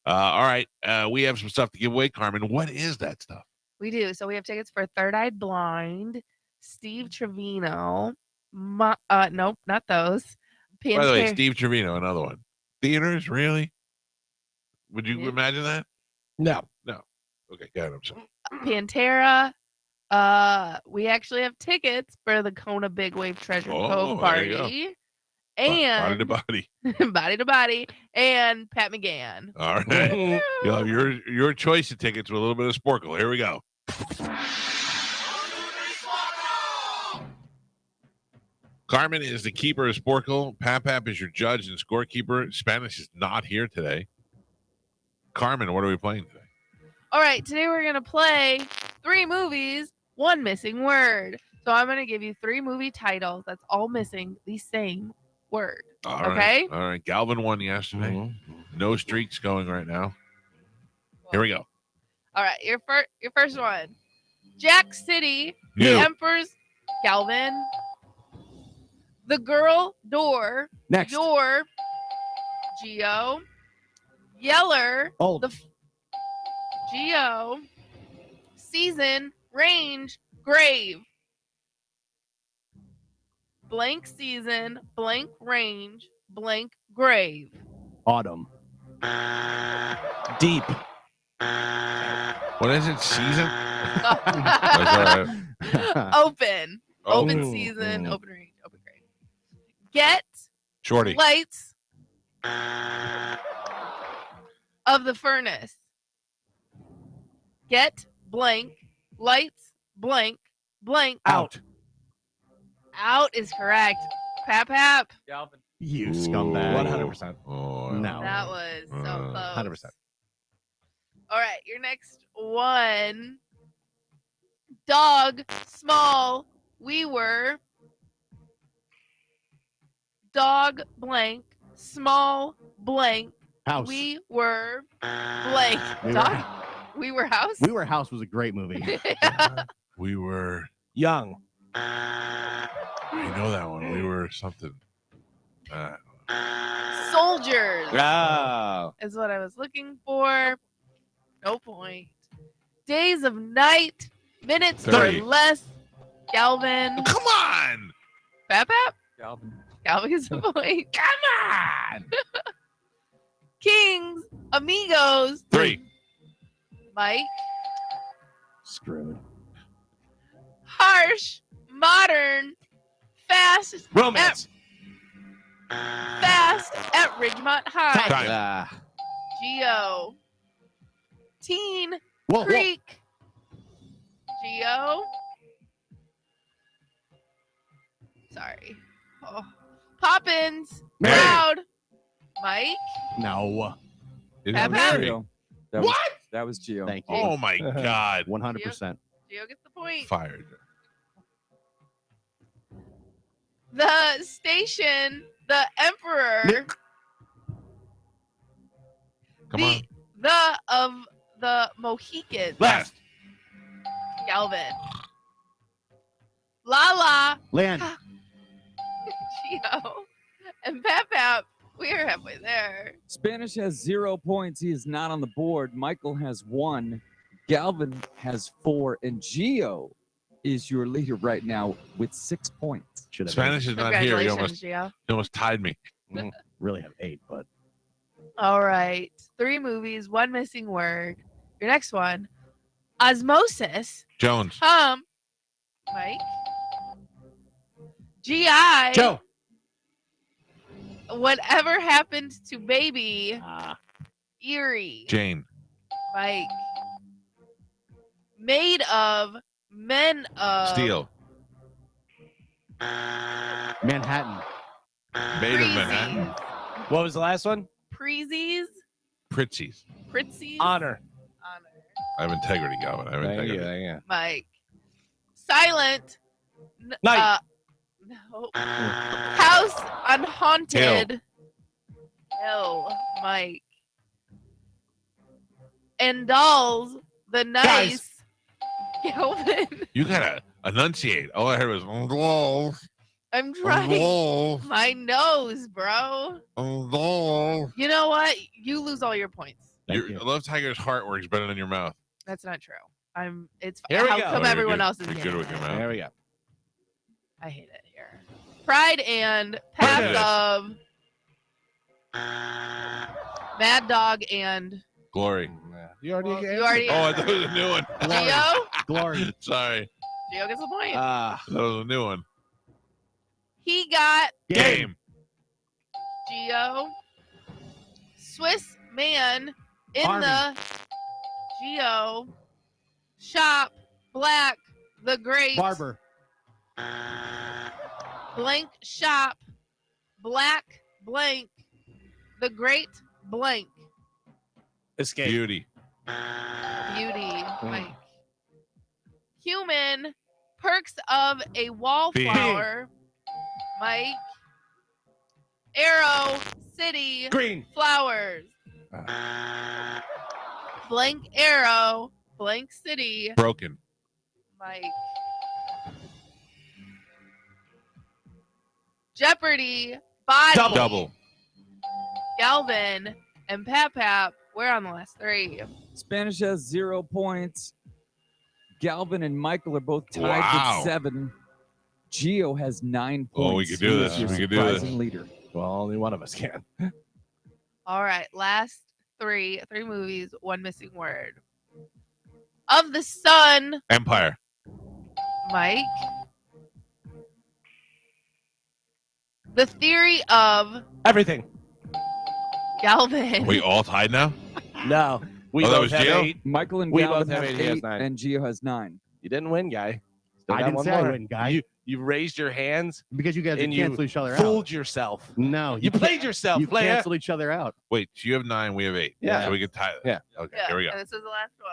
All right. We have some stuff to give away, Carmen. What is that stuff? We do. So we have tickets for Third Eye Blind, Steve Trevino. Nope, not those. By the way, Steve Trevino, another one. Theaters, really? Would you imagine that? No. Okay, go ahead. I'm sorry. Pantera. We actually have tickets for the Kona Big Wave Treasure Cove party. And body body to body, and Pat McGann. All right. You'll have your choice of tickets with a little bit of Sporkle. Here we go. Carmen is the keeper of Sporkle. Pap is your judge and scorekeeper. Spanish is not here today. Carmen, what are we playing today? All right, today we're going to play 3 movies, 1 missing word. So I'm going to give you 3 movie titles that's all missing the same word. Okay? All right. Galvin won yesterday. Mm-hmm. No streaks going right now. Here we go. All right, your first one. Jack City, You. The Emperor's Galvin. The Girl Door. Next. Your Geo. Yeller. Old. Geo. Season. Range. Grave. Blank season. Blank range. Blank grave. Autumn. Deep. What is it? Season? Open. Oh. Open season. Open range. Open grave. Get Shorty. lights of the furnace. Get blank lights blank blank Out. Out is correct. Pap. Galvin. You scumbag. 100%. Oh, No. That was so close. 100%. All right, your next one. Dog, small, we were. Dog, blank, small, blank, House. we were, blank. We were- Dog, we were house? We Were House was a great movie. We were. Young. I know that one. We were something. Soldiers Oh. is what I was looking for. No point. Days of night, minutes 30. or less. Galvin. Come on. Pap. Galvin. Galvin gets a point. Come on. Kings, amigos. 3. Mike. Screwed. Harsh, modern, fast. Romance. Fast at Ridgemont High. Time. Geo. Teen Whoa, Creek. Geo. Sorry. Oh. Poppins. Mary. Proud. Mike. No. It Pap, was Pap. Mary. Geo. What? That was Geo. Thank you. Oh my God. 100%. Geo gets the point. Fired. The station. The Emperor. Come on. The of the Mohicans. Last. Galvin. Lala. Land. Geo. And Pap. We are halfway there. Spanish has 0 points. He is not on the board. Michael has 1. Galvin has 4. And Geo is your leader right now with 6 points. Should have Spanish is not here. Congratulations, Gio. He almost tied me. really have 8, but All right. 3 movies, 1 missing word. Your next one. Osmosis. Jones. Mike. G.I. Joe. Whatever happened to baby? Eerie. Jane. Mike. Made of. Men of. Steel. Manhattan. Made of Manhattan. What was the last one? Preezies. Pritzies. Pritzies. Honor. Honor. I have integrity, Galvin. I have integrity. Mike. Silent. Night. No. House Unhaunted. Hill. Mike. And Dolls. The Nice. Galvin. You gotta enunciate. All I heard was "Dolls, I'm trying. dolls, My nose, bro. dolls." You know what? You lose all your points. I love Tiger's heart works better than your mouth. That's not true. It's Here we how go. come You're everyone good. else is You're getting good with it? your mouth. There we go. I hate it here. Pride and Prejudice. Path of Mad Dog and Glory. You already Well, gave you already- Oh, I thought it was a new one. Geo. Glory. Sorry. Geo gets the point. I thought it was a new one. He got Game. Geo. Swiss man in Army. the Geo shop. Black the Great. Barber. Blank shop. Black blank the Great blank. Escape. Beauty. Beauty. Mike. Human perks of a wallflower. Mike. Arrow City Green. flowers. Blank arrow. Blank city. Broken. Mike. Jeopardy. Body. Double. Galvin and Pap Pap. We're on the last three. Spanish has 0 points. Galvin and Michael are both tied Wow. with 7. Geo has 9 points. Oh, we could do He this. is your We could do this. surprising leader. Well, only one of us can. All right. Last three movies, one missing word. Of the Sun, Empire. Mike. The Theory of Everything. Galvin. We all tied now? No. We Oh, that both was have Gio? 8. Michael and We Galvin both have have 8, he has 8, 9. and Geo has 9. You didn't win, guy. Still I got didn't one say I more. win, guy. You raised your hands Because you guys and cancel you each other fooled out. yourself. No, You played yourself, You player. cancel each other out. Wait, so you have 9, we have 8. Yeah. So we can tie. Yeah. Okay, Yeah, here we go. and this is the last one.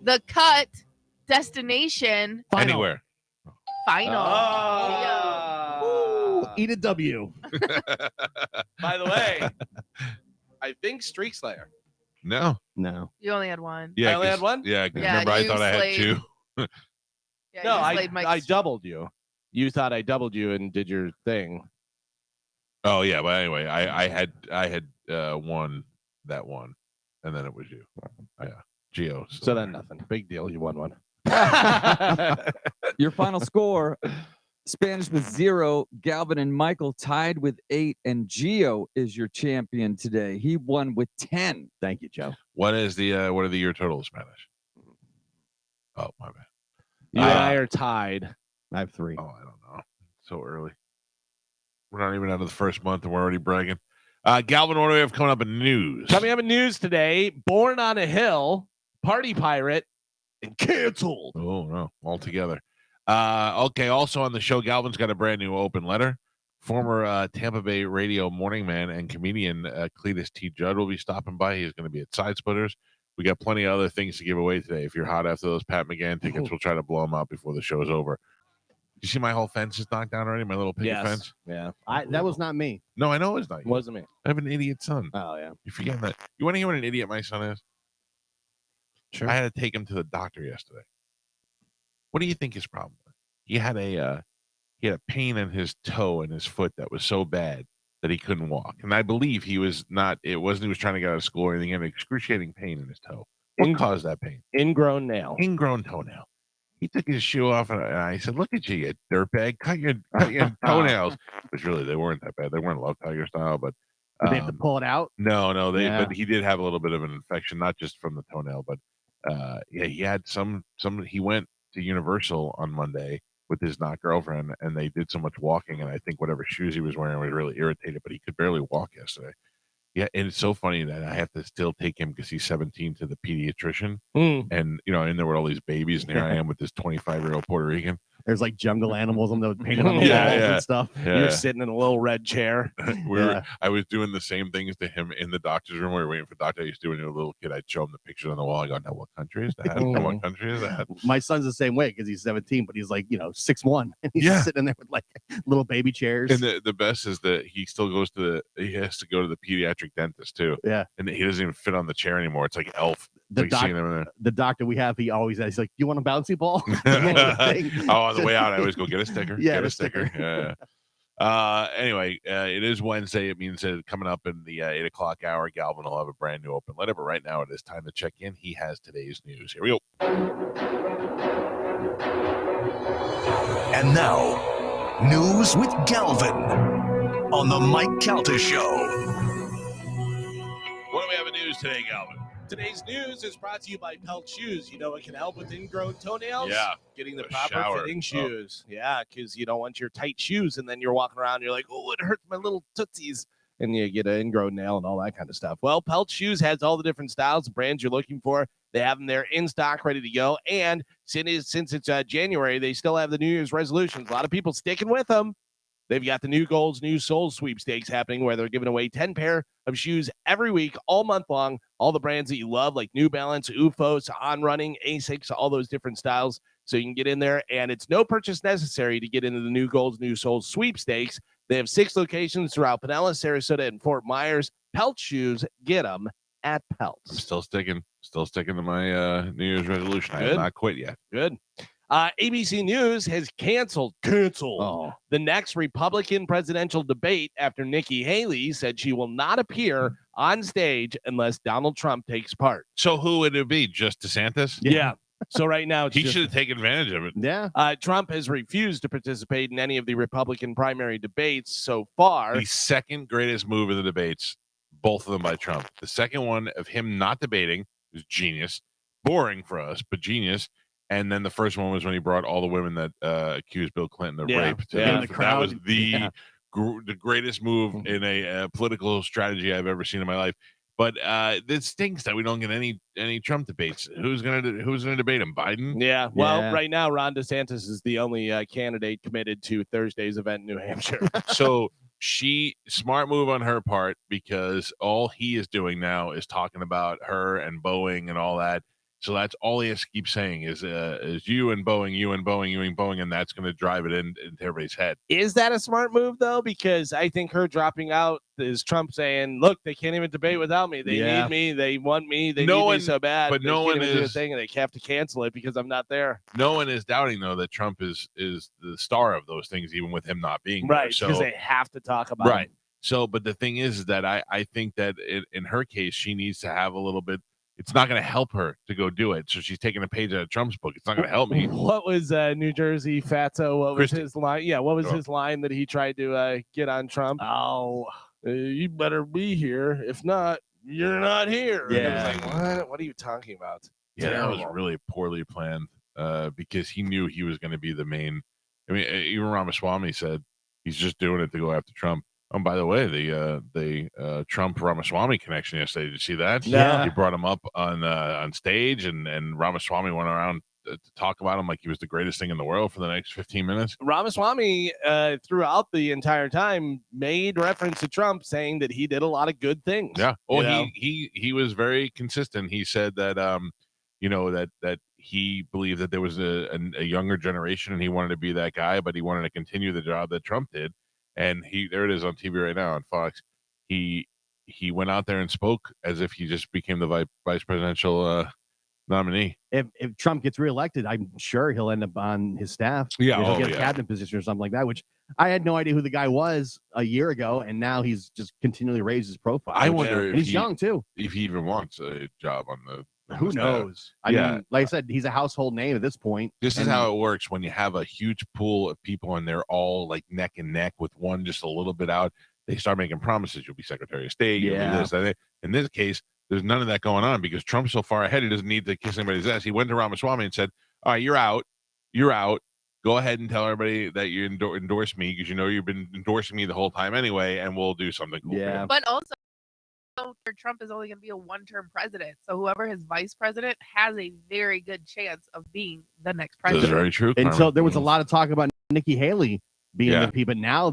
The Cut Destination Final. Anywhere. Final. Oh. Eat a W. By the way, I think Streak Slayer. No. No. You only had one. Yeah. I only had 'cause- one? Yeah, 'cause Yeah, remember I you thought I had slayed- 2. Yeah, No, you I slayed Mike's- doubled you. You thought I doubled you and did your thing. Oh yeah, but anyway, I had won that one, and then it was you. Yeah, Geo. So then nothing. Big deal. You won one. Your final score, Spanish with 0, Galvin and Michael tied with 8, and Geo is your champion today. He won with 10. Thank you, Joe. what are the year total of Spanish? Oh my bad. You and I are tied. I have 3. Oh, I don't know. So early. We're not even out of the first month, and we're already bragging. Galvin, what do we have coming up in news? Coming up in news today, Born on a Hill, Party Pirate, and canceled. Oh no, all together. Okay. Also on the show, Galvin's got a brand new open letter. Former Tampa Bay radio morning man and comedian Cletus T. Judd will be stopping by. He's going to be at Side Splitters. We got plenty of other things to give away today. If you're hot after those Pat McGann tickets, we'll try to blow them out before the show is over. You see my whole fence is knocked down already? My little picket fence? Yeah. That was not me. No, I know it's not you. Wasn't me. I have an idiot son. Oh, yeah. You forget that. You want to hear what an idiot my son is? Sure. I had to take him to the doctor yesterday. What do you think his problem was? He had a pain in his toe and his foot that was so bad that he couldn't walk. And I believe he was trying to get out of school or anything. He had excruciating pain in his toe. What caused that pain? Ingrown nail. Ingrown toenail. He took his shoe off and I said, "Look at you dirtbag. Cut your toenails." Which really, they weren't that bad. They weren't Love Tiger style, but Did they have to pull it out? no, Yeah. but he did have a little bit of an infection, not just from the toenail, but yeah, he had some. He went to Universal on Monday with his not girlfriend, and they did so much walking, and I think whatever shoes he was wearing was really irritated, but he could barely walk yesterday. Yeah, and it's so funny that I have to still take him because he's 17 to the pediatrician, and and there were all these babies, and here I am with this 25-year-old Puerto Rican. There's like jungle animals on the painted on the Yeah, walls yeah. and stuff. You're sitting in a little red chair. Yeah. I was doing the same things to him in the doctor's room. We were waiting for the doctor. I used to do when you were a little kid. I'd show him the pictures on the wall. I go, "Now what country is that? Now what country is that?" My son's the same way because he's 17, but he's like 6'1", and he's Yeah. sitting there with like little baby chairs. And the best is that he still goes to he has to go to the pediatric dentist too. Yeah. And he doesn't even fit on the chair anymore. It's like Elf. The Like seeing him in the doctor we have, he always he's like, "You want a bouncy ball?" there. Oh, on the way out, I always go get a sticker. Yeah, get a the sticker. sticker. Yeah. Anyway, it is Wednesday. It means that coming up in the 8 o'clock hour, Galvin will have a brand new open letter. But right now, it is time to check in. He has today's news. Here we go. And now, news with Galvin on the Mike Calta Show. What do we have in news today, Galvin? Today's news is brought to you by Pelt Shoes. You know it can help with ingrown toenails? Yeah. Getting the A proper shower. fitting shoes. Yeah, because you don't want your tight shoes and then you're walking around, you're like, oh, it hurts my little tootsies. And you get an ingrown nail and all that kind of stuff. Well, Pelt Shoes has all the different styles and brands you're looking for. They have them there in stock, ready to go. And since it's January, they still have the New Year's resolutions. A lot of people sticking with them. They've got the New Goals, New Souls sweepstakes happening where they're giving away 10 pair of shoes every week, all month long. All the brands that you love, like New Balance, UFOs, On Running, Asics, all those different styles. So you can get in there, and it's no purchase necessary to get into the New Goals, New Souls sweepstakes. They have 6 locations throughout Pinellas, Sarasota, and Fort Myers. Pelt Shoes, get them at Pelt. I'm still sticking to my New Year's resolution. I have Good. not quit yet. Good. ABC News has canceled the next Republican presidential debate after Nikki Haley said she will not appear on stage unless Donald Trump takes part. So who would it be? Just DeSantis? Yeah. So right now, it's He just- should have taken advantage of it. Yeah. Trump has refused to participate in any of the Republican primary debates so far. The second greatest move of the debates, both of them by Trump. The second one of him not debating was genius. Boring for us, but genius. And then the first one was when he brought all the women that accused Bill Clinton of Yeah. rape. To Yeah. the The That crowd. was the greatest move in a political strategy I've ever seen in my life. But it stinks that we don't get any Trump debates. Who's gonna debate him? Biden? Yeah. Well, Yeah. right now, Ron DeSantis is the only candidate committed to Thursday's event in New Hampshire. So smart move on her part, because all he is doing now is talking about her and Boeing and all that. So that's all he has to keep saying is you and Boeing, you and Boeing, you and Boeing, and that's going to drive it into everybody's head. Is that a smart move, though? Because I think her dropping out is Trump saying, look, they can't even debate without me. They Yeah. need me. They want me. They No need one- me so bad. but they no can't one even do a is- thing, and they have to cancel it because I'm not there. No one is doubting though that Trump is the star of those things, even with him not being there. Right. Because So they have to talk about right. it. So, but the thing is that I think that in her case, she needs to have a little bit. It's not going to help her to go do it. So she's taking a page out of Trump's book. It's not going to help me. What was New Jersey Fatso? What was Christie. his line? Yeah, what was Oh. his line that he tried to get on Trump? Oh. You better be here. If not, you're not here. And it was Yeah. like, what? What are you talking about? Yeah, that was Terrible. really poorly planned because he knew he was going to be the main. I mean, even Ramaswamy said he's just doing it to go after Trump. Oh, by the way, the Trump Ramaswamy connection yesterday. Did you see that? Yeah. He brought him up on stage, and Ramaswamy went around to talk about him like he was the greatest thing in the world for the next 15 minutes. Ramaswamy, throughout the entire time, made reference to Trump, saying that he did a lot of good things. Yeah. Oh, You know? he was very consistent. He said that that he believed that there was a younger generation, and he wanted to be that guy, but he wanted to continue the job that Trump did. And there it is on TV right now on Fox. He went out there and spoke as if he just became the vice presidential nominee. If Trump gets reelected, I'm sure he'll end up on his staff. Yeah, He'll oh, get a yeah. cabinet position or something like that, which I had no idea who the guy was a year ago, and now he's just continually raised his profile. I which- wonder and if he's young too. if he even wants a job on the. Who staff. knows? I Yeah. mean, like I said, he's a household name at this point. This is and- how it works when you have a huge pool of people and they're all like neck and neck with one just a little bit out. They start making promises. You'll be Secretary of State. You'll Yeah. be this, that. In this case, there's none of that going on because Trump's so far ahead. He doesn't need to kiss anybody's ass. He went to Ramaswamy and said, "All right, you're out. You're out. Go ahead and tell everybody that you endorse me because you know you've been endorsing me the whole time anyway, and we'll do something cool." for Yeah. you." But also, Trump is only going to be a one-term president. So whoever his vice president has a very good chance of being the next This is president. very true. And so Carmen. there was a lot of talk about Nikki Haley being Yeah. the P, but now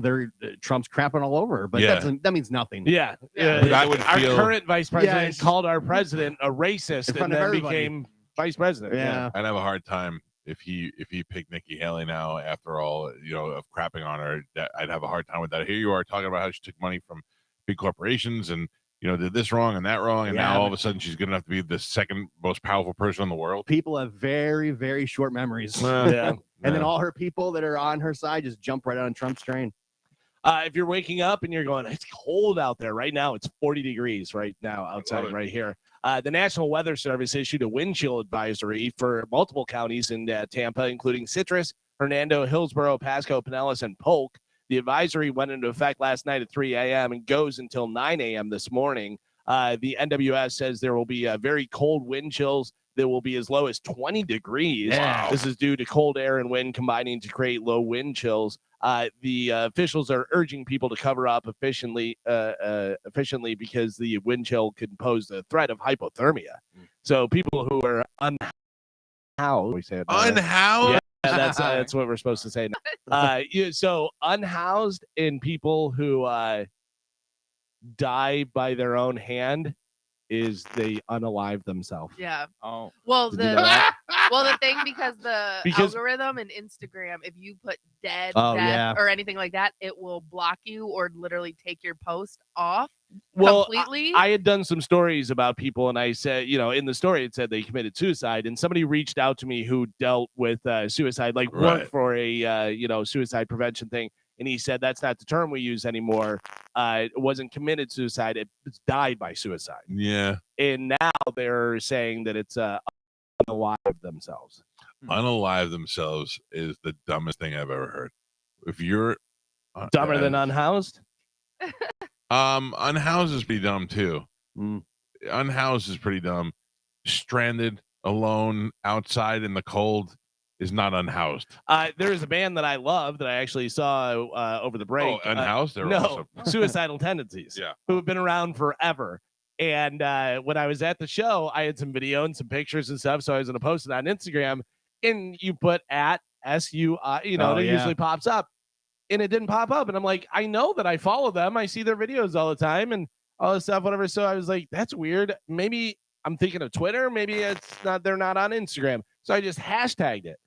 Trump's crapping all over her. But Yeah. that means nothing. Yeah. Yeah. But I would our feel- current vice president Yes. called our president a racist In front and of then everybody. became vice president. Yeah. I'd have a hard time if he picked Nikki Haley now after all, of crapping on her. I'd have a hard time with that. Here you are talking about how she took money from big corporations and did this wrong and that wrong, and Yeah, now all of but- a sudden she's good enough to be the second most powerful person in the world. People have very, very short memories. Well, Yeah. And then yeah. all her people that are on her side just jump right on Trump's train. If you're waking up and you're going, it's cold out there right now. It's 40 degrees right now outside right here. The National Weather Service issued a wind chill advisory for multiple counties in Tampa, including Citrus, Hernando, Hillsborough, Pasco, Pinellas, and Polk. The advisory went into effect last night at 3 a.m. and goes until 9 a.m. this morning. The NWS says there will be very cold wind chills that will be as low as 20 degrees. Yeah. This is due to cold air and wind combining to create low wind chills. The officials are urging people to cover up efficiently because the wind chill could pose the threat of hypothermia. So people who are unhoused, we say it that way. Unhoused? Yeah, that's what we're supposed to say. So unhoused and people who die by their own hand is they unalive themselves. Yeah. Oh, Well, Did you know the thing because algorithm and Instagram, if you put dead, death, or anything like that, it will block you or literally take your post off completely. I had done some stories about people, and I said, in the story it said they committed suicide, and somebody reached out to me who dealt with suicide, like worked for a suicide prevention thing. And he said, that's not the term we use anymore. It wasn't committed suicide. It's died by suicide. Yeah. And now they're saying that it's unalive themselves. Unalive themselves is the dumbest thing I've ever heard. If you're Dumber than unhoused? Unhoused is pretty dumb too. Unhoused is pretty dumb. Stranded, alone, outside in the cold is not unhoused. There is a band that I love that I actually saw over the break. Oh, unhoused? They're no, awesome. Suicidal Tendencies. Yeah. Who have been around forever. And when I was at the show, I had some video and some pictures and stuff. So I was going to post it on Instagram. And you put at SUI, it usually pops up. And it didn't pop up. And I'm like, I know that I follow them. I see their videos all the time and all this stuff, whatever. So I was like, that's weird. Maybe I'm thinking of Twitter. Maybe they're not on Instagram. So I just hashtagged it.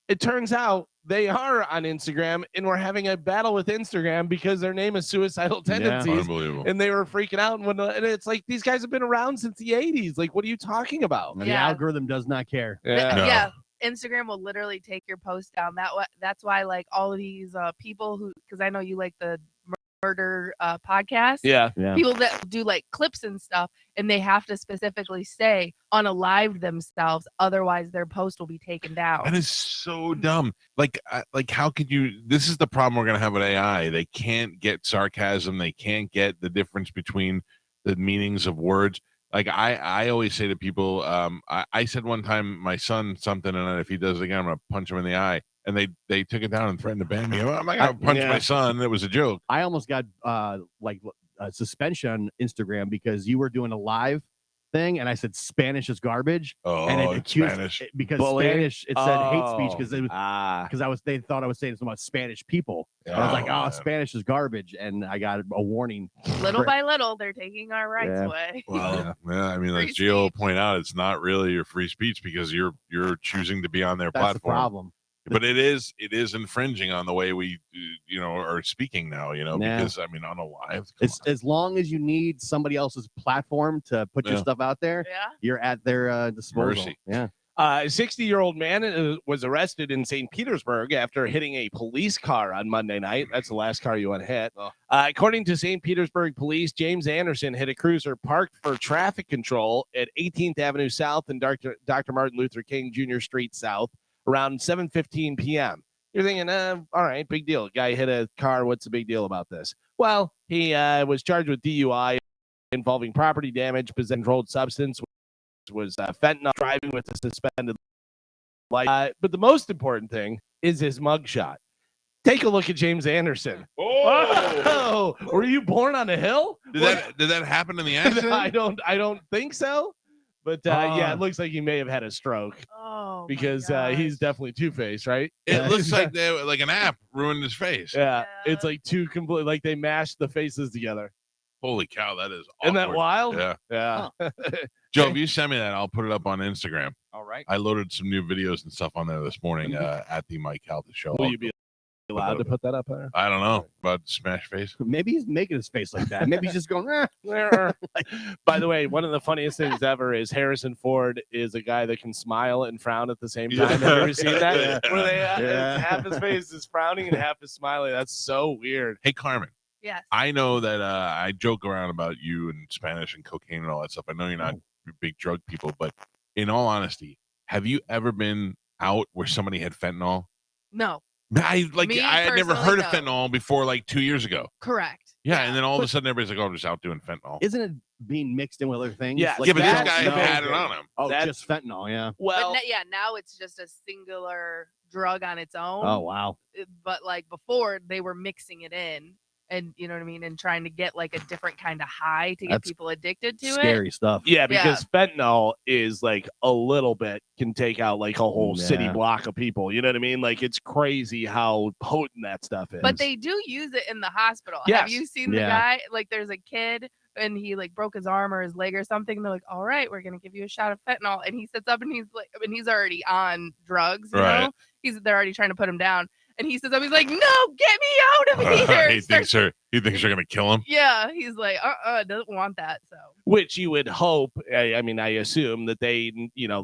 It turns out they are on Instagram, and we're having a battle with Instagram because their name is Suicidal Tendencies. Unbelievable. And they were freaking out. And it's like, these guys have been around since the 80s. Like, what are you talking about? The algorithm does not care. Yeah. Instagram will literally take your post down. That's why, like, all of these people because I know you like the murder podcast. Yeah. People that do like clips and stuff, and they have to specifically say unalive themselves, otherwise their post will be taken down. That is so dumb. Like how could you? This is the problem we're gonna have with AI. They can't get sarcasm. They can't get the difference between the meanings of words. Like I always say to people, I said one time my son something, and if he does it again, I'm gonna punch him in the eye. And they took it down and threatened to ban me. I'm not gonna punch my son. It was a joke. I almost got suspension on Instagram because you were doing a live thing, and I said Spanish is garbage. Oh, and it accused, Spanish because bullying? Spanish it said hate speech because it was they thought I was saying something about Spanish people. Yeah. I was like, Spanish is garbage, and I got a warning. Little by little, they're taking our rights Yeah. away. Well, yeah. I mean, Free like Gio speech. point out, it's not really your free speech because you're choosing to be on their That's the platform. problem. But it is infringing on the way we are speaking now. Yeah. Because I mean, on a live, It's as long as you need somebody else's platform to put your stuff out there, Yeah. you're at their disposal. Mercy. Yeah. A 60-year-old man was arrested in St. Petersburg after hitting a police car on Monday night. That's the last car you want to hit. According to St. Petersburg police, James Anderson hit a cruiser parked for traffic control at 18th Avenue South and Dr. Martin Luther King Jr. Street South around 7:15 p.m. You're thinking, all right, big deal. Guy hit a car. What's the big deal about this? Well, he was charged with DUI involving property damage, possession of controlled substance, was fentanyl, driving with a suspended license. But the most important thing is his mugshot. Take a look at James Anderson. Oh, were you born on a hill? Did that happen in the accident? I don't think so. But it looks like he may have had a stroke because he's definitely Two-Face, right? It looks like an app ruined his face. Yeah, it's like two complete, like they mashed the faces together. Holy cow, that is awkward. Isn't that wild? Yeah. Joe, if you send me that, I'll put it up on Instagram. all right. I loaded some new videos and stuff on there this morning at the Mike Calta Show. Will you be allowed to put that up there? I don't know about Smash Face. Maybe he's making his face like that. Maybe he's just going. By the way, one of the funniest things ever is Harrison Ford is a guy that can smile and frown at the same time. Have you ever seen that? Where they half his face is frowning and half is smiling. That's so weird. Hey, Carmen. Yes. I know that I joke around about you and Spanish and cocaine and all that stuff. I know you're not big drug people, but in all honesty, have you ever been out where somebody had fentanyl? No. I had never heard of personally, no. fentanyl before like 2 years ago. Correct. Yeah, and then all of a sudden everybody's like, "Oh, I'm just out doing fentanyl." Isn't it being mixed in with other things? Yeah, Like yeah, but this that's guy the had big it on him. Oh, That's- just fentanyl. Yeah. Well, Now it's just a singular drug on its own. Oh wow. But like before, they were mixing it in, and you know what I mean, and trying to get like a different kind of high to get That's people addicted to it. Scary stuff. yeah, because fentanyl is like a little bit can take out like a whole city Yeah. block of people. You know what I mean? Like it's crazy how potent that stuff is. But they do use it in the hospital. Yes. Have you seen the Yeah. guy? Like, there's a kid and he like broke his arm or his leg or something. And they're like, "All right, we're gonna give you a shot of fentanyl." And he sits up and he's like, I mean, he's already on drugs. You Right. know, they're already trying to put him down. And he sits up, he's like, "No, get me out of here!" he thinks they're gonna kill him. Yeah, he's like, doesn't want that. So which you would hope. I mean, I assume that they,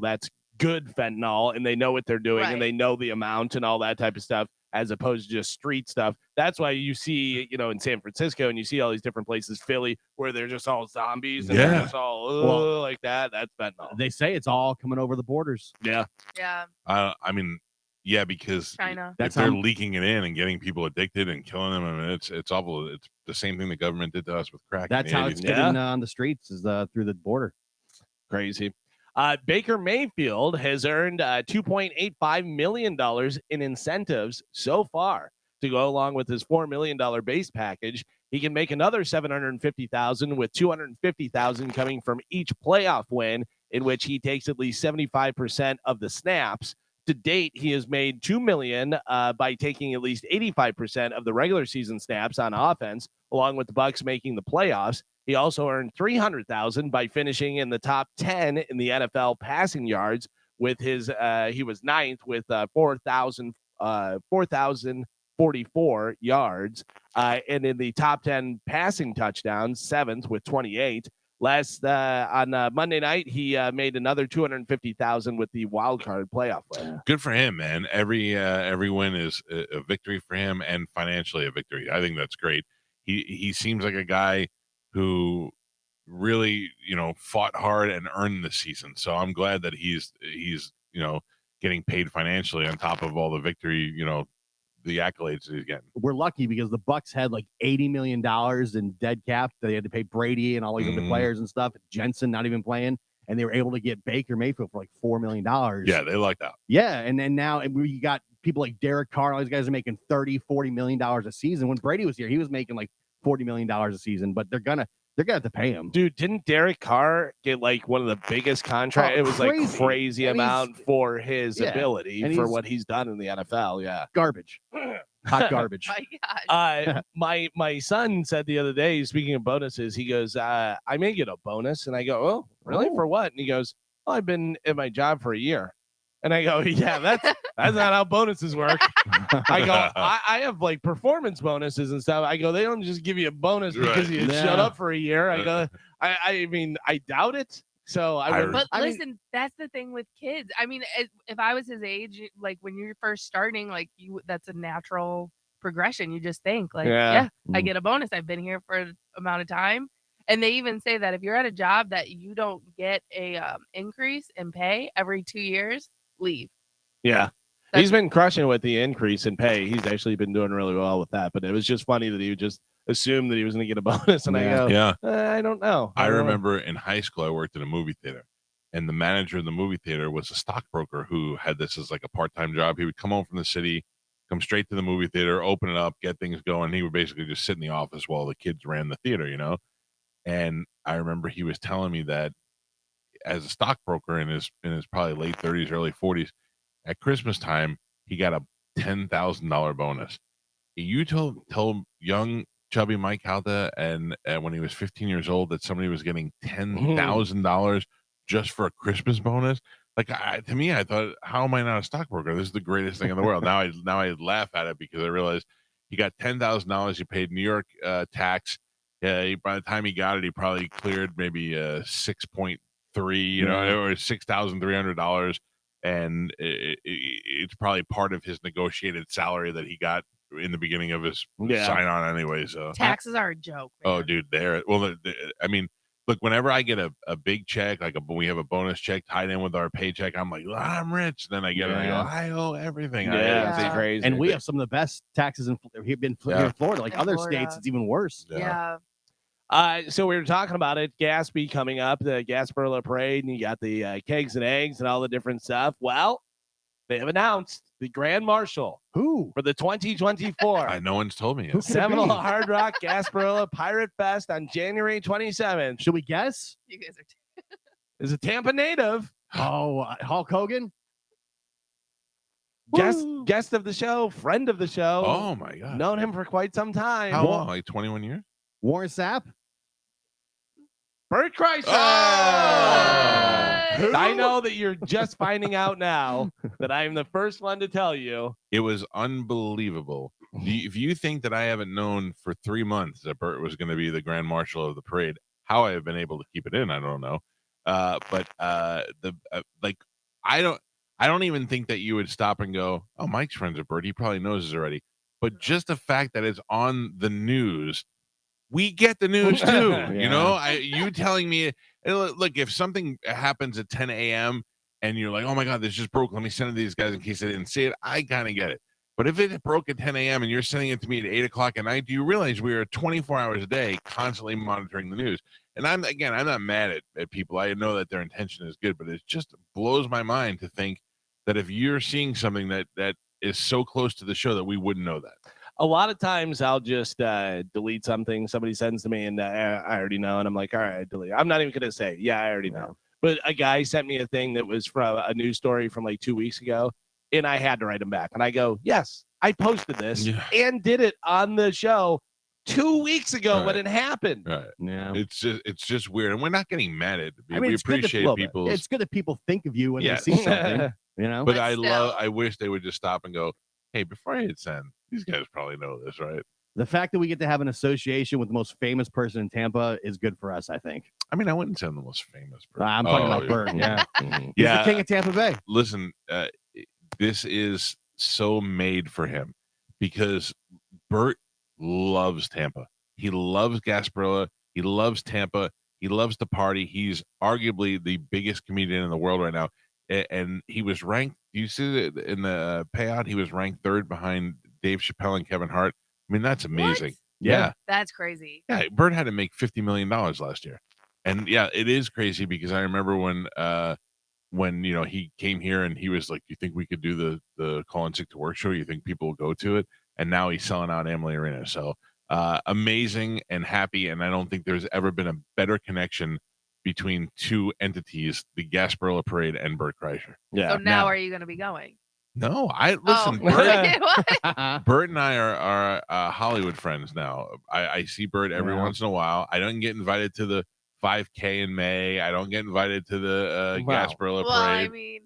that's good fentanyl and they know what they're doing Right. and they know the amount and all that type of stuff, as opposed to just street stuff. That's why you see, in San Francisco and you see all these different places, Philly, where they're just all zombies and Yeah. they're just all Well, like that. That's fentanyl. They say it's all coming over the borders. Yeah. yeah, I mean, yeah, because China. if That's they're how- leaking it in and getting people addicted and killing them, I mean, it's awful. It's the same thing the government did to us with crack. in That's the how 80s. it's getting on the streets is through the border. Crazy. Baker Mayfield has earned $2.85 million in incentives so far to go along with his $4 million base package. He can make another $750,000 with $250,000 coming from each playoff win in which he takes at least 75% of the snaps. To date, he has made $2 million by taking at least 85% of the regular season snaps on offense, along with the Bucs making the playoffs. He also earned $300,000 by finishing in the top 10 in the NFL passing yards. With his, he was ninth with 4,044 yards, and in the top 10 passing touchdowns, seventh with 28. On Monday night, he made another $250,000 with the wild card playoff win. Good for him, man. Every win is a victory for him and financially a victory. I think that's great. He seems like a guy who really, fought hard and earned the season. So I'm glad that he's getting paid financially on top of all the victory, the accolades that he's getting. We're lucky because the Bucks had like $80 million in dead cap. They had to pay Brady and all these other players and stuff. Jensen not even playing, and they were able to get Baker Mayfield for like $4 million. Yeah, they lucked out. Yeah, and then now we got people like Derek Carr. All these guys are making $30-40 million a season. When Brady was here, he was making like $40 million a season. But they're gonna have to pay him. Dude, didn't Derek Carr get like one of the biggest contracts? Oh, It was like crazy And amount for his yeah, ability and for he's- what he's done in the NFL. Yeah. Garbage, hot garbage. My gosh. My son said the other day, speaking of bonuses, he goes, I may get a bonus. And I go, oh, really? Oh. For what? And he goes, oh, I've been at my job for a year. And I go, yeah, that's not how bonuses work. I go, I have like performance bonuses and stuff. I go, they don't just give you a bonus because you Yeah. shut up for a year. I go, I mean, I doubt it. So I would. But I mean, listen, that's the thing with kids. I mean, if I was his age, like when you're first starting, like that's a natural progression. You just think like, Yeah. I get a bonus. I've been here for an amount of time. And they even say that if you're at a job that you don't get a increase in pay every 2 years, leave. yeah. That's- He's been crushing with the increase in pay. He's actually been doing really well with that. But it was just funny that he would just assume that he was going to get a bonus. And I go, Yeah. I don't know. I don't know." remember in high school, I worked in a movie theater, and the manager of the movie theater was a stockbroker who had this as like a part-time job. He would come home from the city, come straight to the movie theater, open it up, get things going. He would basically just sit in the office while the kids ran the theater, And I remember he was telling me that as a stockbroker in his probably late 30s, early 40s, at Christmas time, he got a $10,000 bonus. You told young chubby Mike Calta and when he was 15 years old that somebody was getting $10,000 just for a Christmas bonus. Like to me, I thought, how am I not a stockbroker? This is the greatest thing in the world. Now I laugh at it because I realize he got $10,000. He paid New York tax. Yeah, by the time he got it, he probably cleared maybe 6.3, or $6,300, and it's probably part of his negotiated salary that he got in the beginning of his sign on anyway. So Taxes are a joke. Man. oh, dude, I mean, look, whenever I get a big check, like we have a bonus check tied in with our paycheck, I'm like, well, I'm rich. Then I get it, I go, I owe everything. It's crazy. And we have some of the best taxes in here in Florida. Like In other Florida. states, it's even worse. Yeah. So we were talking about it, Gatsby coming up, the Gasparilla Parade, and you got the kegs and eggs and all the different stuff. Well, they have announced the Grand Marshal Who? for the 2024 No one's told me Who yet. could it Seminole be? Hard Rock Gasparilla Pirate Fest on January 27th. Should we guess? You guys are. Is a Tampa native, Oh, Hulk Hogan. guest of the show, friend of the show. Oh my god, Known him for quite some time. how long? Like 21 years? Warren Sapp. Bert Kreischer. Oh! I know that you're just finding out now that I am the first one to tell you. It was unbelievable. If you think that I haven't known for 3 months that Bert was going to be the Grand Marshal of the parade, how I have been able to keep it in, I don't know. But I don't even think that you would stop and go, oh, Mike's friends with Bert. He probably knows this already. But just the fact that it's on the news, we get the news too. You telling me, look, if something happens at 10 a.m. and you're like, oh my God, this just broke. Let me send it to these guys in case they didn't see it. I kind of get it. But if it broke at 10 a.m. and you're sending it to me at 8 o'clock at night, do you realize we are 24 hours a day constantly monitoring the news? And I'm not mad at people. I know that their intention is good, but it just blows my mind to think that if you're seeing something that is so close to the show that we wouldn't know that. A lot of times I'll just delete something somebody sends to me and I already know. And I'm like, all right, delete. I'm not even going to say, yeah, I already know. But a guy sent me a thing that was from a news story from like 2 weeks ago. And I had to write him back. And I go, yes, I posted this and did it on the show 2 weeks ago when it happened. Right. Yeah. It's just weird. And we're not getting mad at it. I mean, we it's good to- appreciate people. It's good that people think of you when Yes. they see something. But But I wish they would just stop and go, hey, before I hit send, these guys probably know this, right? The fact that we get to have an association with the most famous person in Tampa is good for us, I think. I mean, I wouldn't send the most famous person. I'm talking about Bert. Yeah. He's the king of Tampa Bay. Listen, this is so made for him because Bert loves Tampa. He loves Gasparilla. He loves Tampa. He loves to party. He's arguably the biggest comedian in the world right now. And he was ranked. Do you see that in the payout? He was ranked third behind Dave Chappelle and Kevin Hart. I mean, that's amazing. What? Yeah. That's crazy. Yeah. Bert had to make $50 million last year. And yeah, it is crazy because I remember when he came here and he was like, you think we could do the Call in Sick to Work show? You think people will go to it? And now he's selling out Amalie Arena. So amazing and happy. And I don't think there's ever been a better connection between two entities, the Gasparilla Parade and Bert Kreischer. Yeah. So now are you going to be going? No, listen. What? Bert and I are Hollywood friends now. I see Bert every once in a while. I don't get invited to the 5K in May. I don't get invited to the Gasparilla Well, Parade.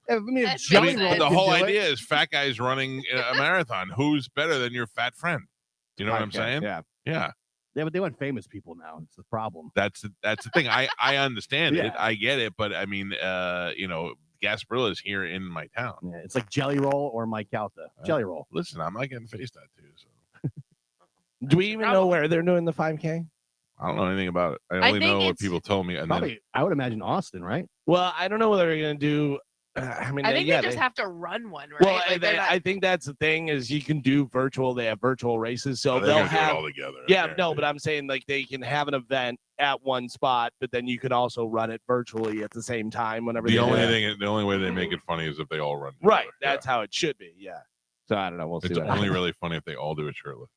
I mean, But the whole idea is fat guys running a marathon. Who's better than your fat friend? You know what I'm saying? Yeah. Yeah. Yeah, but they want famous people now. It's the problem. That's the thing. I understand Yeah. it. I get it. But I mean, Gasparilla is here in my town. Yeah, it's like Jelly Roll or Mike Calta. Jelly Roll. Listen, I'm not getting face tattoos. So Do we even know where they're doing the 5K? I don't know anything about it. I I only think know what it's- people told me. And Probably, I would imagine Austin, right? Well, I don't know what they're going to do. I mean, I think yeah, they just have to run one, right? Well, Like, they're not- I think that's the thing is you can do virtual. They have virtual races, so they're they'll gonna do it have. all together. Yeah, no, but I'm saying like they can have an event at one spot, but then you can also run it virtually at the same time whenever. the they only do it. the only way they make it funny is if they all run. Right, together. that's how it should be. Yeah. So I don't know. We'll see. It's what only happens. really funny if they all do it shirtless.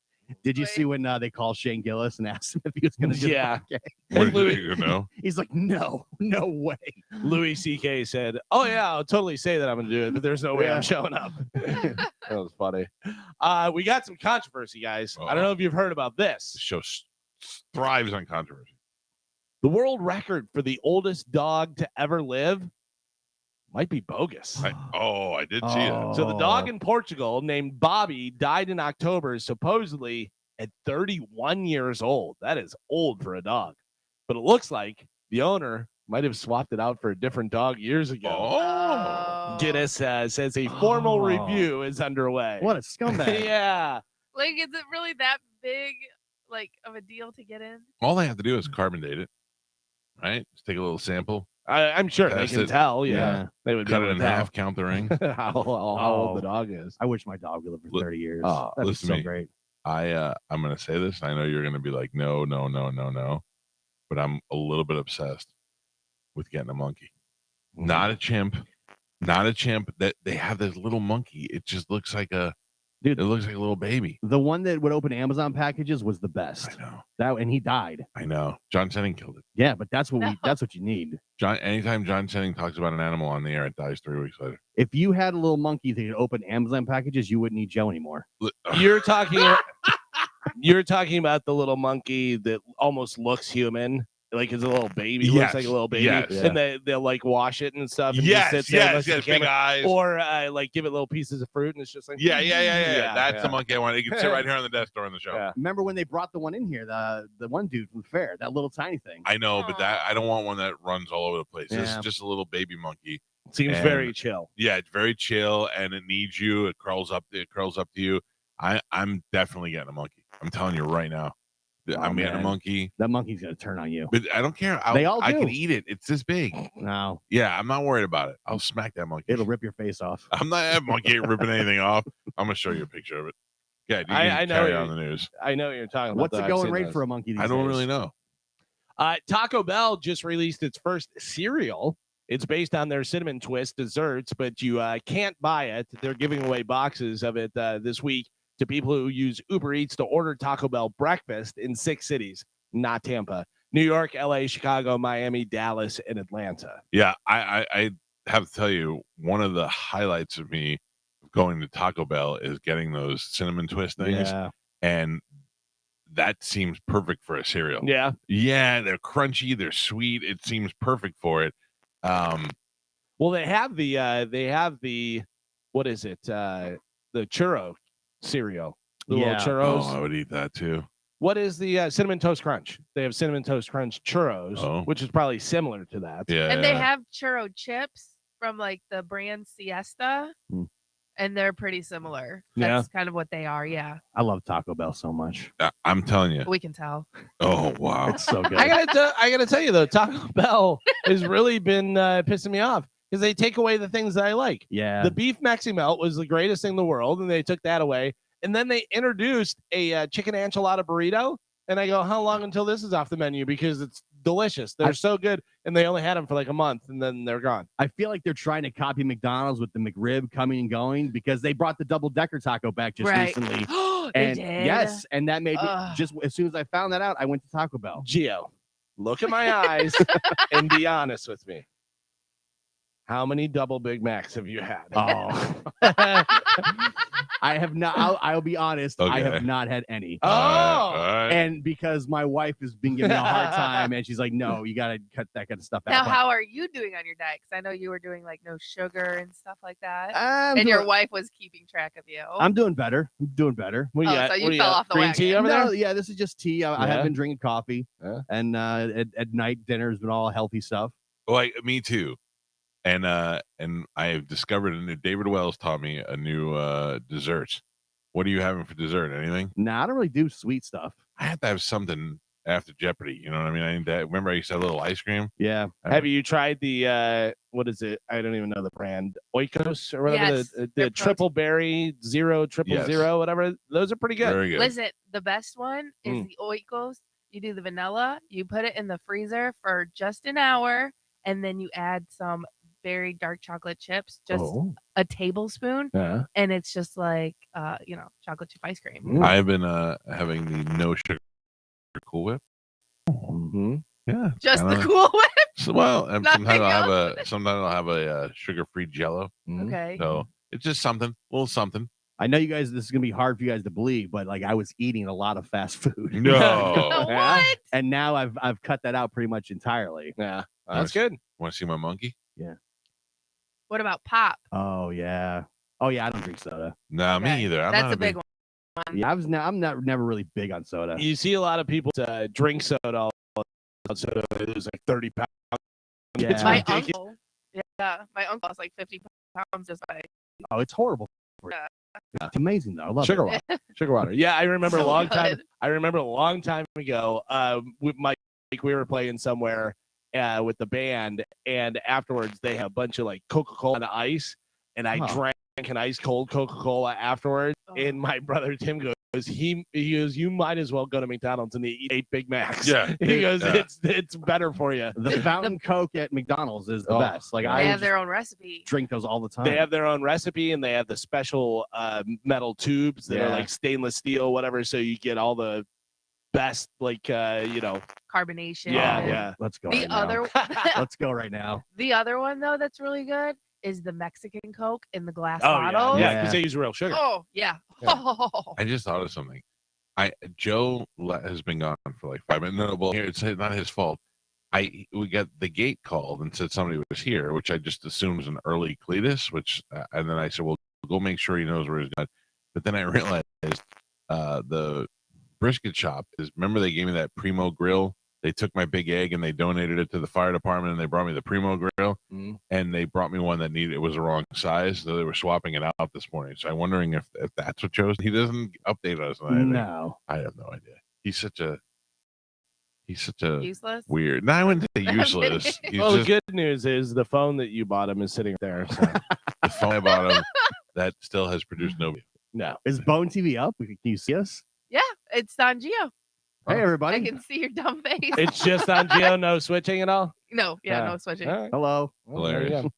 Did you see when they called Shane Gillis and asked him if he was going to do Yeah. the 5K? What did Louis- you know? He's like, no way. Louis C.K. said, "Oh yeah, I'll totally say that I'm going to do it, but there's no way Yeah. I'm showing up." That was funny. We got some controversy, guys. I don't know if you've heard about The this. show thrives on controversy. The world record for the oldest dog to ever live might be bogus. I did see it. So the dog in Portugal named Bobby died in October, supposedly at 31 years old. That is old for a dog. But it looks like the owner might have swapped it out for a different dog years ago. Guinness says a formal review is underway. What a scumbag. Yeah. Like, is it really that big, like, of a deal to get in? All they have to do is carbon date it, right? Just take a little sample, I'm sure they Test can it. tell. Yeah. Yeah. They would be cut able it in to tell half, count the ring. how old the dog is. I wish my dog would live for 30 years. Oh, That'd be listen so to me. great. I'm gonna say this. I know you're gonna be like, no, but I'm a little bit obsessed with getting a monkey. Not a chimp. That they have this little monkey. It just looks like it looks like a little baby. The one that would open Amazon packages was the best. I know. And he died. I know. John Senning killed it. Yeah, but that's what No. that's what you need. Anytime John Senning talks about an animal on the air, it dies 3 weeks later. If you had a little monkey that could open Amazon packages, you wouldn't need Joe anymore. You're talking about the little monkey that almost looks human. Like it's a little baby, Yes, looks like a little baby, yes. and they'll like wash it and stuff. And just sits there and looks at the big camera. eyes. Or like give it little pieces of fruit, and it's just like Yeah. That's yeah. the monkey I want. It can sit right here on the desk during the show. Yeah. Remember when they brought the one in here, the one dude from the fair, that little tiny thing. I know, but I don't want one that runs all over the place. This is Yeah. just a little baby monkey. Seems And- very chill. Yeah, it's very chill, and it needs you. It curls up to you. I'm definitely getting a monkey. I'm telling you right now. I'm getting a man. monkey, That monkey's gonna turn on you. but I don't care. They all I can do. eat it. It's this big. No, Yeah, I'm not worried about it. I'll smack that monkey. it'll rip your face off. I'm not that monkey ain't ripping anything off. I'm gonna show you a picture of it. Yeah, you can I know carry you- on the news. I know what you're talking about. What's though. the I've going seen rate those. for a monkey these I don't days? really know. Taco Bell just released its first cereal. It's based on their cinnamon twist desserts, but you can't buy it. They're giving away boxes of it this week to people who use Uber Eats to order Taco Bell breakfast in 6 cities, not Tampa, New York, LA, Chicago, Miami, Dallas, and Atlanta. Yeah, I have to tell you, one of the highlights of me going to Taco Bell is getting those cinnamon twist things, Yeah. and that seems perfect for a cereal. Yeah. Yeah, they're crunchy, they're sweet. It seems perfect for it. Well, they have the what is it? The churro cereal. The little Yeah. churros. Oh, I would eat that too. What is the cinnamon toast crunch? They have cinnamon toast crunch churros, Oh. which is probably similar to that. Yeah, And they have churro chips from like the brand Siesta, Mm. and they're pretty similar. Yeah. That's kind of what they are. Yeah, I love Taco Bell so much. I'm telling you. we can tell. Oh wow. It's so good. I gotta tell you though, Taco Bell has really been pissing me off because they take away the things that I like. Yeah. The beef Maxi Melt was the greatest thing in the world, and they took that away. And then they introduced a chicken enchilada burrito, and I go, how long until this is off the menu? Because it's delicious. They're so good, and they only had them for like a month, and then they're gone. I feel like they're trying to copy McDonald's with the McRib coming and going because they brought the double decker taco back just Right. recently. They And did? yes, and that made me Ugh. just as soon as I found that out, I went to Taco Bell. Gio, look at my eyes and be honest with me. How many double Big Macs have you had? Oh. I have not. I'll be honest. I Okay. have not had any. All Oh, right. And because my wife has been giving me a hard time, and she's like, "No, you gotta cut that kind of stuff Now, out." how are you doing on your diet? Because I know you were doing like no sugar and stuff like that, I'm and your doing, wife was keeping track of you. I'm doing better. I'm doing better. what do you Oh, got? so you What do fell got? off the Green tea wagon. over No, there? yeah, this is just tea. I Yeah? have been drinking coffee, Yeah. and at night dinner has been all healthy stuff. Like me too. And I have discovered a new David Wells taught me a new dessert. What are you having for dessert? Anything? Nah, I don't really do sweet stuff. I have to have something after Jeopardy. You know what I mean? I need that. Remember I used to have a little ice cream? Yeah, Have you tried the what is it? I don't even know the brand. Oikos or whatever Yes, the they're triple berry 000, Yes. whatever. Those are pretty good. Very good. Listen, the best one is Mm. the Oikos. You do the vanilla, you put it in the freezer for just an hour, and then you add some very dark chocolate chips, just Oh. a tablespoon, Yeah. and it's just like chocolate chip ice cream. Mm. I've been having the no sugar Cool Whip. Mm-hmm. Yeah. Just the kinda- Cool Whip. So, well, Nothing sometimes I'll have a sugar-free Jello. Okay. So it's just something, a little something. I know you guys. This is gonna be hard for you guys to believe, but like I was eating a lot of fast food. No. Yeah. What? And now I've cut that out pretty much entirely. Yeah. That's good. Want to see my monkey? Yeah. What about pop? Oh yeah. Oh yeah. I don't drink soda. No, Okay, me either. I'm That's not a big one. Yeah, I'm not never really big on soda. You see a lot of people drink soda. Soda, they lose like 30 pounds. Yeah. It's My ridiculous. uncle. Yeah, my uncle lost like 50 pounds just by. Oh, it's horrible. It's amazing though. I love Sugar it. water. Sugar water. Yeah, I remember So a long time. good. I remember a long time ago. With Mike, we were playing somewhere with the band, and afterwards they had a bunch of like Coca-Cola on ice, and I drank an ice cold Coca-Cola afterwards. Oh. And my brother Tim goes, he goes, you might as well go to McDonald's and eat 8 Big Macs. Yeah. He goes, Yeah. it's better for you. The fountain Coke at McDonald's is the Oh, best. Like yeah. I They would have their own recipe. drink those all the time. They have their own recipe, and they have the special metal tubes that are Yeah. like stainless steel, whatever. So you get all the best, like Carbonation. Yeah, and- yeah. Let's go. The right other, now. Let's go right now. the other one though that's really good is the Mexican Coke in the glass Oh bottle. yeah, Yeah. because they use real sugar. Oh yeah. Yeah. Oh. I just thought of something. Joe has been gone for like 5 minutes. No, well, here it's not his fault. We got the gate called and said somebody was here, which I just assumed was an early Cletus. And then I said, well, go make sure he knows where he's going. But then I realized the brisket shop is. Remember they gave me that Primo grill. They took my big egg and they donated it to the fire department, and they brought me the Primo grill, and they brought me one that it was the wrong size, so they were swapping it out this morning. So I'm wondering if that's what Joe's. He doesn't update us on anything. No. I have no idea. He's such a Useless. weird. No, I wouldn't say useless. He's Well, the just good news is the phone that you bought him is sitting there. So. the phone I bought him that still has produced no. No, Is Bone TV up? Can you see us? Yeah, it's on Geo. Hey everybody. I can see your dumb face. it's just on Geo, no switching at all. no, yeah, Yeah. no switching. All right. Hello. Well, there you Hilarious.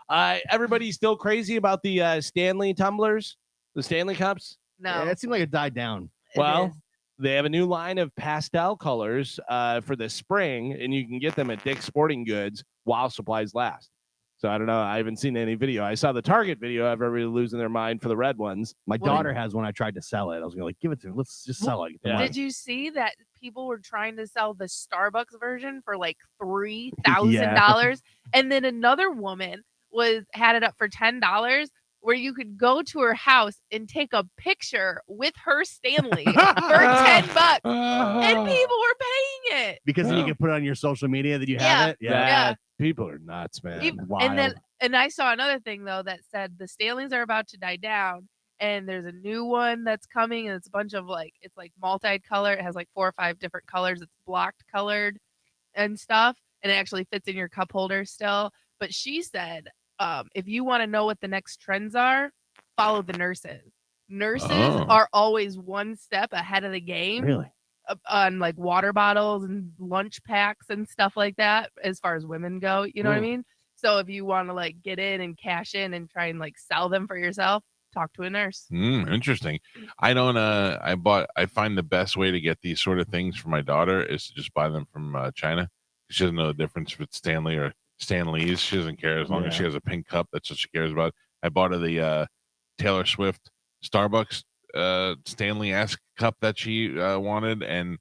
go. Everybody's still crazy about the Stanley tumblers, the Stanley cups. No. Yeah, it seemed like it died down. it Well, is. they have a new line of pastel colors for the spring, and you can get them at Dick's Sporting Goods while supplies last. So I don't know. I haven't seen any video. I saw the Target video of everybody losing their mind for the red ones. My Well, daughter has one. I tried to sell it. I was gonna give it to her. Let's just sell it. Yeah. Did you see that people were trying to sell the Starbucks version for like $3,000? And then another woman had it up for $10 where you could go to her house and take a picture with her Stanley for $10. And people were paying it. Because then you Yeah. can put it on your social media that you Yeah. have it. Yeah. People are nuts, man. Ev- Wild. And I saw another thing though that said the Stanleys are about to die down, and there's a new one that's coming, and it's a bunch of it's like multi-color. It has like 4 or 5 different colors. It's blocked colored and stuff, and it actually fits in your cup holder still. But she said, if you want to know what the next trends are, follow the nurses. Nurses Oh. are always one step ahead of the game Really? on like water bottles and lunch packs and stuff like that as far as women go, you know what I Ooh. mean? So if you want to like get in and cash in and try and like sell them for yourself, talk to a nurse. Interesting. I don't. I find the best way to get these sort of things for my daughter is to just buy them from China. She doesn't know the difference if it's Stanley or Stanley's. She doesn't care as long as she has a pink cup. That's what she cares about. I bought her the Taylor Swift Starbucks Stanley-esque cup that she wanted, and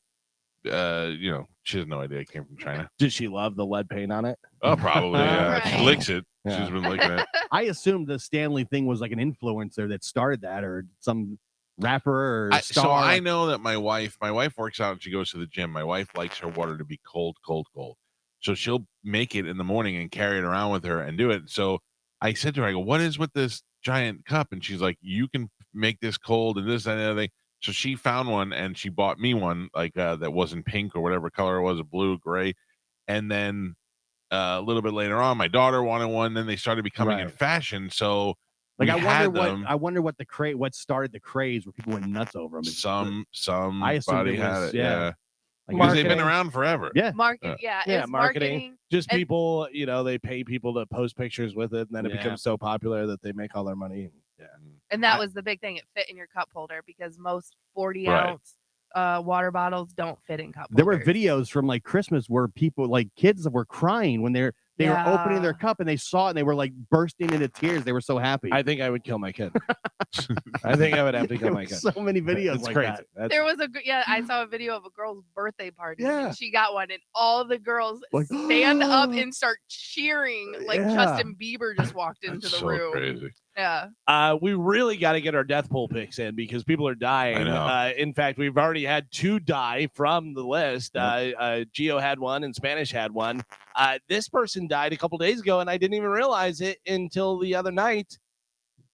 she has no idea it came from China. Did she love the lead paint on it? Oh, probably. Yeah, she Right. licks it. Yeah. She's been licking it. I assumed the Stanley thing was like an influencer that started that, or some rapper or star. So I know that my wife works out and she goes to the gym. My wife likes her water to be cold. So she'll make it in the morning and carry it around with her and do it. So I said to her, I go, what is with this giant cup? And she's like, you can make this cold and this and the other thing. So she found one and she bought me one that wasn't pink or whatever color it was, blue, gray. And then a little bit later on, my daughter wanted one. Then they started becoming in Right. fashion. So like we I had wonder them. what what started the craze where people went nuts over them. I assumed Somebody it had was- it. yeah. Yeah. Like, Because they've been Marketing. around forever. Yeah. Marketing, Yeah, it's marketing. Just And- people, they pay people to post pictures with it, and then it Yeah. becomes so popular that they make all their money. Yeah. And that I- was the big thing. It fit in your cup holder because most 40 Right. ounce water bottles don't fit in cup There were holders. videos from like Christmas where people, like kids, were crying when They were opening Yeah. their cup and they saw it and they were like bursting into tears. They were so happy. I think I would kill my kid. I think I would have to kill There my were kid. so many videos It's like crazy. that. That's- There was I saw a video of a girl's birthday party. Yeah. And she got one, and all the girls Like, stand up and start cheering like Yeah. Justin Bieber just walked into That's the so room. crazy. Yeah. We really got to get our death poll picks in because people are dying. I know. In fact, we've already had 2 die from the list. Yep. Gio had one and Spanish had one. This person died a couple days ago, and I didn't even realize it until the other night.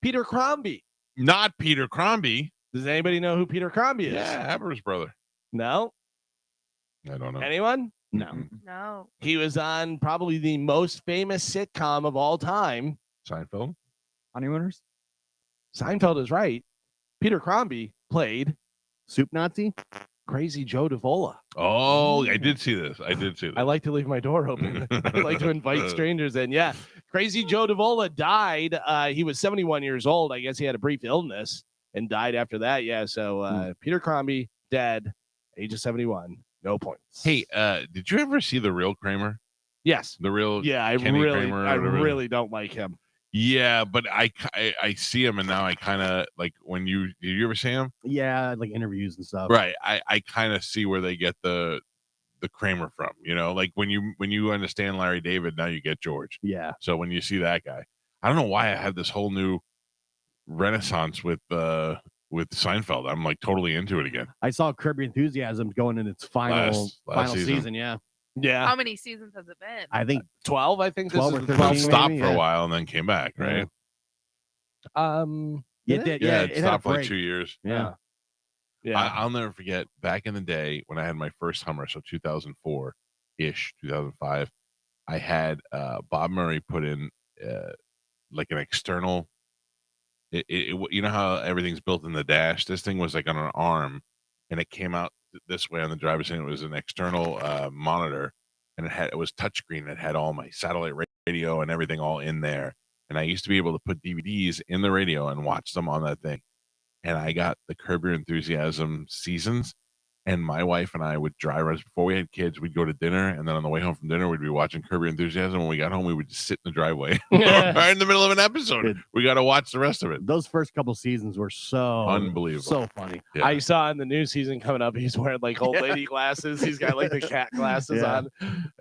Peter Crombie. Not Peter Crombie. Does anybody know who Peter Crombie is? Yeah, Aber's brother. No? I don't know. Anyone? No. Mm-mm. No. He was on probably the most famous sitcom of all time. Seinfeld. Honeymooners? Seinfeld is right. Peter Crombie played Soup Nazi? Crazy Joe Davola. Oh, I did see this. I like to leave my door open. I like to invite strangers in. Yeah. Crazy Joe Davola died. He was 71 years old. I guess he had a brief illness and died after that. Yeah. So Peter Crombie, dead, age of 71. No points. Hey, did you ever see the real Kramer? Yes. The real Yeah, I Kenny really, Kramer or I whatever. really don't like him. Yeah, but I see him and now I kind of like when did you ever see him? Yeah, like interviews and stuff. Right. I kind of see where they get the Kramer from, like when you understand Larry David, now you get George. Yeah. So when you see that guy, I don't know why I had this whole new renaissance with Seinfeld. I'm like totally into it again. I saw Curb Your Enthusiasm going in its final Last season. season. Yeah. Yeah. How many seasons has it been? I think 12, I think. 12 this or is the 13. 12th. Stopped maybe, for a yeah. while and then came back, right? it did. Yeah, Yeah, it it had a stopped for like break. 2 years. Yeah. Yeah. I'll never forget back in the day when I had my first Hummer, so 2004-ish, 2005, I had Bob Murray put in like an external, you know how everything's built in the dash? This thing was like on an arm, and it came out this way on the driver's side. It was an external monitor, and it was touchscreen. It had all my satellite radio and everything all in there. And I used to be able to put DVDs in the radio and watch them on that thing. And I got the Curb Your Enthusiasm seasons, and my wife and I would drive us before we had kids. We'd go to dinner, and then on the way home from dinner, we'd be watching Curb Your Enthusiasm. When we got home, we would just sit in the driveway right in the middle of an episode. Dude. We got to watch the rest of it. Those first couple seasons were so Unbelievable. so funny. Yeah. I saw in the new season coming up, he's wearing like old lady glasses. He's got like the cat glasses Yeah. on.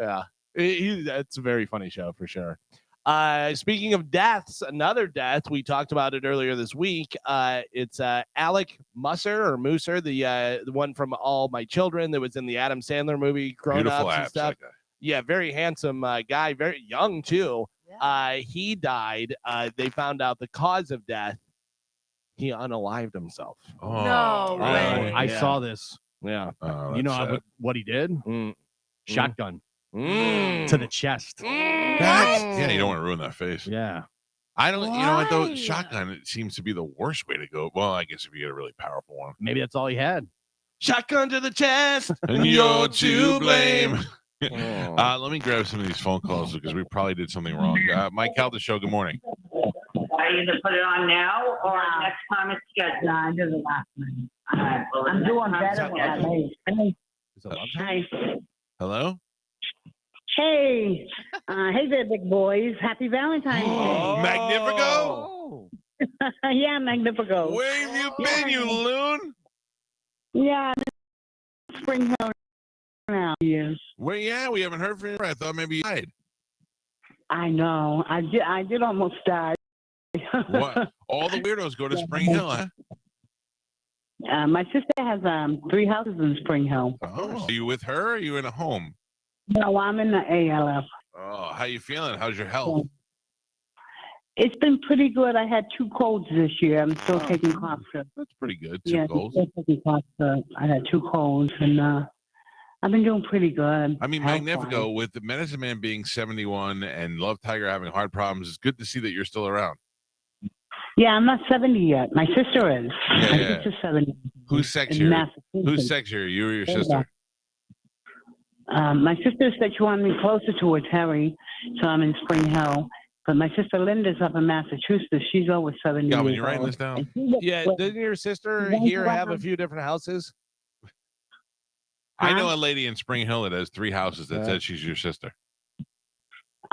Yeah. It's a very funny show for sure. Speaking of deaths, another death, we talked about it earlier this week. It's Alec Musser, the one from All My Children that was in the Adam Sandler movie, Grown Beautiful Ups and abs. stuff. Like that. Yeah, very handsome guy, very young too. Yeah. He died. They found out the cause of death. He unalived himself. Oh, No really? way. I Yeah. saw this. Yeah. Oh, You know that's sad. what he did? Mm. Shotgun Mm. to the chest. Yeah, you don't want to ruin that face. Yeah. I don't, you know what though? Why? Shotgun, it seems to be the worst way to go. Well, I guess if you get a really powerful one. Maybe that's all he had. Shotgun to the chest. And you're to blame. Oh. Let me grab some of these phone calls because we probably did something wrong. Mike Calta Show, good morning. I either put it on now or next time it's scheduled. No, I did it last night. I'm doing better when I leave. Is it love? Hi. Hello? Hey, hey there, big boys. Happy Valentine's Oh, Magnifico? Oh. Day. Yeah, Magnifico. Where have you been, you loon? Yeah, I'm in Spring Hill now. Yes. Well, yeah, we haven't heard from you. I thought maybe you died. I know. I did almost die. What? All the weirdos go to Spring Hill, huh? My sister has 3 houses in Spring Hill. Oh, are you with her? Or are you in a home? No, I'm in the ALF. Oh, how you feeling? How's your health? It's been pretty good. I had 2 colds this year. I'm still taking cough syrup. That's pretty good. 2 Yeah, goals. still taking cough syrup. I had 2 colds, and I've been doing pretty good. I mean, health-wise. Magnifico, with the Medicine Man being 71 and Love Tiger having heart problems, it's good to see that you're still around. Yeah, I'm not 70 yet. My sister is. Yeah, My yeah. sister's 70. Who's in sexier? Massachusetts. Who's sexier, you or your Yeah. sister? My sister said she wanted me closer towards Harry, so I'm in Spring Hill. But my sister Linda's up in Massachusetts. She's over 70 Galvin, years you writing old. this down? And she lives Yeah, with- doesn't your sister Thank here you, have a Mom. few different houses? I Huh? know a lady in Spring Hill that has 3 houses that Yeah. says she's your sister.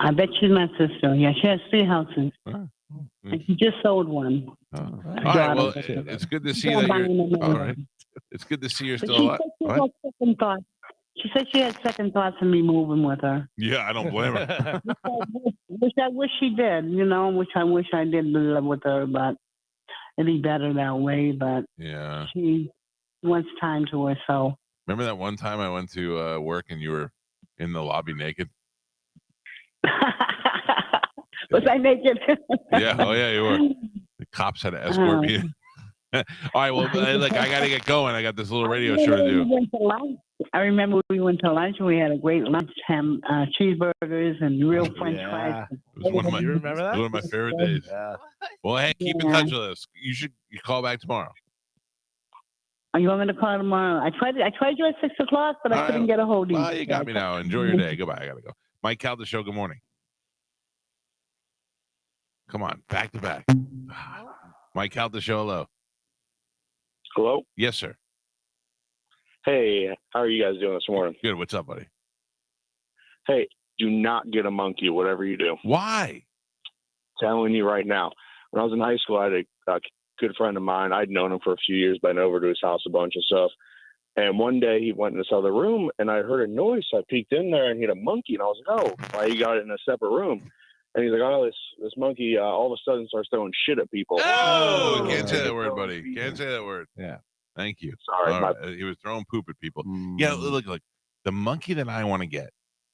I bet she's my sister. Yeah, she has 3 houses. Oh. And she just sold one. Oh. Her All right. daughter. Well, it's good to see She's that buying you're. them All anyway. right. It's good to see you're But still she alive. said she What? had second thoughts. She said she had second thoughts of me moving with her. Yeah, I don't blame her. Which I wish she did, which I wish I did live with her, but it'd be better that way. But Yeah. she wants time to herself. Remember that one time I went to work and you were in the lobby naked? Was I naked? Yeah. Oh, yeah, you were. The cops had to escort me in. All right. Well, look, I got to get going. I got this little radio show to do. I remember we went to lunch and we had a great lunch, cheeseburgers and real French fries. It was one of my, You remember that? one of my favorite days. Yeah. Well, hey, keep in touch with us. You call back tomorrow. Oh, you want me to call tomorrow? I tried you at 6 o'clock, but I couldn't get a hold of you. Well, you got me now. Enjoy your day. Goodbye. I got to go. Mike Calta Show, good morning. Come on, back to back. Mike Calta Show, hello. Hello? Yes, sir. Hey, how are you guys doing this morning? Good. What's up, buddy? Hey, do not get a monkey, whatever you do. Why? Telling you right now. When I was in high school, I had a good friend of mine. I'd known him for a few years, been over to his house a bunch of stuff. And one day he went in this other room, and I heard a noise. So I peeked in there, and he had a monkey. And I was like, oh, why you got it in a separate room? And he's like, oh, this monkey all of a sudden starts throwing shit at people. Oh, can't say that word, buddy. Can't say that word. Yeah. Thank you. Sorry. All right. He was throwing poop at people. Yeah, look, the monkey that I want to get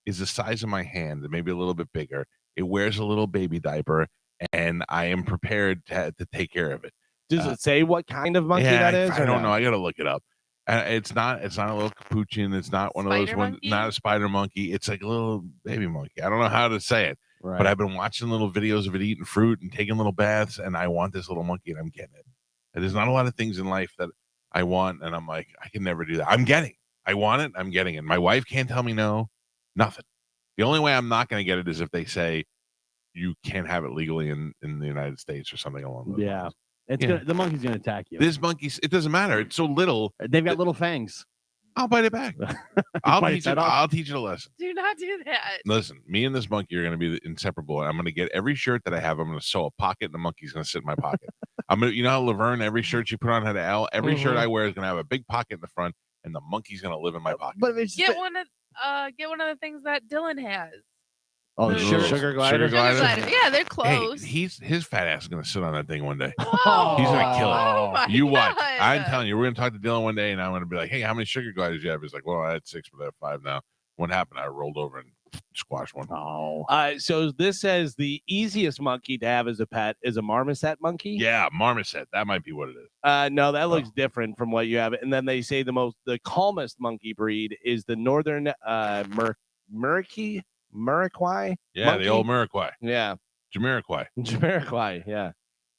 is the size of my hand and maybe a little bit bigger. It wears a little baby diaper, and I am prepared to take care of it. Does it say what kind of monkey that is? I don't know. I got to look it up. It's not a little capuchin. It's not one of those Spider ones. monkey? Not a spider monkey. It's like a little baby monkey. I don't know how to say it, Right. but I've been watching little videos of it eating fruit and taking little baths, and I want this little monkey, and I'm getting it. And there's not a lot of things in life that I want, and I'm like, I can never do that. I'm getting. I want it. I'm getting it. My wife can't tell me no. Nothing. The only way I'm not going to get it is if they say you can't have it legally in the United States or something along those lines. The monkey's gonna attack you. This monkey, it doesn't matter. It's so little. They've got little fangs. I'll bite it back. I'll teach it a lesson. Do not do that. Listen, me and this monkey are going to be inseparable. I'm going to get every shirt that I have. I'm going to sew a pocket, and the monkey's going to sit in my pocket. You know how Laverne, every shirt she put on had an L. Every shirt I wear is going to have a big pocket in the front, and the monkey's going to live in my pocket. But it's Get one of the things that Dylan has. oh, the sugar glider? Sugar glider. Yeah, they're close. Hey, his fat ass is going to sit on that thing one day. Oh, He's going to kill it. oh my You watch. God. I'm telling you, we're going to talk to Dylan one day, and I'm going to be like, hey, how many sugar gliders do you have? He's like, well, I had 6, but I have 5 now. What happened? I rolled over and squashed one. So this says the easiest monkey to have as a pet is a marmoset monkey. Yeah, marmoset. That might be what it is. No, that looks different from what you have. And then they say the calmest monkey breed is the northern Muriquai. Yeah, monkey? the old Muriquai. Yeah, Jamiroquai. Jamiroquai. Yeah,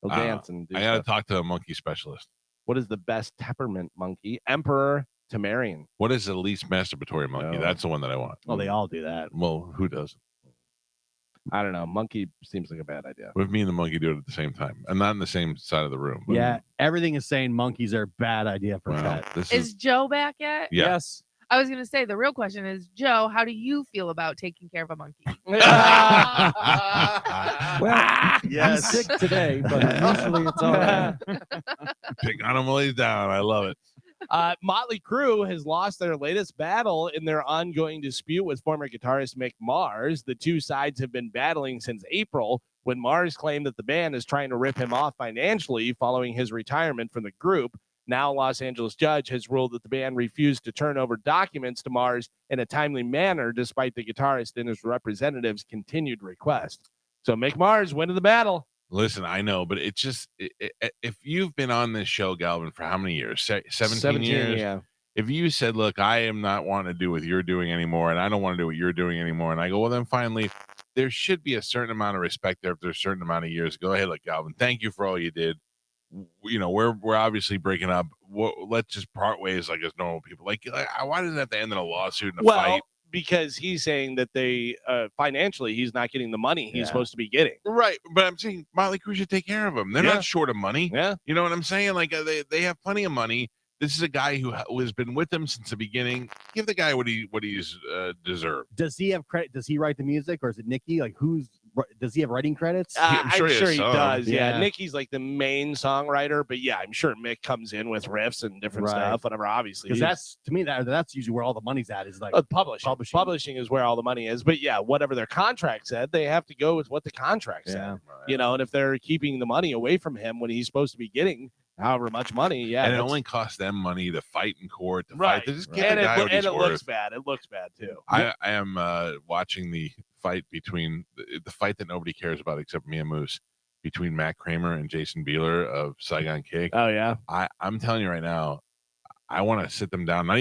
they'll dance and do I got to stuff. talk to a monkey specialist. What is the best temperament monkey? Emperor Tamarian. What is the least masturbatory monkey? Oh. That's the one that I want. Oh, they all do that. Well, who doesn't? I don't know. Monkey seems like a bad idea. What if me and the monkey do it at the same time? I'm not in the same side of the room. But Yeah, everything is saying monkeys are a bad idea for Wow, pets. this Is is Joe back yet? yeah. Yes. I was going to say the real question is, Joe, how do you feel about taking care of a monkey? Well, he's sick today, but usually it's all right. Pick on him while he's down. I love it. Motley Crue has lost their latest battle in their ongoing dispute with former guitarist Mick Mars. The two sides have been battling since April, when Mars claimed that the band is trying to rip him off financially following his retirement from the group. Now, a Los Angeles judge has ruled that the band refused to turn over documents to Mars in a timely manner, despite the guitarist and his representatives' continued request. So, Mick Mars win the battle. Listen, I know, but it's just if you've been on this show, Galvin, for how many years? 17 years. Yeah. If you said, "Look, I am not wanting to do what you're doing anymore, and I don't want to do what you're doing anymore," and I go, "Well, then finally, there should be a certain amount of respect there. If there's a certain amount of years, go ahead, look, Galvin. Thank you for all you did. You know, we're obviously breaking up. Let's just part ways like as normal people. Like why does that have to end in a lawsuit and a fight? Because he's saying that they financially he's not getting the money he's supposed to be getting. Right, but I'm saying Motley Crue should take care of him. They're not short of money. Yeah. You know what I'm saying? Like they have plenty of money. This is a guy who has been with them since the beginning. Give the guy what he's deserved. Does he have credit? Does he write the music, or is it Nikki? Like, does he have writing credits? I'm sure he does. Yeah. Yeah. Nicky's like the main songwriter, but yeah, I'm sure Mick comes in with riffs and different Right. stuff, whatever. Obviously, Because that's, to me, that's usually where all the money's at, is like publishing. Publishing is where all the money is. But yeah, whatever their contract said, they have to go with what the contract said. You know, and if they're keeping the money away from him when he's supposed to be getting however much money, yeah, and it only costs them money to fight in court. To right. fight. They just get the guy what and he's it worth. looks bad. It looks bad too. I am watching the fight between the fight that nobody cares about except me and Moose, between Matt Kramer and Jason Bieler of Saigon Kick. Oh yeah. I'm telling you right now, I want to sit them down. Not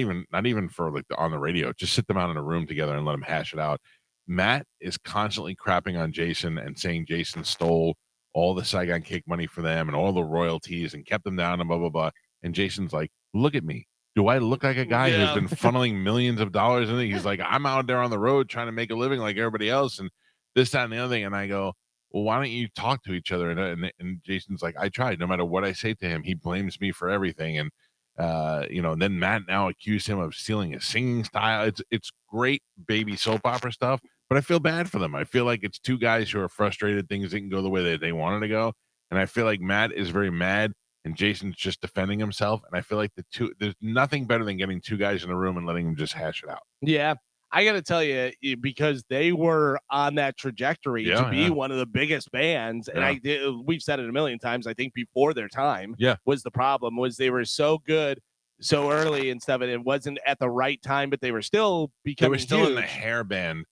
even for like on the radio. Just sit them out in a room together and let them hash it out. Matt is constantly crapping on Jason and saying Jason stole all the Saigon Kick money for them and all the royalties and kept them down and blah blah blah. And Jason's like, look at me. Do I look like a guy who's been funneling millions of dollars in it? He's like, I'm out there on the road trying to make a living like everybody else, and this, that, and the other thing. And I go, well, why don't you talk to each other? And Jason's like, I tried. No matter what I say to him, he blames me for everything. And and then Matt now accused him of stealing his singing style. It's great baby soap opera stuff, but I feel bad for them. I feel like it's two guys who are frustrated. Things didn't go the way that they wanted to go. And I feel like Matt is very mad and Jason's just defending himself. And I feel like there's nothing better than getting two guys in a room and letting them just hash it out. Yeah. I got to tell you, because they were on that trajectory to be one of the biggest bands. And we've said it a million times, I think before their time was the problem, was they were so good so early and stuff. And it wasn't at the right time, but they were still becoming They were still huge. in the hair band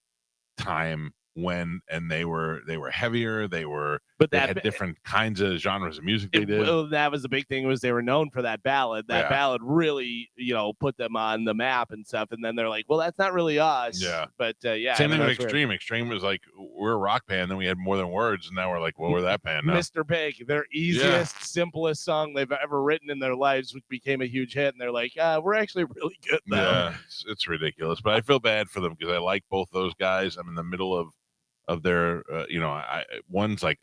time and they were heavier. They had different kinds of genres of music they did. Well, that was the big thing, was they were known for that ballad. That ballad really, put them on the map and stuff. And then they're like, well, that's not really us. Yeah. But Same thing with Extreme. Weird. Extreme was like, we're a rock band. Then we had More Than Words. And now we're like, well, we're that band now. Mr. Big, their easiest, simplest song they've ever written in their lives, which became a huge hit. And they're like, we're actually really good now. Yeah, it's ridiculous. But I feel bad for them because I like both those guys. I'm in the middle of their, one's like,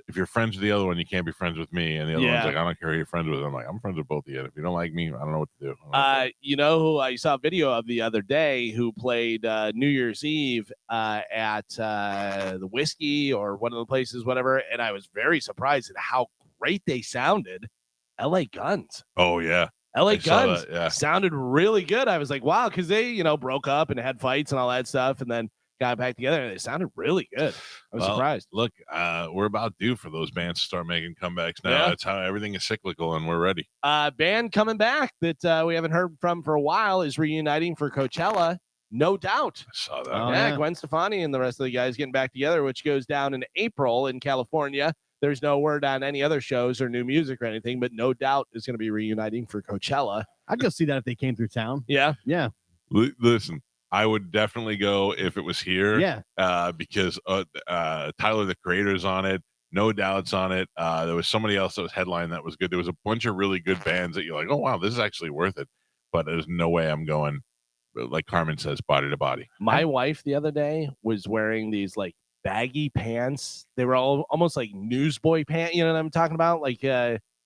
if you're friends with the other one, you can't be friends with me. And the other one's like, I don't care who you're friends with. I'm like, I'm friends with both of you. If you don't like me, I don't know what to do. You know who I saw a video of the other day who played New Year's Eve at the Whiskey or one of the places, whatever. And I was very surprised at how great they sounded. LA Guns. Oh, yeah. LA Guns sounded really good. I was like, wow, because they, broke up and had fights and all that stuff. And then got back together and they sounded really good. I was surprised. Look, we're about due for those bands to start making comebacks now. That's how everything is cyclical and we're ready. Band coming back that we haven't heard from for a while is reuniting for Coachella. No Doubt. I saw that. Gwen Stefani and the rest of the guys getting back together, which goes down in April in California. There's no word on any other shows or new music or anything, but No Doubt is going to be reuniting for Coachella. I'd go see that if they came through town. Yeah. Yeah. Listen, I would definitely go if it was here. Yeah. Because Tyler, the Creator's on it. No Doubt's on it. There was somebody else that was headline that was good. There was a bunch of really good bands that you're like, oh, wow, this is actually worth it. But there's no way I'm going, like Carmen says, body to body. My wife the other day was wearing these like baggy pants. They were all almost like newsboy pants. You know what I'm talking about? Like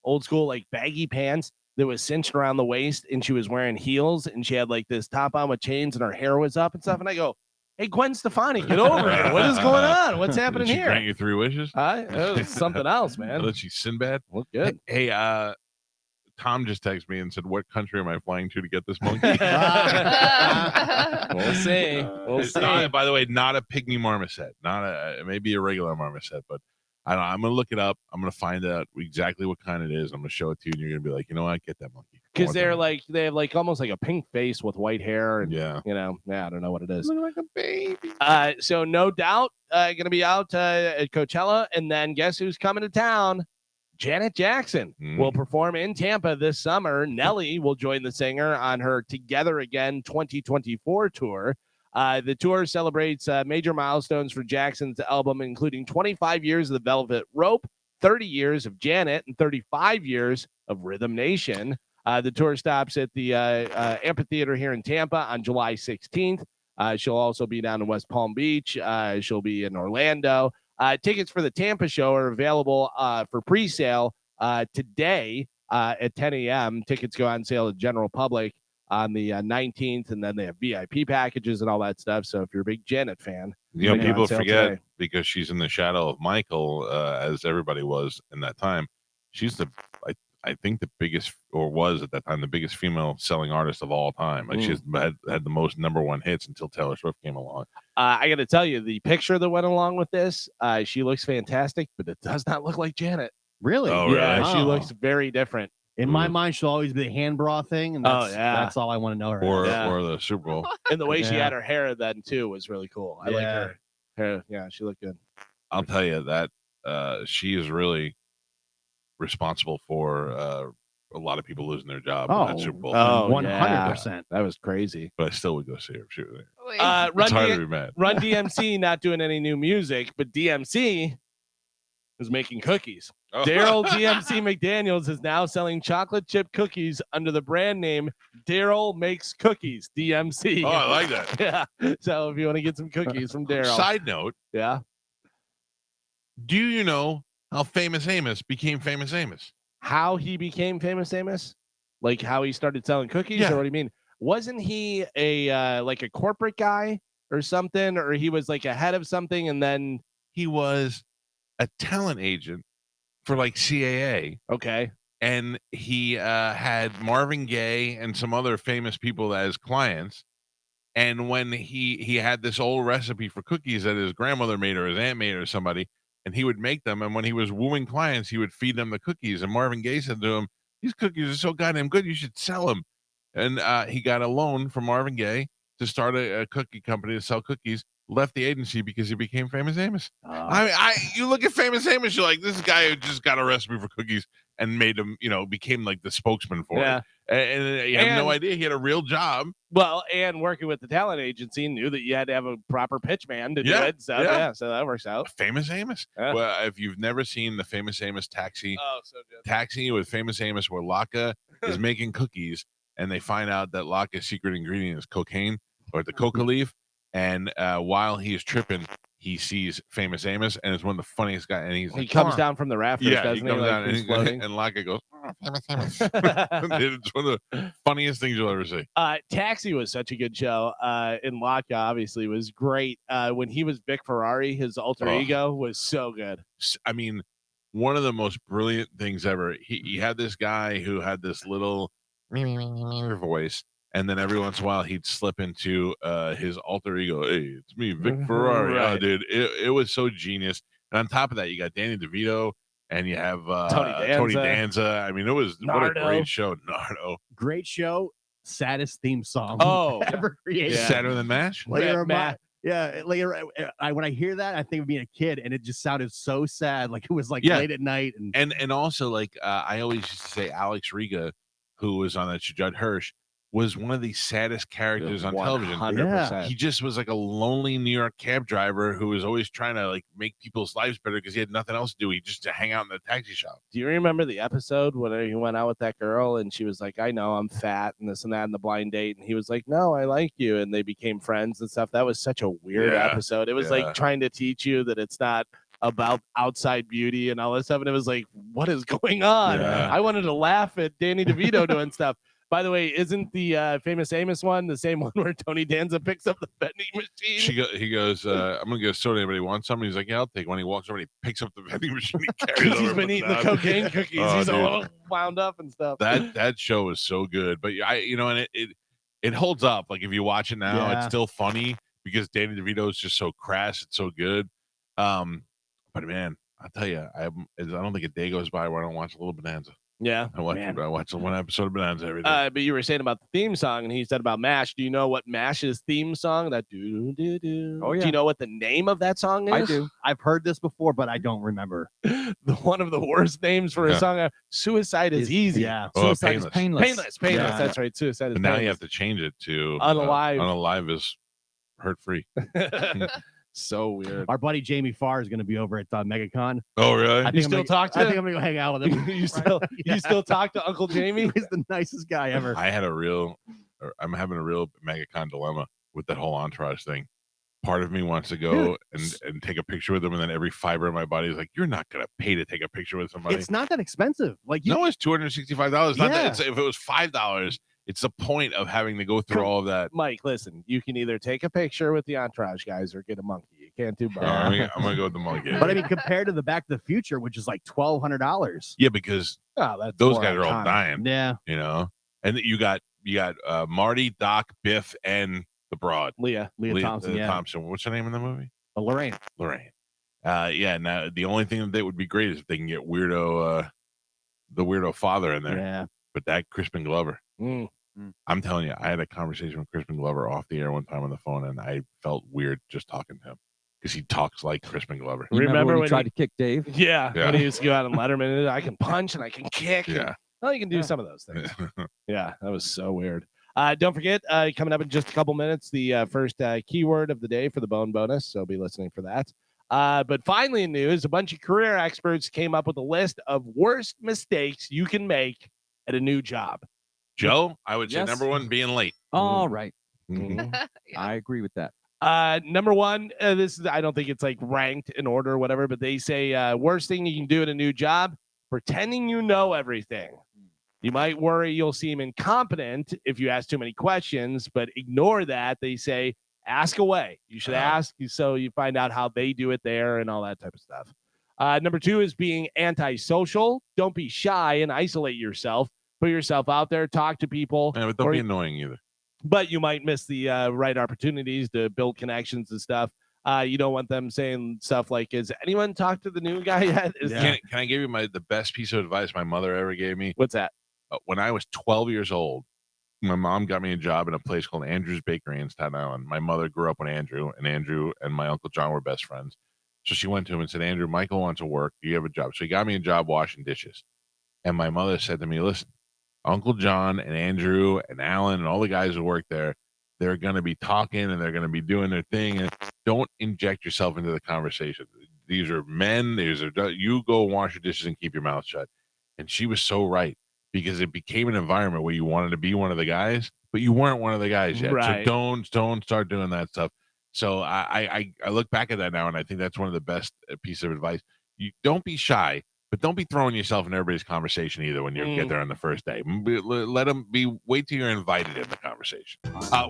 old school, like baggy pants that was cinched around the waist, and she was wearing heels, and she had like this top on with chains, and her hair was up and stuff. And I go, hey, Gwen Stefani, get over here. What is going on? What's happening Did she here? grant you 3 wishes? It was something else, man. That she's Sinbad? Look good. Hey, Tom just texted me and said, what country am I flying to get this monkey? We'll see. We'll see. By the way, not a pygmy marmoset. Maybe a regular marmoset, but I don't know. I'm going to look it up. I'm going to find out exactly what kind it is. I'm going to show it to you, and you're going to be like, you know what? Get that monkey. Because they have like almost like a pink face with white hair. And, I don't know what it is. Look like a baby. So No Doubt going to be out at Coachella. And then guess who's coming to town? Janet Jackson will perform in Tampa this summer. Nelly will join the singer on her Together Again 2024 tour. The tour celebrates major milestones for Jackson's album, including 25 years of the Velvet Rope, 30 years of Janet, and 35 years of Rhythm Nation. The tour stops at the amphitheater here in Tampa on July 16th. She'll also be down in West Palm Beach. She'll be in Orlando. Tickets for the Tampa show are available for pre-sale today at 10 a.m. Tickets go on sale to general public on the 19th, and then they have VIP packages and all that stuff. So if you're a big Janet fan, You know, Maybe on people sale forget today. because she's in the shadow of Michael, as everybody was in that time. She's I think the biggest, or was at that time, the biggest female selling artist of all time. Like she's had the most #1 hits until Taylor Swift came along. I got to tell you, the picture that went along with this, she looks fantastic, but it does not look like Janet. Really? Oh, really? Yeah, she Oh. looks very different. In my mind, she'll always be the hand bra thing, and Oh, yeah. that's all I want to know. Her Or as. Yeah. or the Super Bowl. And the way she Yeah. had her hair then, too, was really cool. I like Yeah. her hair. Yeah, she looked good. I'll tell you that she is really responsible for a lot of people losing their job in that Super Bowl. Oh, 100%. That was crazy. But I still would go see her if she was there. Wait. It's hard to be mad. Run DMC not doing any new music, but DMC is making cookies. Oh. Daryl DMC McDaniels is now selling chocolate chip cookies under the brand name Daryl Makes Cookies, DMC. Oh, I like that. Yeah. So if you want to get some cookies from Daryl. Side note, Yeah. do you know how Famous Amos became Famous Amos? How he became Famous Amos? Like how he started selling cookies? Yeah. Or what do you mean? Wasn't he a like a corporate guy or something? Or he was like a head of something and then He was a talent agent for like CAA, okay. and he had Marvin Gaye and some other famous people as clients. And when he had this old recipe for cookies that his grandmother made or his aunt made or somebody, and he would make them. And when he was wooing clients, he would feed them the cookies. And Marvin Gaye said to him, "These cookies are so goddamn good, you should sell them." And he got a loan from Marvin Gaye to start a cookie company to sell cookies. Left the agency because he became Famous Amos. You look at Famous Amos, you're like, this guy who just got a recipe for cookies and made them, became like the spokesman for Yeah. it. And you have no And- idea he had a real job. Well, and working with the talent agency knew that you had to have a proper pitch man to do Yeah, it. So yeah. yeah, so that works out. Famous Amos. Yeah. Well, if you've never seen the Famous Amos taxi Oh, so good. taxi with Famous Amos, where Laka is making cookies, and they find out that Laka's secret ingredient is cocaine or the coca leaf. And while he is tripping, he sees Famous Amos, and it's one of the funniest guys. And he's He like, comes "Come on." down from the rafters, Yeah, he doesn't he? comes Like, down, and, he's floating. and Laka goes, "Oh, Famous Amos." It's one of the funniest things you'll ever see. Taxi was such a good show. And Laka obviously was great. When he was Vic Ferrari, his alter Oh. ego was so good. I mean, one of the most brilliant things ever. He had this guy who had this little voice, and then every once in a while he'd slip into his alter ego. Hey, it's me, Vic Ferrari. Oh, Right. dude, it was so genius. And on top of that, you got Danny DeVito, and you have Tony Danza. I mean, it was what a Nardo. great show. Nardo. Great show. Saddest theme song Oh, ever created. Yeah. Sadder than MASH. Later, Matt. yeah, later. When I hear that, I think of being a kid, and it just sounded so sad. Like it was like Yeah. late at night, and And also, like, I always used to say Alex Riga, who was on that show, Judd Hirsch, was one of the saddest characters on television. 100%. He just was like a lonely New York cab driver who was always trying to like make people's lives better because he had nothing else to do. He just to hang out in the taxi shop. Do you remember the episode when he went out with that girl and she was like, "I know I'm fat and this and that," in the blind date, and he was like, "No, I like you," and they became friends and stuff. That was such a weird Yeah, episode. It was yeah. like trying to teach you that it's not about outside beauty and all this stuff, and it was like, what is going on? Yeah. I wanted to laugh at Danny DeVito doing stuff. By the way, isn't the Famous Amos one the same one where Tony Danza picks up the vending machine? He goes, I'm gonna get a soda. Anybody want some? He's like, yeah, I'll take one. He walks over and he picks up the vending machine. He carries Because he's over been and eating the puts it out. cocaine cookies. Oh, He's dude. all wound up and stuff. That show was so good. But and it holds up. Like if you watch it now, Yeah. it's still funny because Danny DeVito is just so crass. It's so good. But man, I'll tell you, I don't think a day goes by where I don't watch a little Bonanza. Yeah. I watch one episode of Bonanza every day. But you were saying about the theme song, and he said about MASH. Do you know what MASH's theme song? That do do do. Oh, yeah. Do you know what the name of that song is? I do. I've heard this before, but I don't remember. One of the worst names for a Yeah. song. Suicide is easy. Yeah. Oh, Suicide is Painless. painless. Painless. Yeah. That's right. Suicide is But now you painless. have to change it to Unalive. Unalive is hurt free. So weird. Our buddy Jamie Farr is going to be over at MegaCon. Oh, really? I think You I'm still gonna- talk to I think him? I'm going to go hang out with him. you still Yeah. you still talk to Uncle Jamie? He's the nicest guy ever. I'm having a real MegaCon dilemma with that whole entourage thing. part of me wants to go and take a picture with them, and then every fiber in my body is like, you're not gonna pay to take a picture with somebody. It's not that expensive. Like no, it's $265. Not that Yeah. it's, if it was $5, it's the point of having to go through all of that. Mike, listen, you can either take a picture with the Entourage guys or get a monkey. You can't do both. I'm gonna go with the monkey. But I mean, compared to the Back to the Future, which is like $1,200. Yeah, because That's those more guys are all iconic. dying. Yeah. You know, and you got Marty, Doc, Biff, and the broad Leah Thompson. Yeah. Thompson. What's her name in the movie? Lorraine. Yeah. Now the only thing that would be great is if they can get the weirdo father in there. Yeah. But that Crispin Glover. Mm. I'm telling you, I had a conversation with Crispin Glover off the air one time on the phone, and I felt weird just talking to him because he talks like Crispin Glover. You remember when when he tried to kick Dave? Yeah, Yeah. when he used to go out on Letterman, I can punch and I can kick. Yeah. And, well, you can do some of those things. Yeah, that was so weird. Don't forget, coming up in just a couple minutes, the first keyword of the day for the bone bonus. So be listening for that. But finally, in news, a bunch of career experts came up with a list of worst mistakes you can make at a new job. Joe, I would say Yes. number one, being late. All right. Mhm. Yeah. I agree with that. Number one, this is, I don't think it's like ranked in order or whatever, but they say worst thing you can do at a new job, pretending you know everything. You might worry you'll seem incompetent if you ask too many questions, but ignore that. They say ask away. You should ask so you find out how they do it there and all that type of stuff. Number two is being antisocial. Don't be shy and isolate yourself. Put yourself out there, talk to people. Yeah, but don't be annoying either. But you might miss the right opportunities to build connections and stuff. You don't want them saying stuff like, "Has anyone talked to the new guy yet?" Can I give you the best piece of advice my mother ever gave me? What's that? When I was 12 years old, my mom got me a job in a place called Andrew's Bakery in Staten Island. My mother grew up with Andrew, and my Uncle John were best friends. So she went to him and said, "Andrew, Michael wants to work. Do you have a job?" So he got me a job washing dishes. And my mother said to me, "Listen, Uncle John and Andrew and Alan and all the guys who work there, they're going to be talking and they're going to be doing their thing. And don't inject yourself into the conversation. These are men. You go wash your dishes and keep your mouth shut." And she was so right, because it became an environment where you wanted to be one of the guys, but you weren't one of the guys yet. Right. So don't start doing that stuff. So I look back at that now, and I think that's one of the best piece of advice. You don't be shy, but don't be throwing yourself in everybody's conversation either when you get there on the first day. Let them wait till you're invited in the conversation.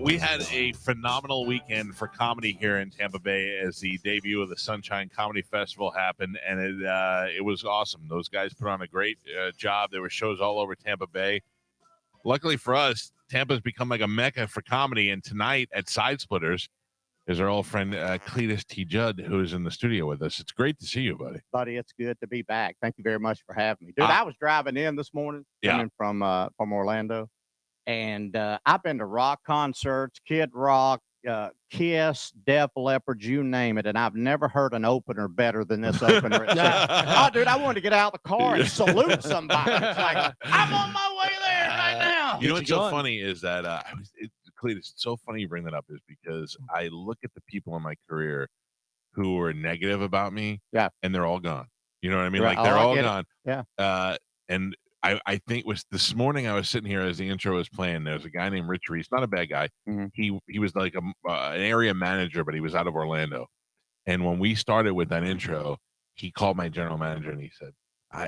We had a phenomenal weekend for comedy here in Tampa Bay as the debut of the Sunshine Comedy Festival happened, and it was awesome. Those guys put on a great job. There were shows all over Tampa Bay. Luckily for us, Tampa's become like a mecca for comedy, and tonight at Side Splitters is our old friend Cletus T. Judd, who is in the studio with us. It's great to see you, buddy. Buddy, it's good to be back. Thank you very much for having me. Dude, I was driving in this morning, coming from Orlando, and I've been to rock concerts, Kid Rock, Kiss, Def Leppard, you name it, and I've never heard an opener better than this opener. Oh, dude, I wanted to get out of the car and salute somebody. It's like, I'm on my way there right now. You know what's so funny is that Cletus, it's so funny you bring that up, is because I look at the people in my career who were negative about me, and they're all gone. You know what I mean? Right. Like they're I all get it. gone. Yeah. And I think it was this morning I was sitting here as the intro was playing. There was a guy named Rich Reese, not a bad guy. Mhm. He was like an area manager, but he was out of Orlando. And when we started with that intro, he called my general manager and he said,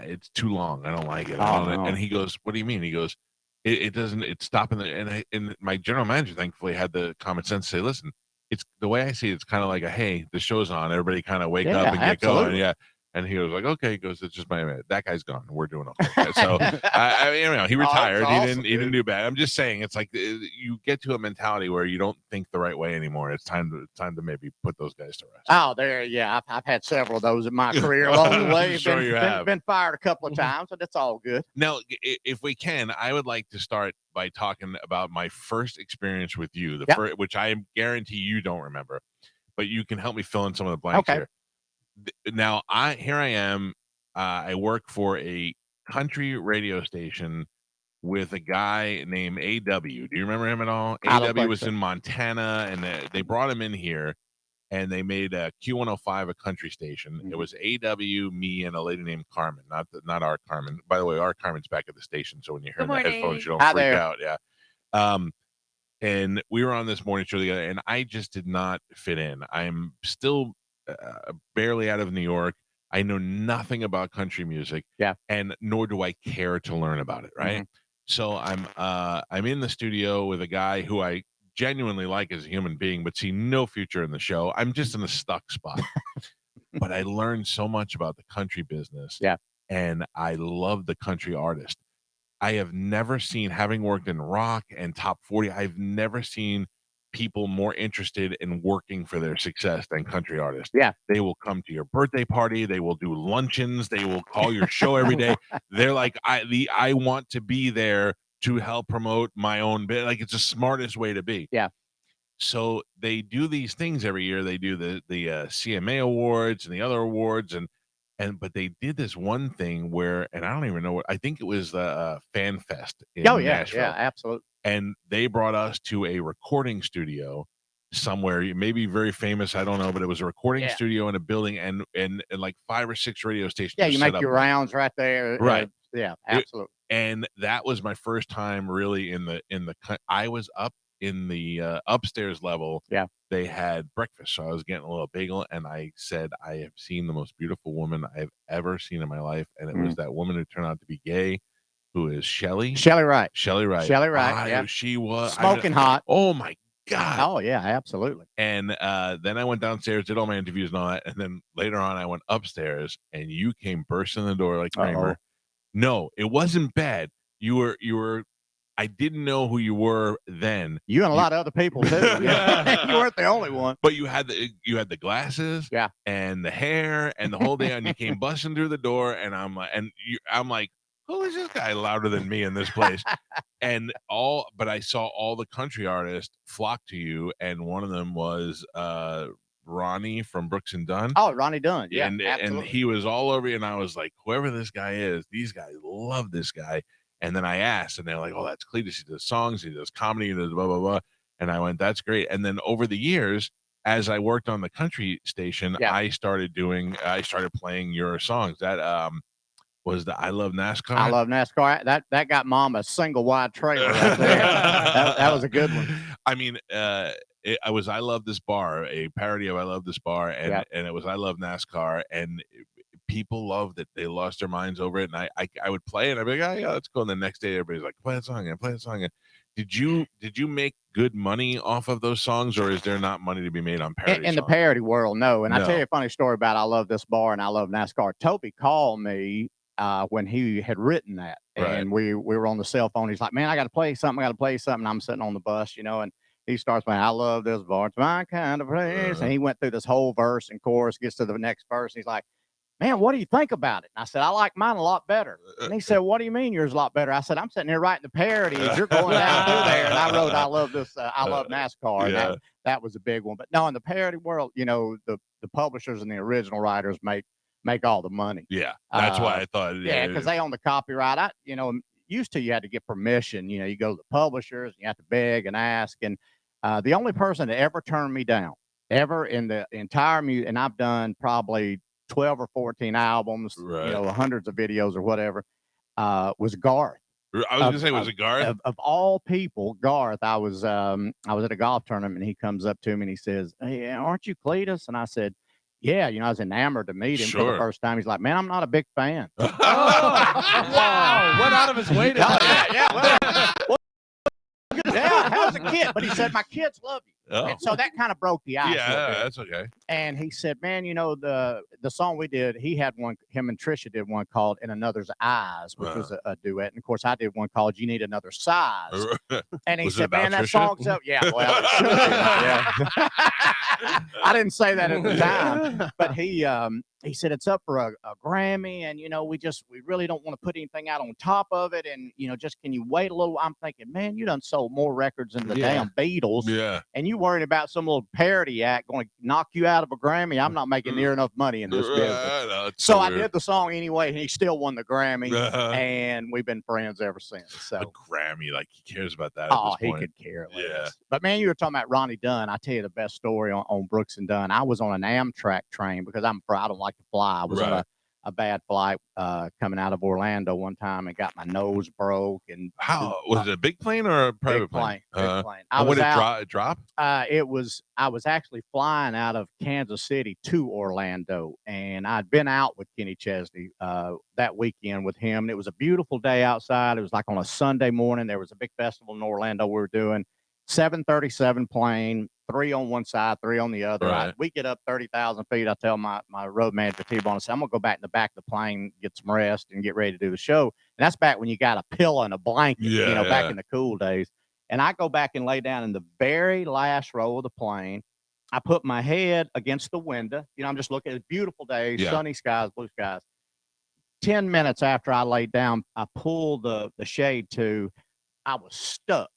"It's too long. I don't like it." No. And he goes, "What do you mean?" He goes, "It doesn't. It's stopping." And my general manager thankfully had the common sense to say, "Listen, it's the way I see it. It's kind of like hey, the show's on. Everybody kind of wake up and get going." Yeah. And he was like, "Okay." He goes, "It's just that guy's gone. We're doing okay." So he retired. Awesome, he didn't do bad. I'm just saying, it's like you get to a mentality where you don't think the right way anymore. It's time to maybe put those guys to rest. Oh, I've had several of those in my career along the way. Sure you have. Been fired a couple of times, but it's all good. Now, if we can, I would like to start by talking about my first experience with you, which I guarantee you don't remember, but you can help me fill in some of the blanks here. Now, I am. I work for a country radio station with a guy named AW. Do you remember him at all? AW was in Montana, and they brought him in here, and they made a Q105 a country station. It was AW, me, and a lady named Carmen, not our Carmen. By the way, our Carmen's back at the station, so when you hear the headphones, you don't freak out. Yeah. and we were on this morning show together, and I just did not fit in. I'm still barely out of New York. I know nothing about country music, and nor do I care to learn about it. Right. So I'm in the studio with a guy who I genuinely like as a human being, but see no future in the show. I'm just in a stuck spot. But I learned so much about the country business. Yeah. And I love the country artist. I have never seen, having worked in rock and top 40, I've never seen people more interested in working for their success than country artists. Yeah. They will come to your birthday party. They will do luncheons. They will call your show every day. They're like, I want to be there to help promote my own bit. Like, it's the smartest way to be. Yeah. So they do these things every year. They do the CMA awards and the other awards, but they did this one thing where, and I don't even know what, I think it was the Fan Fest in Nashville. Yeah, absolutely. And they brought us to a recording studio somewhere, maybe very famous, I don't know, but it was a recording studio in a building, and like 5 or 6 radio stations. Yeah, you make your rounds right there. Right. Yeah, absolutely. And that was my first time really in the I was up in the upstairs level. Yeah. They had breakfast, so I was getting a little bagel, and I said, I have seen the most beautiful woman I've ever seen in my life, and it was that woman who turned out to be gay, who is Shelly Wright. Shelly Wright, yeah. She was smoking hot. Oh my God. Oh yeah, absolutely. And then I went downstairs, did all my interviews and all that, and then later on I went upstairs, and you came bursting in the door like Kramer. No, it wasn't bad. You were I didn't know who you were then. You and a lot of other people too. You weren't the only one. But you had the glasses, and the hair, and the whole thing, and you came busting through the door, and I'm like, who is this guy louder than me in this place? But I saw all the country artists flock to you, and one of them was Ronnie from Brooks and Dunn. Oh, Ronnie Dunn. Yeah, and he was all over you, and I was like, whoever this guy is, these guys love this guy. And then I asked, and they're like, oh, that's Cletus. He does songs, he does comedy, he does blah, blah, blah. And I went, that's great. And then over the years, as I worked on the country station, I started playing your songs. That was the I Love NASCAR. I Love NASCAR. That got Mom a single wide trailer right there. that was a good one. I mean, I was I Love This Bar, a parody of I Love This Bar, and it was I Love NASCAR, and people loved it. They lost their minds over it, and I would play it. I'd be like, oh yeah, let's go. And the next day, everybody's like, play that song again, play that song again. Did you make good money off of those songs, or is there not money to be made on parody in the parody world? No. And I tell you a funny story about I Love This Bar and I Love NASCAR. Toby called me when he had written that, and we were on the cell phone. He's like, man, I got to play something. I'm sitting on the bus, and he starts playing, I love this bar. It's my kind of place. And he went through this whole verse and chorus, gets to the next verse. And he's like, man, what do you think about it? And I said, I like mine a lot better. And he said, what do you mean yours a lot better? I said, I'm sitting here writing the parody as you're going down through there. And I wrote, I love this, I love NASCAR. And that was a big one. But no, in the parody world, the publishers and the original writers make all the money. Yeah, that's why I thought. Yeah, because they own the copyright. Used to you had to get permission. You go to the publishers, and you have to beg and ask. And the only person that ever turned me down, ever in the entire music, and I've done probably 12 or 14 albums, hundreds of videos or whatever, was Garth. I was gonna say, was it Garth? Of all people, Garth. I was at a golf tournament, and he comes up to me and he says, hey, aren't you Cletus? And I said, yeah, I was enamored to meet him for the first time. He's like, man, I'm not a big fan. Oh, wow. Went out of his way to yeah, I was a kid, but he said, my kids love you. Oh. And so that kind of broke the ice. Yeah, that's okay. And he said, man, the song we did, he had one, him and Trisha did one called In Another's Eyes, which was a duet. And of course, I did one called You Need Another Size. And he said, man, that Trisha? song's up. Yeah, well, it should have been. Yeah. I didn't say that at the time, but he said it's up for a Grammy, and we really don't want to put anything out on top of it, and just can you wait a little? I'm thinking, man, you done sold more records than the damn Beatles, and you worried about some little parody act going to knock you out of a Grammy. I'm not making near enough money in this business. So I did the song anyway, and he still won the Grammy, and we've been friends ever since. So a Grammy, like he cares about that. Oh, he could care less. Yeah. But man, you were talking about Ronnie Dunn. I tell you the best story on Brooks and Dunn. I was on an Amtrak train because I don't like to fly. I was on a bad flight coming out of Orlando one time and got my nose broke. And How was it, a big plane or a private big plane? Big plane. And would it drop? I was actually flying out of Kansas City to Orlando, and I'd been out with Kenny Chesney that weekend with him. And it was a beautiful day outside. It was like on a Sunday morning. There was a big festival in Orlando we were doing. 737 plane, 3 on one side, 3 on the other. Right. We get up 30,000 feet. I tell my road manager, T-Bone, I said, I'm going to go back in the back of the plane, get some rest, and get ready to do the show. And that's back when you got a pillow and a blanket, back in the cool days. And I go back and lay down in the very last row of the plane. I put my head against the window. I'm just looking at a beautiful day, sunny skies, blue skies. 10 minutes after I laid down, I pulled the shade to, I was stuck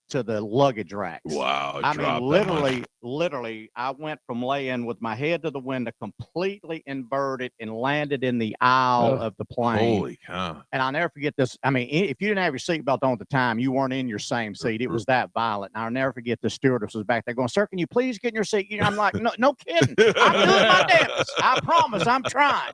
to the luggage racks. Wow. I mean, literally, I went from laying with my head to the window, completely inverted, and landed in the aisle of the plane. Holy cow. And I'll never forget this. I mean, if you didn't have your seatbelt on at the time, you weren't in your same seat. It was that violent. And I'll never forget the stewardess was back there going, sir, can you please get in your seat? I'm like, no kidding. I'm doing my damnedest. I promise I'm trying.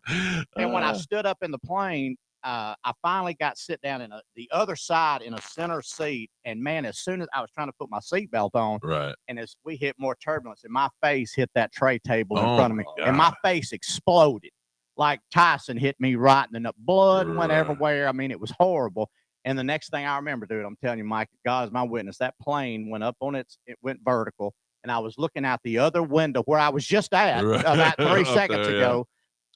And when I stood up in the plane, I finally got sit down in the other side in a center seat. And man, as soon as I was trying to put my seatbelt on, right, and as we hit more turbulence, and my face hit that tray table in front of me, God. and my face exploded like Tyson hit me right in the blood went everywhere. I mean, it was horrible. And the next thing I remember, dude, I'm telling you, Mike, God is my witness. That plane went up on it went vertical, and I was looking out the other window where I was just at about 3 seconds ago.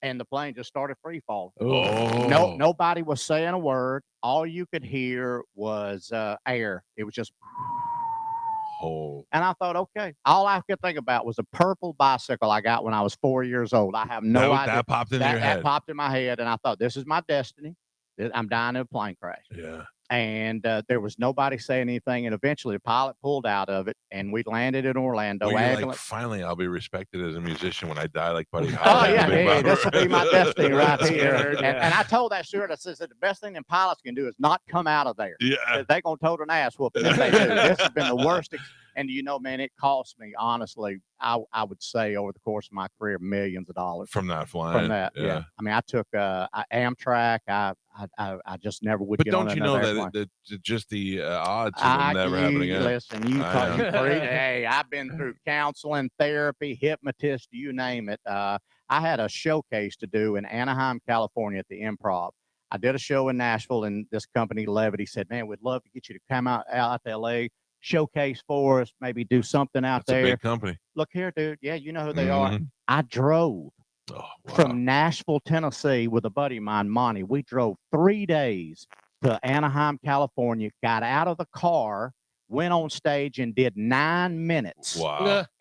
And the plane just started free falling. Oh. Nobody was saying a word. All you could hear was air. It was just. Oh. And I thought, okay. All I could think about was a purple bicycle I got when I was 4 years old. I have no idea. That popped in your head. That popped in my head, and I thought, this is my destiny. I'm dying in a plane crash. Yeah. And there was nobody saying anything. And eventually the pilot pulled out of it, and we landed in Orlando. Well, you're like, finally, I'll be respected as a musician when I die like Buddy Oh, Holly. yeah. This will be my destiny right here. And I told that steward, I said, the best thing that pilots can do is not come out of there. Yeah. They're going to tote an ass whooping if they do. This has been the worst. And man, it cost me, honestly, I would say over the course of my career, millions of dollars. From that flying? From that, yeah. I mean, I took Amtrak. I just never would get on another airplane. But don't you know that just the odds of it never happening again? Listen, hey, I've been through counseling, therapy, hypnotist, you name it. I had a showcase to do in Anaheim, California at the Improv. I did a show in Nashville, and this company, Levity, said, man, we'd love to get you to come out to L.A., showcase for us, maybe do something out there. That's a big company. Look here, dude. Yeah, you know who they are. I drove from Nashville, Tennessee with a buddy of mine, Monty. We drove 3 days to Anaheim, California, got out of the car, went on stage and did 9 minutes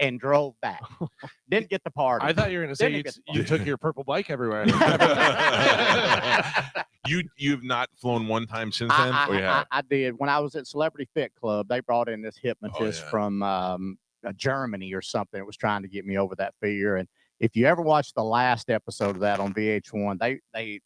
and drove back. Didn't get the party. I thought you were going to say you took your purple bike everywhere. You've not flown one time since then? I did. When I was at Celebrity Fit Club, they brought in this hypnotist from Germany or something. It was trying to get me over that fear. And if you ever watch the last episode of that on VH1, they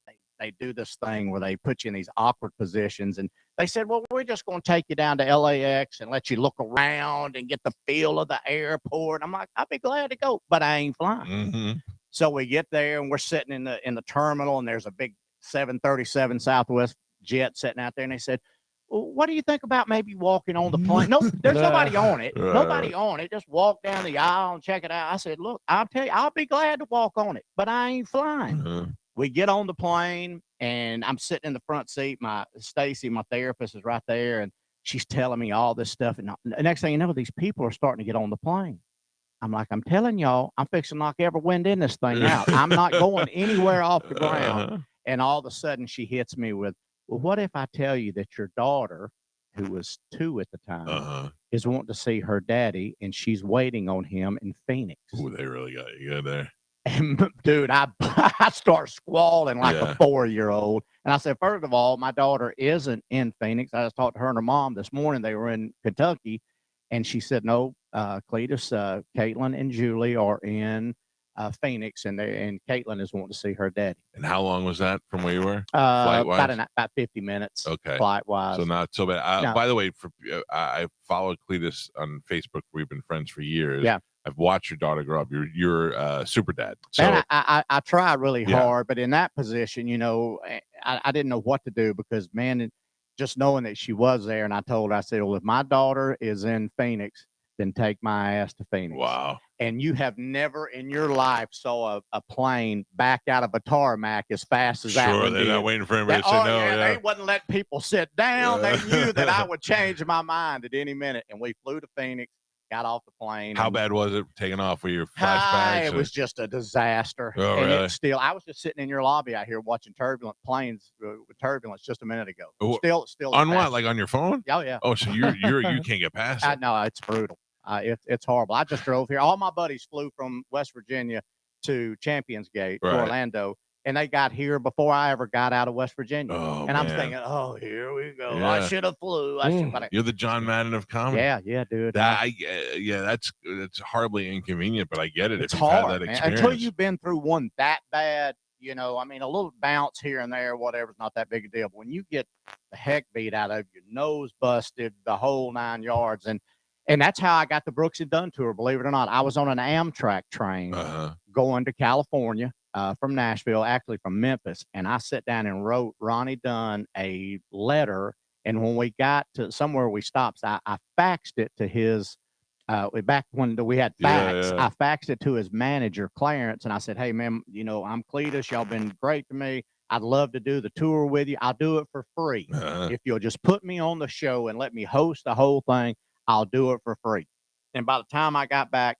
do this thing where they put you in these awkward positions. And they said, well, we're just going to take you down to LAX and let you look around and get the feel of the airport. I'm like, I'd be glad to go, but I ain't flying. So we get there and we're sitting in the terminal, and there's a big 737 Southwest jet sitting out there. And they said, well, what do you think about maybe walking on the plane? No, there's nobody on it. Nobody on it. Just walk down the aisle and check it out. I said, look, I'll tell you, I'll be glad to walk on it, but I ain't flying. We get on the plane, and I'm sitting in the front seat. Stacy, my therapist, is right there, and she's telling me all this stuff. And the next thing you know, these people are starting to get on the plane. I'm like, I'm telling y'all, I'm fixing to knock every wind in this thing out. I'm not going anywhere off the ground. And all of a sudden she hits me with, well, what if I tell you that your daughter, who was 2 at the time, is wanting to see her daddy, and she's waiting on him in Phoenix? Ooh, they really got you good there. And dude, I start squalling like a 4-year-old. And I said, first of all, my daughter isn't in Phoenix. I just talked to her and her mom this morning. They were in Kentucky. And she said, no, Cletus, Caitlin and Julie are in Phoenix, and Caitlin is wanting to see her daddy. And how long was that from where you were? About 50 minutes. Okay. Flight wise. So not so bad. No. By the way, I followed Cletus on Facebook. We've been friends for years. Yeah. I've watched your daughter grow up. You're super dad. So And I tried really Yeah. hard, but in that position, I didn't know what to do because, man, just knowing that she was there, and I told her, I said, well, if my daughter is in Phoenix, then take my ass to Phoenix. wow. And you have never in your life saw a plane back out of a tarmac as fast as that Sure, one they're did. not waiting for anybody to say no. They wouldn't let people sit down. They knew that I would change my mind at any minute. And we flew to Phoenix, got off the plane. How and, bad was it taking off with your flashbacks? It was just a disaster. Oh, and really? it's still, I was just sitting in your lobby out here watching turbulent planes with turbulence just a minute ago. Oh, It's still a on what? disaster. Like on your phone? Oh, yeah. Oh, so you can't get past it. No, it's brutal. It's horrible. I just drove here. All my buddies flew from West Virginia to Champions Gate, Right. Orlando, and they got here before I ever got out of West Virginia. Oh, and I'm man. thinking, oh, here we go. Yeah. I should have flew. But You're the John Madden of comedy. yeah, dude. That's horribly inconvenient, but I get it. It's if you've had hard, that man. experience. Until you've been through one that bad. I mean, a little bounce here and there, whatever's not that big a deal. But when you get the heck beat out of you, nose busted, the whole 9 yards, and that's how I got the Brooks and Dunn tour. Believe it or not, I was on an Amtrak train going to California from Nashville, actually from Memphis, and I sat down and wrote Ronnie Dunn a letter. And when we got to somewhere we stopped, I faxed it to his. Back when we had fax, I faxed it to his manager, Clarence, and I said, hey, man, I'm Cletus. Y'all been great to me. I'd love to do the tour with you. I'll do it for free. If you'll just put me on the show and let me host the whole thing, I'll do it for free. And by the time I got back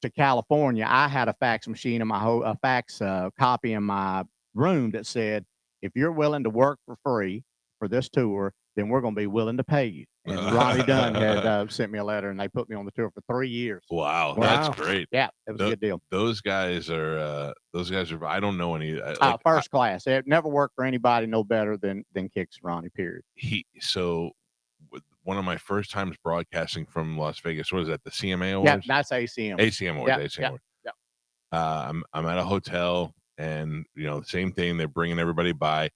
to California, I had a fax machine in a fax copy in my room that said, if you're willing to work for free for this tour, then we're going to be willing to pay you. And Ronnie Dunn had sent me a letter, and they put me on the tour for 3 years. Wow, that's great. Yeah, it was a good deal. Those guys are. I don't know any. First class. They never worked for anybody no better than Kix Ronnie. Period. One of my first times broadcasting from Las Vegas. What is that? The CMA Awards? Yeah, that's ACM. ACM Awards. Yeah, ACM Awards. Yeah. I'm at a hotel, and the same thing. They're bringing everybody by.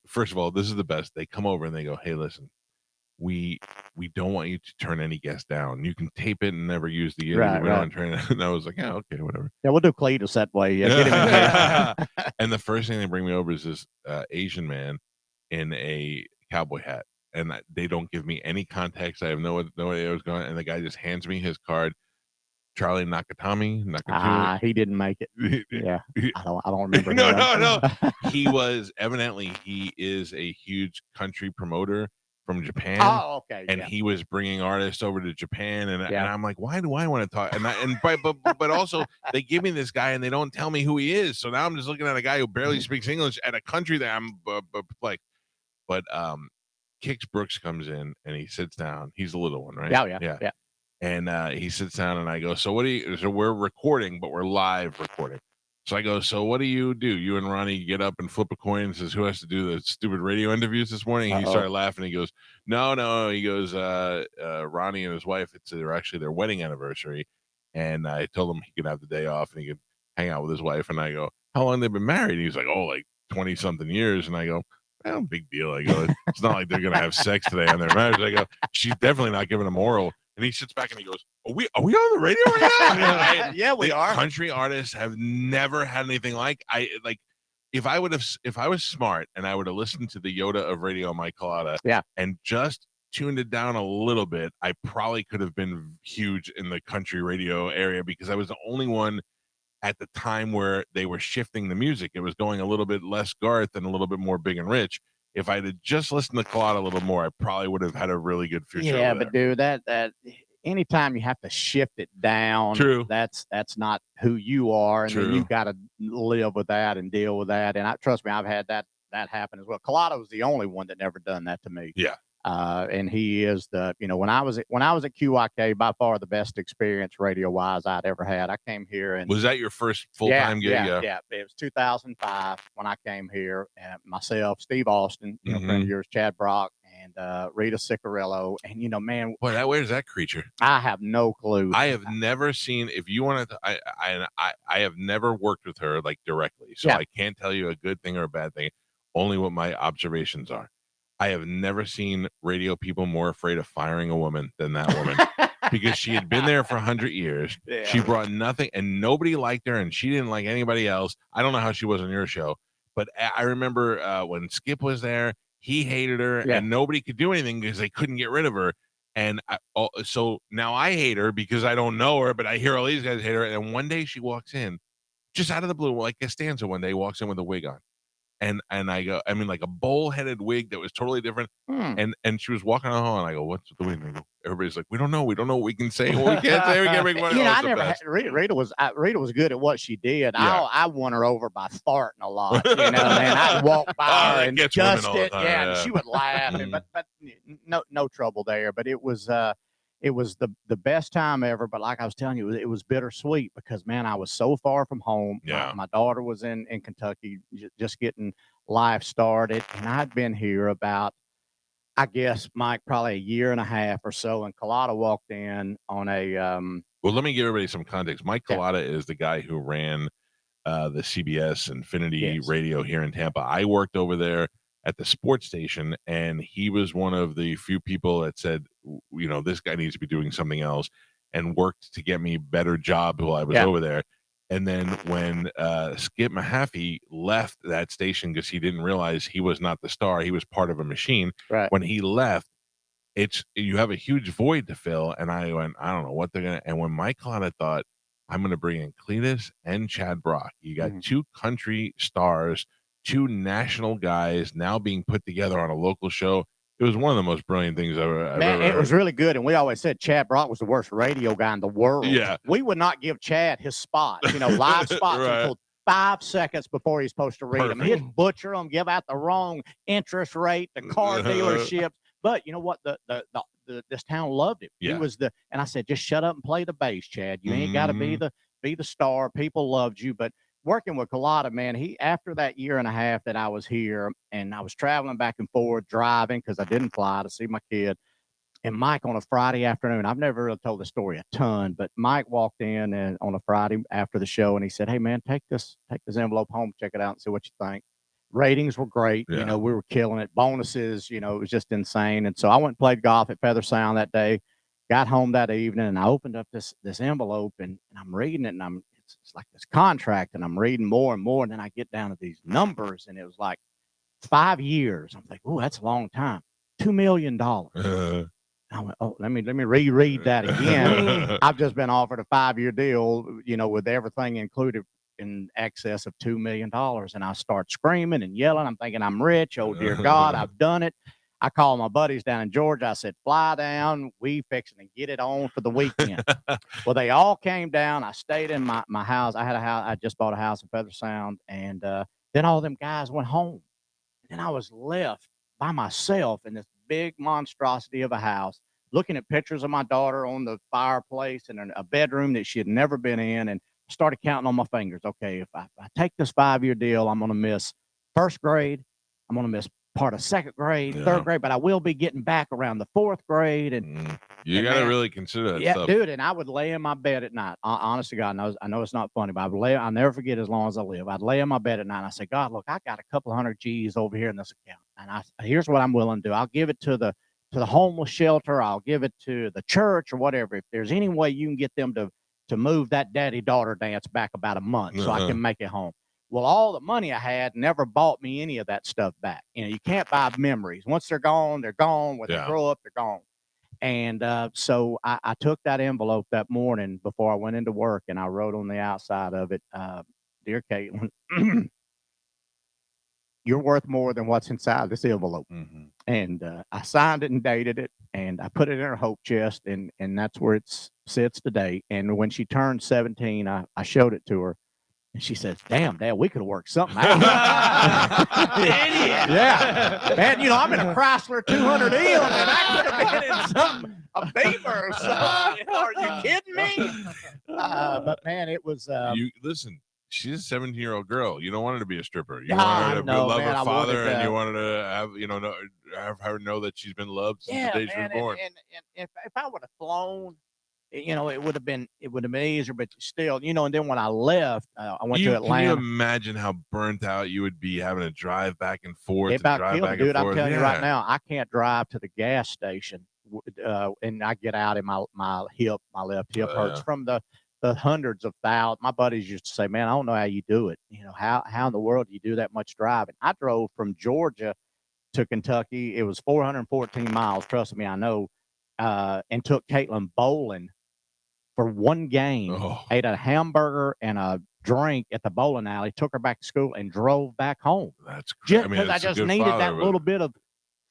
First of all, this is the best. They come over and they go, "Hey, listen, we don't want you to turn any guests down. You can tape it and never use the interview. We don't want to turn it." And I was like, "Yeah, okay, whatever." Yeah, we'll do Cletus that way. Yeah, get him in here. And the first thing they bring me over is this Asian man in a cowboy hat, and they don't give me any context. I have no idea what's going on, and the guy just hands me his card. Charlie Nakatomi. He didn't make it. Yeah, I don't remember. No. He is a huge country promoter from Japan. Oh, okay. And he was bringing artists over to Japan, and I'm like, why do I want to talk? But also they give me this guy and they don't tell me who he is. So now I'm just looking at a guy who barely speaks English at a country that I'm like. But Kix Brooks comes in and he sits down. He's a little one, right? Yeah. And he sits down and I go, so we're recording, but we're live recording. So I go, so what do? You and Ronnie get up and flip a coin and says, who has to do the stupid radio interviews this morning? And he started laughing. He goes, no. He goes, Ronnie and his wife, they're actually their wedding anniversary. And I told him he could have the day off and he could hang out with his wife. And I go, how long they've been married? And he's like, oh, like 20 something years. And I go, well, big deal. I go, it's not like they're going to have sex today on their marriage. I go, she's definitely not giving them oral. And he sits back and he goes, are we on the radio right now? Yeah, we are. Country artists have never had anything like if I was smart and I would have listened to the Yoda of radio, Mike Calta, and just tuned it down a little bit, I probably could have been huge in the country radio area because I was the only one at the time where they were shifting the music. It was going a little bit less Garth and a little bit more Big and Rich. If I had just listened to Calta a little more, I probably would have had a really good future. Yeah, but dude, that anytime you have to shift it down, that's not who you are, and then you got to live with that and deal with that. And trust me, I've had that happen as well. Calta was the only one that never done that to me. Yeah. And he is when I was at QYK, by far the best experience radio wise I'd ever had. I came here and was that your first full-time gig? Yeah. It was 2005 when I came here, and myself, Steve Austin, friend of yours, Chad Brock, and Rita Ciccarello, and man, boy, where's that creature? I have no clue. I have never seen. If you want to, I have never worked with her like directly, so I can't tell you a good thing or a bad thing. Only what my observations are. I have never seen radio people more afraid of firing a woman than that woman. because she had been there for 100 years. Yeah. She brought nothing, and nobody liked her, and she didn't like anybody else. I don't know how she was on your show, but I remember when Skip was there, he hated her, Yeah. and nobody could do anything because they couldn't get rid of her. And so now I hate her because I don't know her, but I hear all these guys hate her. And one day she walks in, just out of the blue, like Costanza one day walks in with a wig on. And I go, I mean, like a bowl-headed wig that was totally different. And she was walking on the hall, and I go, "What's with the wig?" And I go, everybody's like, "We don't know. We don't know what we can say. What we can't say. We can't make money." I never had, Rita was good at what she did. Yeah. I won her over by farting a lot. Man, I'd walk by her and dust it. Yeah, and she would laugh. But no trouble there. But it was the best time ever. But like I was telling you, it was bittersweet because, man, I was so far from home. Yeah. My daughter was in Kentucky just getting life started. And I'd been here about, I guess, Mike, probably a year and a half or so. And Calta walked in on a well, let me give everybody some context. Mike Calta is the guy who ran the CBS Infinity Radio here in Tampa. I worked over there at the sports station, and he was one of the few people that said, this guy needs to be doing something else, and worked to get me better jobs while I was over there. And then when Skip Mahaffey left that station because he didn't realize he was not the star, he was part of a machine. Right. When he left, you have a huge void to fill. And I went, I don't know what they're gonna. And when Mike Calta thought, I'm gonna bring in Cletus and Chad Brock, you got two country stars, two national guys now being put together on a local show. It was one of the most brilliant things I've ever Man, it heard. was really good. And we always said Chad Brock was the worst radio guy in the world. Yeah. We would not give Chad his spots, live spots until 5 seconds before he's supposed to read them. He'd butcher them, give out the wrong interest rate, the car dealerships. But you know what? This town loved him. Yeah. He was and I said, just shut up and play the bass, Chad. You ain't got to be the star. People loved you. But working with Calta, man, after that year and a half that I was here and I was traveling back and forth, driving because I didn't fly to see my kid. And Mike on a Friday afternoon, I've never really told the story a ton, but Mike walked in and on a Friday after the show and he said, "Hey man, take this envelope home, check it out and see what you think." Ratings were great. Yeah. We were killing it. Bonuses, it was just insane. And so I went and played golf at Feather Sound that day, got home that evening, and I opened up this envelope and I'm reading it and it's like this contract and I'm reading more and more. And then I get down to these numbers and it was like 5 years. I'm like, oh, that's a long time. $2 million. I went, oh, let me reread that again. I've just been offered a 5-year deal, with everything included in excess of $2 million. And I start screaming and yelling. I'm thinking I'm rich. Oh, dear God, I've done it. I called my buddies down in Georgia. I said, fly down. We fixing to get it on for the weekend. Well, they all came down. I stayed in my house. I had a house. I just bought a house in Feather Sound. And then all them guys went home. And then I was left by myself in this big monstrosity of a house, looking at pictures of my daughter on the fireplace and a bedroom that she had never been in, and started counting on my fingers. Okay, if I take this 5-year deal, I'm going to miss first grade. I'm going to miss part of second grade, third grade, but I will be getting back around the fourth grade. And you got to really consider that stuff. Dude. And I would lay in my bed at night. Honest to God, I know it's not funny, but I'll never forget as long as I live. I'd lay in my bed at night and I say, God, look, I got a couple hundred G's over here in this account. And here's what I'm willing to do. I'll give it to the homeless shelter. I'll give it to the church or whatever. If there's any way you can get them to move that daddy-daughter dance back about a month so I can make it home. Well, all the money I had never bought me any of that stuff back. You can't buy memories. Once they're gone, they're gone. When they grow up, they're gone. And so I took that envelope that morning before I went into work, and I wrote on the outside of it, Dear Caitlin, you're worth more than what's inside this envelope. And I signed it and dated it, and I put it in her hope chest, and that's where it sits today. And when she turned 17, I showed it to her. And she says, "Damn, Dad, we could have worked something out." Idiot. Yeah, man. I'm in a Chrysler 200E, and I could have been in a Beamer or something. Are you kidding me? But man, it was. You listen. She's a 17-year-old girl. You don't want her to be a stripper. You Yeah, want her to I know, love man, her I father, wanted and you to- wanted to have her know that she's been loved since the day she was born. And if I would have flown, it would have been easier, but still, and then when I left, I went to Atlanta. Can you imagine how burnt out you would be having to drive back and forth? It about drive killed me, back dude. and I'm forth? telling you right now, I can't drive to the gas station and I get out and my left hip hurts Yeah. from the hundreds of thousands. My buddies used to say, man, I don't know how you do it. How in the world do you do that much driving? I drove from Georgia to Kentucky. It was 414 miles. Trust me, I know. And took Caitlin bowling for one game. Oh. Ate a hamburger and a drink at the bowling alley. Took her back to school and drove back home. That's great. Because I just needed that little bit of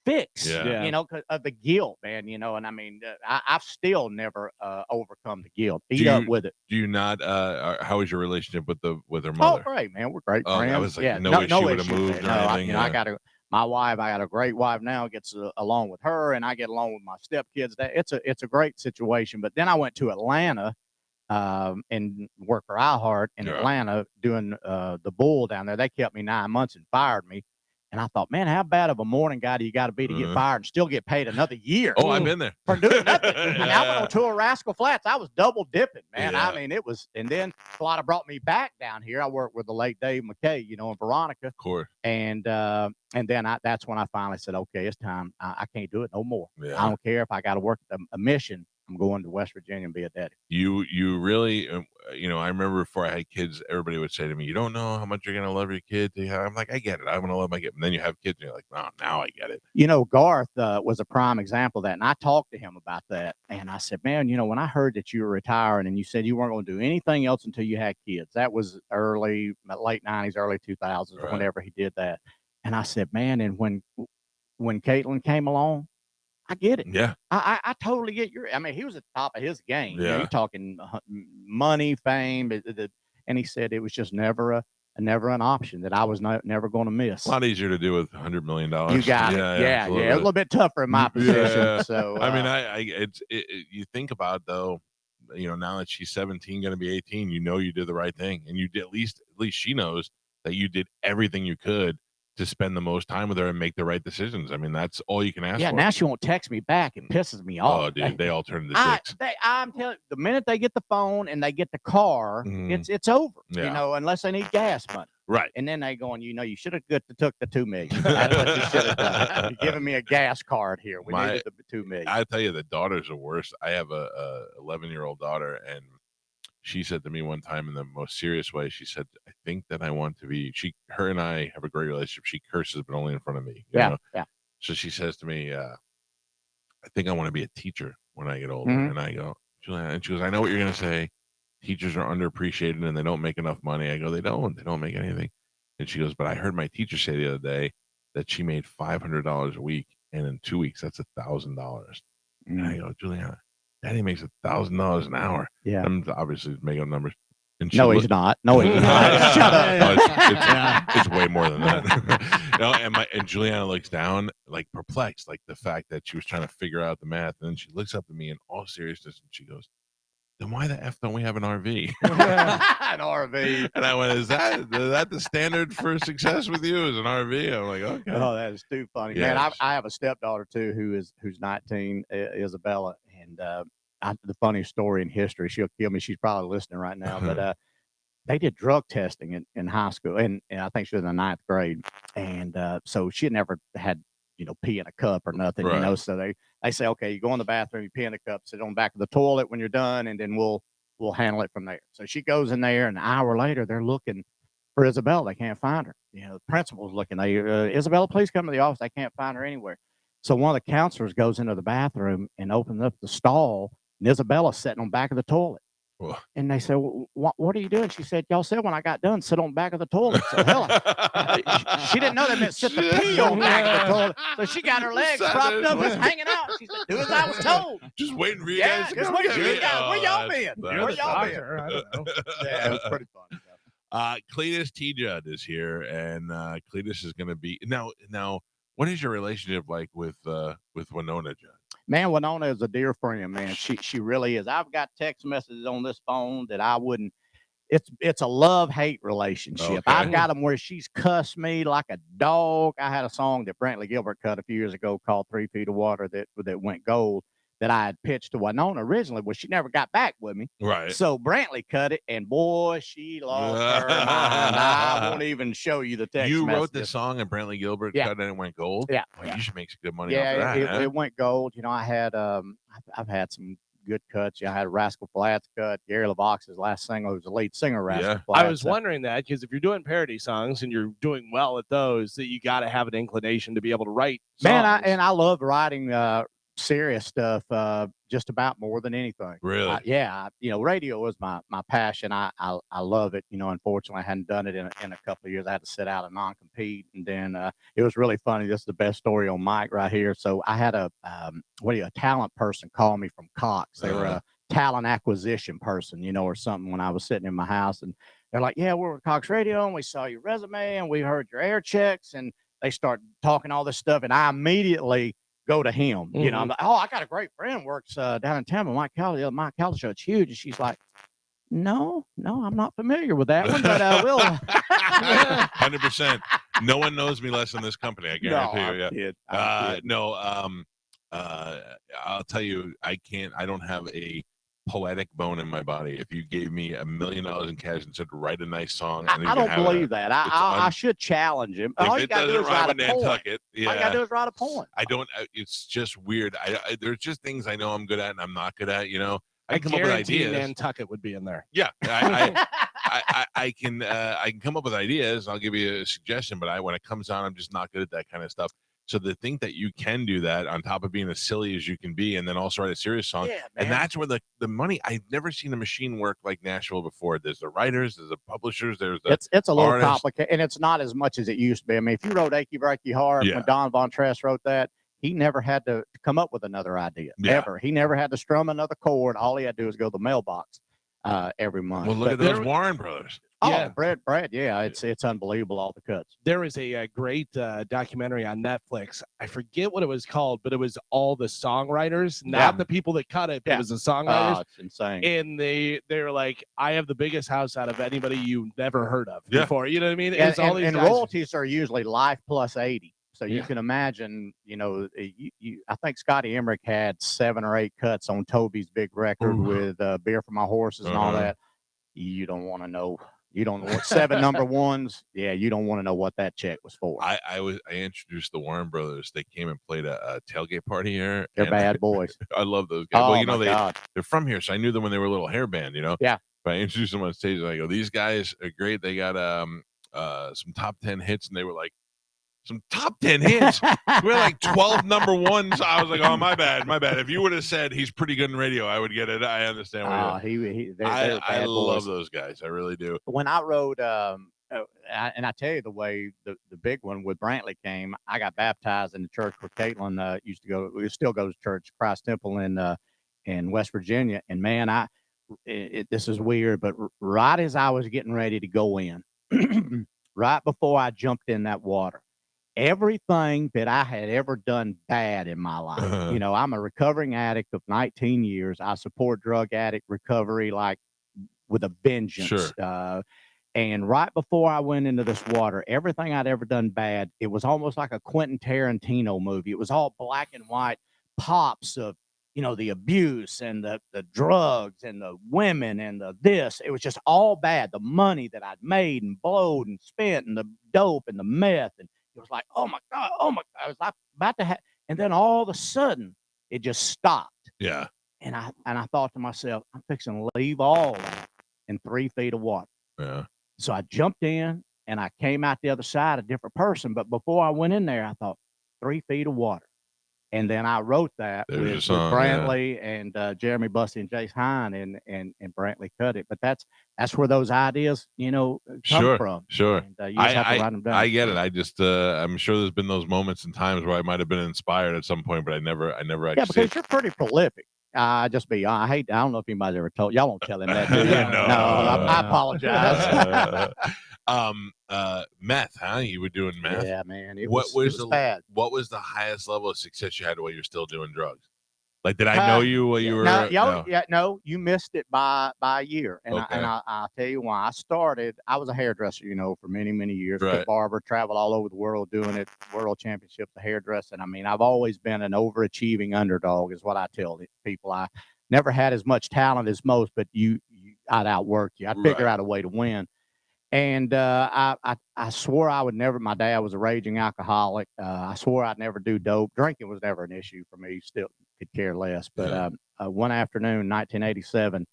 fix. Yeah. Cause of the guilt, man. And I mean, I've still never overcome the guilt. Beat up with it. Do you not? How is your relationship with her Oh, mother? great, man. We're great Oh, friends. I was like, yeah, no issue with issue, a move man. or No, anything. I got my wife. I got a great wife now. Gets along with her, and I get along with my stepkids. It's a great situation. But then I went to Atlanta, and worked for iHeart in Atlanta doing the Bull down there. They kept me 9 months and fired me. And I thought, man, how bad of a morning guy do you got to be to get fired and still get paid another year? Oh, I've been there. For doing nothing. I mean, I went on tour of Rascal Flats. I was double dipping, man. Yeah. I mean, it was, and then Florida brought me back down here. I worked with the late Dave McKay, and Veronica. Of course. And then that's when I finally said, okay, it's time. I can't do it no more. Yeah. I don't care if I got to work a mission. I'm going to West Virginia and be a daddy. You really, I remember before I had kids, everybody would say to me, you don't know how much you're going to love your kid. I'm like, I get it. I'm going to love my kid. And then you have kids and you're like, oh, now I get it. Garth was a prime example of that. And I talked to him about that. And I said, man, when I heard that you were retiring and you said you weren't going to do anything else until you had kids, that was late 90s, early 2000s, Right. whenever he did that. And I said, man, and when Caitlin came along, I get it. Yeah. I totally get he was at the top of his game. Yeah. You're talking money, fame, and he said it was just never an option that I was never going to miss. A lot easier to do with $100 million. You got it. Yeah. A little bit tougher in my position. Yeah. So I mean, you think about though, now that she's 17, going to be 18, you did the right thing, and you did at least she knows that you did everything you could to spend the most time with her and make the right decisions. I mean, that's all you can ask for. Yeah, now she won't text me back. It pisses me off. Oh, dude, they all turn into dicks. I'm telling you, the minute they get the phone and they get the car, it's over. Yeah. Unless they need gas money. Right. And then they going, you should have took the $2 million. That's what you should have done. You're giving me a gas card here. We needed the $2 million. I tell you, the daughters are worse. I have a 11-year-old daughter, and she said to me one time in the most serious way, she said, I think that I want to be, her and I have a great relationship. She curses, but only in front of me. You know? So she says to me, I think I want to be a teacher when I get older. And I go, Juliana, and she goes, I know what you're going to say. Teachers are underappreciated and they don't make enough money. I go, they don't make anything. And she goes, but I heard my teacher say the other day that she made $500 a week. And in 2 weeks, that's $1,000. And I go, Juliana, Daddy makes $1,000 an hour. Yeah. I'm obviously making up numbers. And No, he's not. No, he's not. Shut up. No, it's way more than that. And Juliana looks down, like perplexed, like the fact that she was trying to figure out the math. And then she looks up at me in all seriousness and she goes, then why the F don't we have an RV? An RV. And I went, is that the standard for success with you, is an RV? I'm like, okay. Oh, that is too funny. Yes. Man, I have a stepdaughter too who's 19, Isabella. And the funniest story in history, she'll kill me. She's probably listening right now. But they did drug testing in high school. And I think she was in the 9th grade. And so she had never had, pee in a cup or nothing, Right. So they say, okay, you go in the bathroom, you pee in the cup, sit on the back of the toilet when you're done, and then we'll handle it from there. So she goes in there, and an hour later, they're looking for Isabella. They can't find her. The principal's looking. Isabella, please come to the office. They can't find her anywhere. So one of the counselors goes into the bathroom and opens up the stall, and Isabella's sitting on the back of the toilet. Well. And they said, well, what are you doing? She said, y'all said when I got done, sit on the back of the toilet. So hell, she didn't know that meant sit the pee on the back of the toilet. So she got her legs propped up, just hanging out. She said, do as I was told. Just waiting for you guys to just come waiting for get you me. guys. Where y'all been? Where y'all been? I don't know. Yeah, it was pretty fun. Cletus T. Judd is here, and Cletus is going to be now. What is your relationship like with Winona, Judd? Man, Winona is a dear friend, man. She really is. I've got text messages on this phone that I wouldn't. It's a love-hate relationship. Okay. I've got them where she's cussed me like a dog. I had a song that Brantley Gilbert cut a few years ago called 3 Feet of Water that went gold. that I had pitched to Winona originally. Well, she never got back with me. Right. So Brantley cut it, and boy, she lost her mind. I won't even show you the text You wrote messages. this song and Brantley Gilbert Yeah. cut it and it went gold? Yeah. Well, you should make some good money Yeah, off of that. huh? it went gold. You know, I had I've had some good cuts. I had Rascal Flatts cut, Gary LaVox's last single, who's the lead singer, Rascal Yeah. Flatts. I was wondering that because if you're doing parody songs and you're doing well at those, that you got to have an inclination to be able to write songs. Man, I love writing serious stuff just about more than anything. Really? Radio is my passion. I love it. You know, unfortunately, I hadn't done it in a couple of years. I had to sit out a non-compete, and then it was really funny. This is the best story on Mike right here. So I had a talent person call me from Cox. They were a talent acquisition person, you know, or something, when I was sitting in my house, and they're like, "Yeah, we're with Cox Radio, and we saw your resume, and we heard your air checks," and they start talking all this stuff, and I immediately go to him. You know, I'm like, "Oh, I got a great friend works down in Tampa, Mike Calta, the Mike Calta Show. It's huge." And she's like, No, I'm not familiar with that one, but we'll 100%. No one knows me less than this company. I guarantee you. Yeah. I'll tell you, I don't have a poetic bone in my body. If you gave me $1 million in cash and said, write a nice song, I don't believe that. I should challenge him. If All you it got to do doesn't is rhyme write with a point. Nantucket, yeah. All you got to do is write a point. I don't. It's just weird. There's just things I know I'm good at and I'm not good at. You know, I can come up with guarantee ideas. Nantucket would be in there. Yeah, I can come up with ideas. I'll give you a suggestion, but when it comes down, I'm just not good at that kind of stuff. So to think that you can do that on top of being as silly as you can be, and then also write a serious song, and that's where the money. I've never seen a machine work like Nashville before. There's the writers, there's the publishers, there's the it's a little artists. complicated, and it's not as much as it used to be. I mean, if you wrote "Achy Breaky Heart," when Don Von Tress wrote that, he never had to come up with another idea ever. He never had to strum another chord. All he had to do was go to the mailbox every month. Well, look at those Warren brothers. Oh, yeah. Brad, yeah, it's unbelievable, all the cuts. There was a great documentary on Netflix. I forget what it was called, but it was all the songwriters, not the people that cut it, but it was the songwriters. Oh, it's insane. And they're like, I have the biggest house out of anybody you never heard of before. You know what I mean? And royalties are usually life plus 80. So you can imagine, you know, I think Scotty Emmerich had 7 or 8 cuts on Toby's big record with Beer for My Horses and all that. You don't want to know. You don't know what 7 number ones. Yeah, you don't want to know what that check was for. I introduced the Warren brothers. They came and played a tailgate party here. They're bad boys. I love those guys. Oh, well, you know, they're from here, so I knew them when they were a little hair band, you know? Yeah. But I introduced them on stage and I go, these guys are great. They got some top 10 hits, and they were like, some top 10 hits. We're like 12 number ones. I was like, oh, my bad. If you would have said he's pretty good in radio, I would get it. I understand. I love those guys. I really do. When I wrote, and I tell you the way the big one with Brantley came, I got baptized in the church where Caitlin used to go. We still go to church, Christ Temple in West Virginia. And man, this is weird, but right as I was getting ready to go in, right before I jumped in that water, everything that I had ever done bad in my life, you know, I'm a recovering addict of 19 years. I support drug addict recovery like with a vengeance. Sure. And right before I went into this water, everything I'd ever done bad, it was almost like a Quentin Tarantino movie. It was all black and white pops of, you know, the abuse and the drugs and the women and the this. It was just all bad. The money that I'd made and blowed and spent and the dope and the meth. And it was like, oh my God. I was like about to have, and then all of a sudden it just stopped. Yeah. And I thought to myself, I'm fixing to leave all that in 3 feet of water. Yeah. So I jumped in and I came out the other side a different person. But before I went in there, I thought 3 feet of water. And then I wrote that with Brantley and Jeremy Bussey and Jace Hine, and Brantley cut it. But that's where those ideas, you know, come from. Sure. And, you just have to write them down. I get it. I just I'm sure there's been those moments and times where I might have been inspired at some point, but I never actually. Yeah, because you're pretty prolific. Just be honest. I don't know if anybody's ever told y'all. Won't tell him that. Do you? No, I apologize. Meth, huh? You were doing meth. Yeah, man. It What was bad. What was the highest level of success you had while you're still doing drugs? Like, did I know you while you were? No, you missed it by a year. And I'll tell you why. I was a hairdresser, for many, many years. Right. Good barber, traveled all over the world doing it, world championships, the hairdressing. I mean, I've always been an overachieving underdog is what I tell people. I never had as much talent as most, but I'd outwork you. I'd figure out a way to win. And I swore I would never. My dad was a raging alcoholic. I swore I'd never do dope. Drinking was never an issue for me. Still could care less. But one afternoon, 1987,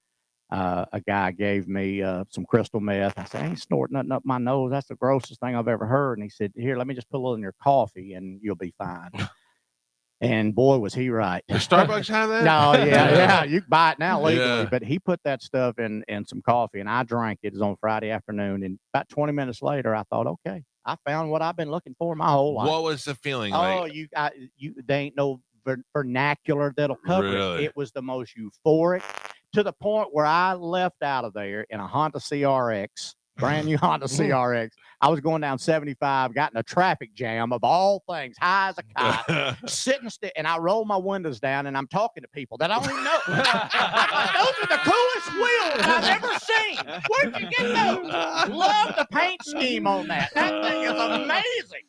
a guy gave me some crystal meth. I said, I ain't snorting nothing up my nose. That's the grossest thing I've ever heard. And he said, here, let me just put a little in your coffee, and you'll be fine. And boy, was he right. Does Starbucks have that? No, yeah. You can buy it now legally, but he put that stuff in some coffee, and I drank it. It was on Friday afternoon, and about 20 minutes later, I thought, okay, I found what I've been looking for my whole life. What was the feeling like? Oh, They ain't no vernacular that'll cover it. It was the most euphoric to the point where I left out of there in a Honda CRX. Brand new Honda CRX. I was going down 75, got in a traffic jam of all things, high as a kite, sitting still, and I roll my windows down, and I'm talking to people that I don't even know. Those are the coolest wheels I've ever seen. Where'd you get those? Love the paint scheme on that. That thing is amazing.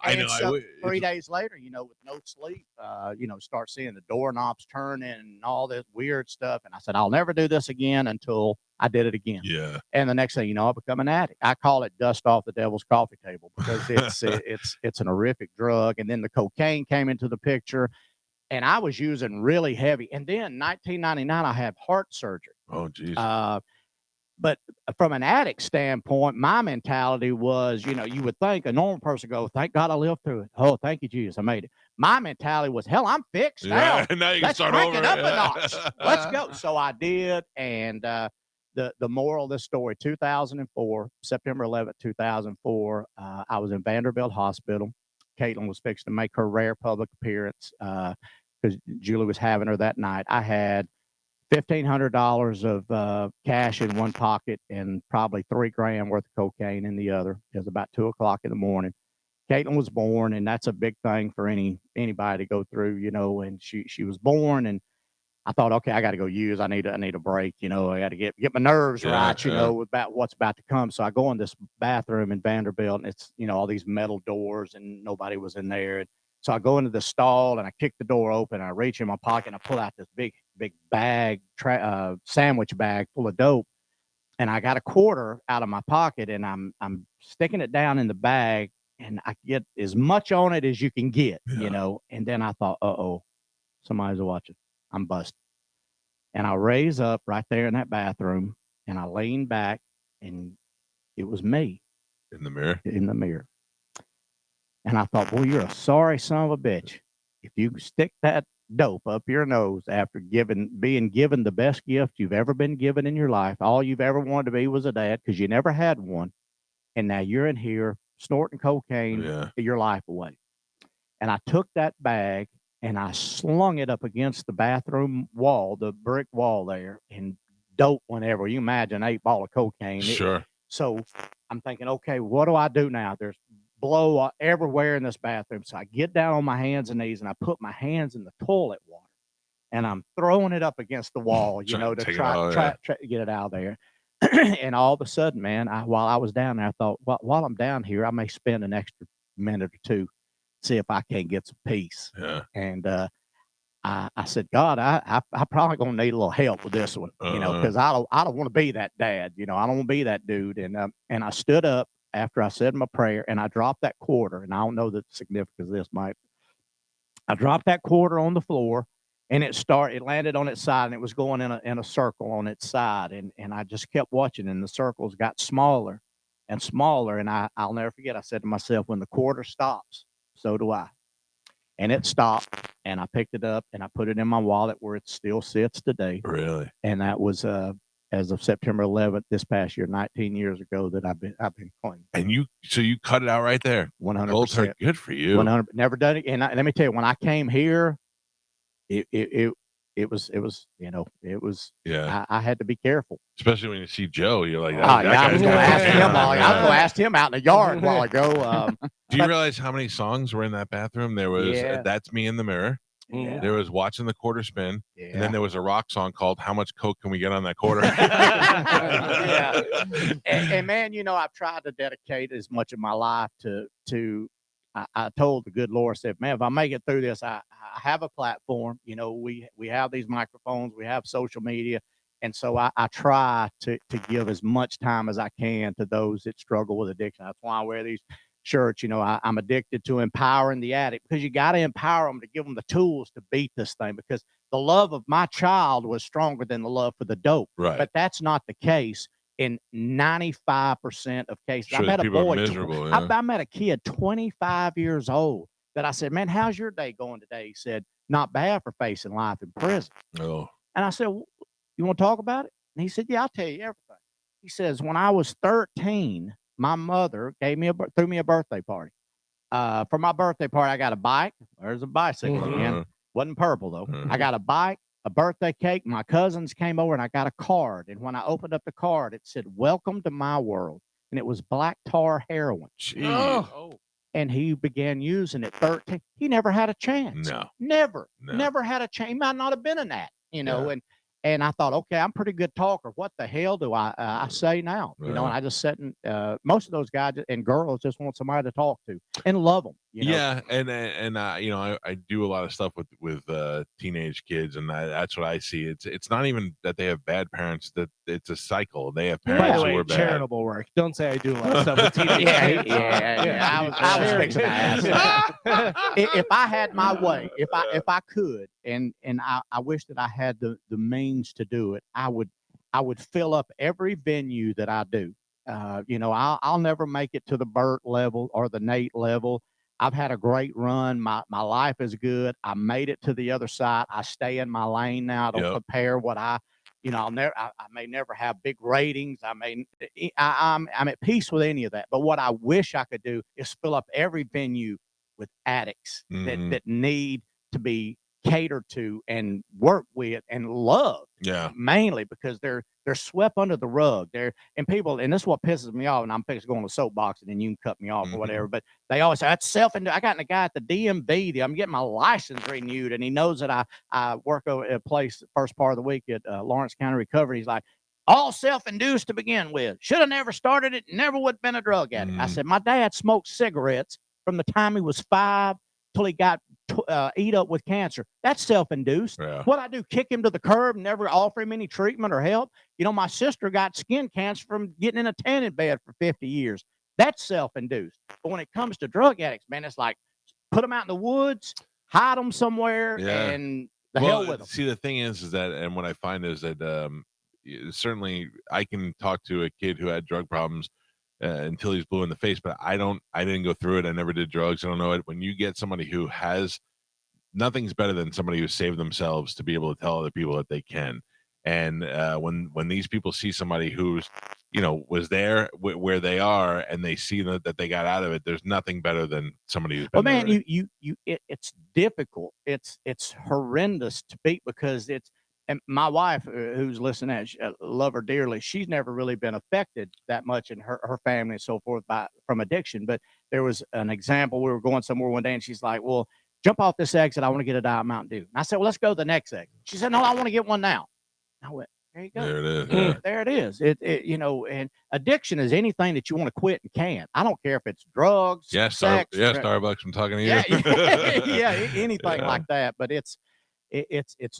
I know. So 3 days later, with no sleep, start seeing the doorknobs turning and all this weird stuff. And I said, I'll never do this again until I did it again. Yeah. And the next thing you know, I become an addict. I call it dust off the devil's coffee table because it's an horrific drug. And then the cocaine came into the picture, and I was using really heavy. And then 1999, I had heart surgery. Oh, geez. But from an addict standpoint, my mentality was, you would think a normal person go, thank God I lived through it. Oh, thank you, Jesus, I made it. My mentality was, hell, I'm fixed now. Now you can Let's start crank over. it up a notch. Let's go. So I did. And the moral of this story, 2004, September 11th, 2004, I was in Vanderbilt Hospital. Caitlin was fixing to make her rare public appearance because Julie was having her that night. I had $1,500 of cash in one pocket and probably $3,000 worth of cocaine in the other. It was about 2:00 in the morning. Caitlin was born, and that's a big thing for anybody to go through, and she was born, and I thought, okay, I got to go use. I need a break, I got to get my nerves right, about what's about to come. So I go in this bathroom in Vanderbilt, and it's, all these metal doors, and nobody was in there. And so I go into the stall, and I kick the door open, and I reach in my pocket, and I pull out this big bag, sandwich bag full of dope. And I got a quarter out of my pocket, and I'm sticking it down in the bag, and I get as much on it as you can get, And then I thought, somebody's watching. I'm busted. And I raise up right there in that bathroom, and I lean back, and it was me. In the mirror? In the mirror. And I thought, boy, you're a sorry son of a bitch. If you stick that dope up your nose after being given the best gift you've ever been given in your life, all you've ever wanted to be was a dad because you never had one. And now you're in here snorting cocaine your life away. And I took that bag, and I slung it up against the bathroom wall, the brick wall there, and dope went everywhere. You imagine 8 ball of cocaine. Sure. So I'm thinking, okay, what do I do now? There's blow everywhere in this bathroom. So I get down on my hands and knees, and I put my hands in the toilet water, and I'm throwing it up against the wall, to try to get it out of there. And all of a sudden, man, while I was down there, I thought, well, while I'm down here, I may spend an extra minute or two, see if I can't get some peace. Yeah. And I said, God, I probably gonna need a little help with this one, because I don't want to be that dad, I don't want to be that dude. And I stood up after I said my prayer, and I dropped that quarter. And I don't know the significance of this, Mike. I dropped that quarter on the floor, and it landed on its side, and it was going in a circle on its side. And I just kept watching, and the circles got smaller and smaller. And I'll never forget, I said to myself, when the quarter stops, so do I. And it stopped, and I picked it up, and I put it in my wallet where it still sits today. Really? And that was as of September 11th this past year, 19 years ago, that I've been clean. And you cut it out right there. 100%. Good for you. 100. Never done it. And let me tell you, when I came here, it was. I had to be careful. Especially when you see Joe, you're like, I was going to ask him. I was going to ask him out in the yard a while ago. Do you realize how many songs were in that bathroom? There was That's Me in the Mirror. Mhm. There was watching the quarter spin, and then there was a rock song called "How Much Coke Can We Get on That Quarter?" Yeah. And man, I've tried to dedicate as much of my life to. I told the good Lord, I said, man, if I make it through this, I have a platform. We have these microphones, we have social media, and so I try to give as much time as I can to those that struggle with addiction. That's why I wear these shirts. I'm addicted to empowering the addict, because you got to empower them to give them the tools to beat this thing, because the love of my child was stronger than the love for the dope. Right. But that's not the case in 95% of cases. Sure, I met a people are boy, miserable, yeah. I met a kid 25 years old that I said, man, how's your day going today? He said, not bad for facing life in prison. Oh, And I said, well, you want to talk about it? And he said, yeah, I'll tell you everything. He says, when I was 13, my mother threw me a birthday party. For my birthday party, I got a bike. There's a bicycle again. Wasn't purple though. I got a bike, a birthday cake. My cousins came over and I got a card. And when I opened up the card, it said, "Welcome to my world." And it was black tar heroin. jeez. And he began using it 13. He never had a chance. No. Never had a chance. He might not have been in that, And I thought, okay, I'm a pretty good talker. What the hell do I say now? And I just sit and most of those guys and girls just want somebody to talk to and love them. Yeah, and I do a lot of stuff with teenage kids, and that's what I see. It's not even that they have bad parents; that it's a cycle. They have By parents the way, who are bad. charitable work. Don't say I do a lot of stuff with teenagers. Yeah. I was fixing to ask. If I had my way, if I could, and I wish that I had the means to do it, I would fill up every venue that I do. I'll never make it to the Burt level or the Nate level. I've had a great run. My life is good. I made it to the other side. I stay in my lane now. I don't compare what I may never have big ratings. I'm at peace with any of that. But what I wish I could do is fill up every venue with addicts that need to be catered to and work with and love. Yeah. Mainly because they're swept under the rug. And people, and this is what pisses me off, and I'm fixing to go on a soapbox and then you can cut me off or whatever. But they always say that's self-induced. I got a guy at the DMV. I'm getting my license renewed, and he knows that I work over at a place first part of the week at Lawrence County Recovery. He's like, all self-induced to begin with. Should have never started it. Never would have been a drug addict. I said, my dad smoked cigarettes from the time he was 5 till he got eat up with cancer. That's self-induced. Yeah. What I do, kick him to the curb, never offer him any treatment or help. My sister got skin cancer from getting in a tanning bed for 50 years. That's self-induced. But when it comes to drug addicts, man, it's like put them out in the woods, hide them somewhere, and the hell with them. See, the thing is that, and what I find is that certainly I can talk to a kid who had drug problems until he's blue in the face, but I didn't go through it. I never did drugs. I don't know it. When you get somebody who has, nothing's better than somebody who saved themselves to be able to tell other people that they can. And when these people see somebody who's, was there where they are, and they see that they got out of it, there's nothing better than somebody who's been well, man, there. it's difficult. It's horrendous to beat because and my wife, who's listening, I love her dearly. She's never really been affected that much in her family and so forth from addiction. But there was an example. We were going somewhere one day, and she's like, well, jump off this exit. I want to get a Diet Mountain Dew. And I said, well, let's go to the next exit. She said, no, I want to get one now. I went, there you go. There it is. Yeah. There it is. And addiction is anything that you want to quit and can't. I don't care if it's drugs, sex. Starbucks. I'm talking to you. Yeah, anything like that. But it's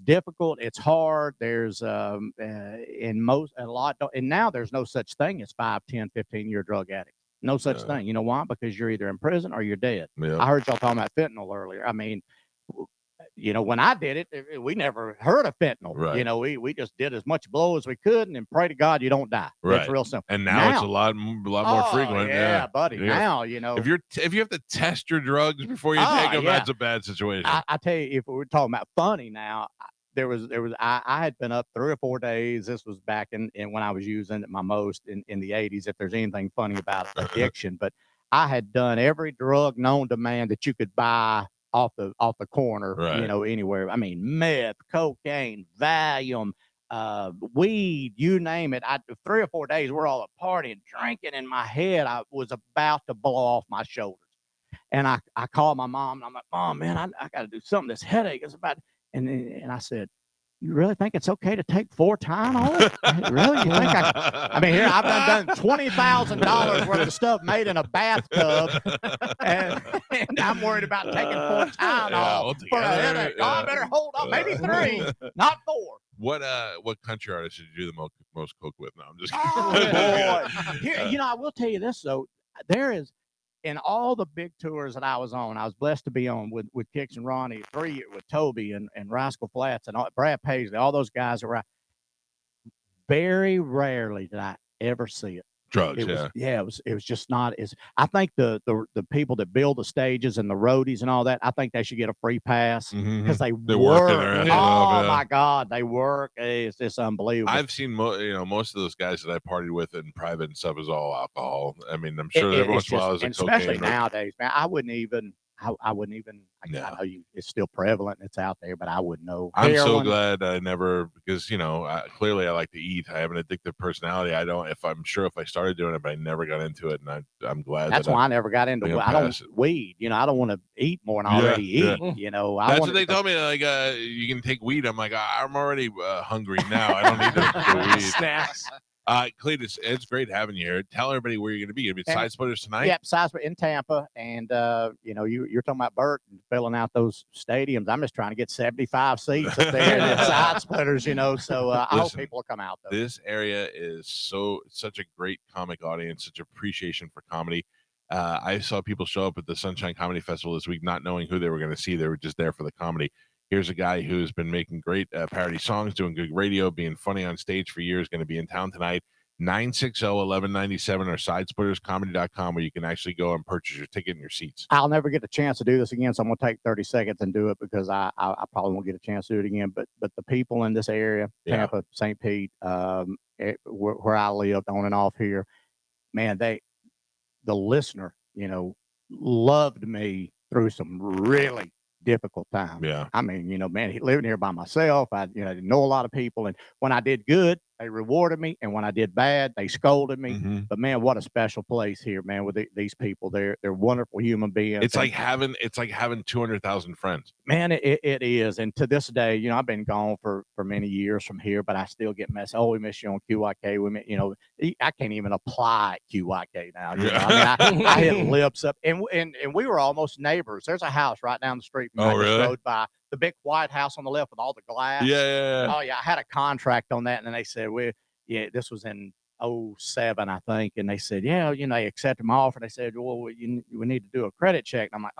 difficult. It's hard. There's and now there's no such thing as 5, 10, 15-year drug addicts. No such thing. You know why? Because you're either in prison or you're dead. Yeah. I heard y'all talking about fentanyl earlier. I mean, when I did it, we never heard of fentanyl. Right. We just did as much blow as we could and pray to God you don't die. Right. That's real simple. And now it's a lot more frequent. Yeah, buddy. Now, if you have to test your drugs before you take them, that's a bad situation. I tell you, if we're talking about funny now, I had been up 3 or 4 days. This was back in when I was using it my most in the 80s, if there's anything funny about addiction. But I had done every drug known to man that you could buy off the corner, right. Anywhere. I mean, meth, cocaine, Valium, weed, you name it. 3 or 4 days, we're all at partying, drinking in my head. I was about to blow off my shoulders. And I called my mom, and I'm like, Mom, man, I got to do something. This headache is about. And I said, you really think it's okay to take 4 Tylenol? Really? You think I mean, here I've done $20,000 worth of stuff made in a bathtub, and I'm worried about taking 4 Tylenol for a headache. Oh, I better hold on, maybe 3, not 4. What country artist did you do the most coke with? No, I'm just kidding. Oh boy! Here, I will tell you this though. There is, in all the big tours that I was on, I was blessed to be on with Kix and Ronnie, 3 years with Toby and Rascal Flatts and Brad Paisley, all those guys were. Very rarely did I ever see it. Drugs, it was just not as. I think the people that build the stages and the roadies and all that, I think they should get a free pass because they work. Oh my God, they work. It's just unbelievable. I've seen most of those guys that I partied with in private and stuff is all alcohol. I mean, I'm sure every once in a while is a cocaine. Especially nowadays, man. I wouldn't even. I know it's still prevalent and it's out there, but I wouldn't know. I'm so glad I never, because clearly I like to eat. I have an addictive personality. If I started doing it, but I never got into it, and I'm glad. That's why I never got into weed. I don't weed. I don't want to eat more than I already eat. That's what they told me. Like, you can take weed. I'm like, I'm already hungry now. I don't need the weed. Snacks. Cletus, it's great having you here. Tell everybody where you're going to be. You're going to be at Side Splitters tonight? Yep, Side Splitters in Tampa. And, you're talking about Bert and filling out those stadiums. I'm just trying to get 75 seats up there at Side Splitters, so I hope people will come out, though. This area is such a great comic audience, such appreciation for comedy. I saw people show up at the Sunshine Comedy Festival this week not knowing who they were going to see. They were just there for the comedy. Here's a guy who's been making great parody songs, doing good radio, being funny on stage for years, going to be in town tonight. 960-1197 or sidesplitterscomedy.com, where you can actually go and purchase your ticket and your seats. I'll never get a chance to do this again, so I'm going to take 30 seconds and do it because I probably won't get a chance to do it again. But the people in this area, Tampa, St. Pete, where I lived on and off here, man, the listener, loved me through some really difficult time. Yeah. I mean, man, living here by myself, I didn't know a lot of people. And when I did good, they rewarded me. And when I did bad, they scolded me. Mm-hmm. But man, what a special place here, man, with these people. They're wonderful human beings. It's like having 200,000 friends. Man, it is. And to this day, I've been gone for many years from here, but I still get messages. Oh, we miss you on QYK. I can't even apply at QYK now. I mean, I hit lips up, and we were almost neighbors. There's a house right down the street from me. I just rode by, the big white house on the left with all the glass. Yeah. Oh yeah, I had a contract on that, and then they said this was in 2007, I think, and they said, they accepted my offer. They said, well, we need to do a credit check. And I'm like,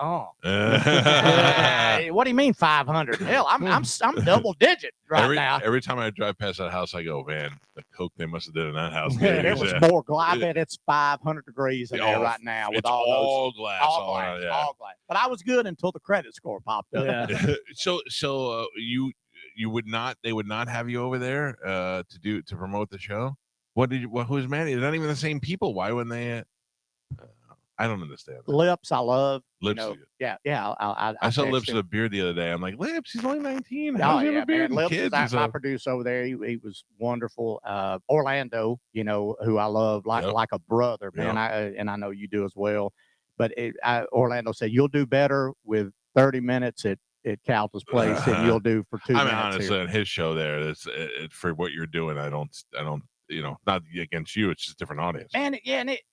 what do you mean 500? Hell, I'm double digit now. Every time I drive past that house, I go, man, the coke they must have did in that house. It was more glass. I bet it's 500 degrees in there right now with all glass. All glass. But I was good until the credit score popped up. Yeah. So you would not? They would not have you over there to promote the show? Who's mad? They're not even the same people. Why wouldn't they? I don't understand that. Lips, I love. Lips, yeah. I saw Lips with a beard the other day. I'm like, Lips, he's only 19. How's he have a beard? Lips is my producer over there. He was wonderful. Orlando, who I love like a brother, man. And I know you do as well. But Orlando said you'll do better with 30 minutes at Calta's place than you'll do for 2 minutes. I mean, honestly, on his show there, it's for what you're doing. I don't. Not against you. It's just a different audience. And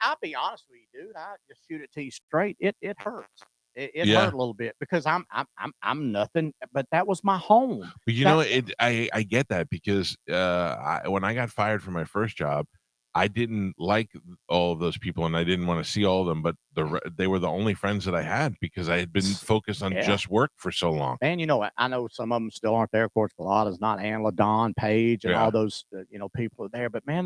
I'll be honest with you, dude. I just shoot it to you straight. It hurts. It hurt a little bit because I'm nothing, but that was my home. But I get that because when I got fired from my first job, I didn't like all of those people and I didn't want to see all of them, but they were the only friends that I had because I had been focused on just work for so long. And I know some of them still aren't there. Of course, Galata's not, Anna, Don, Page, and all those people are there. But man,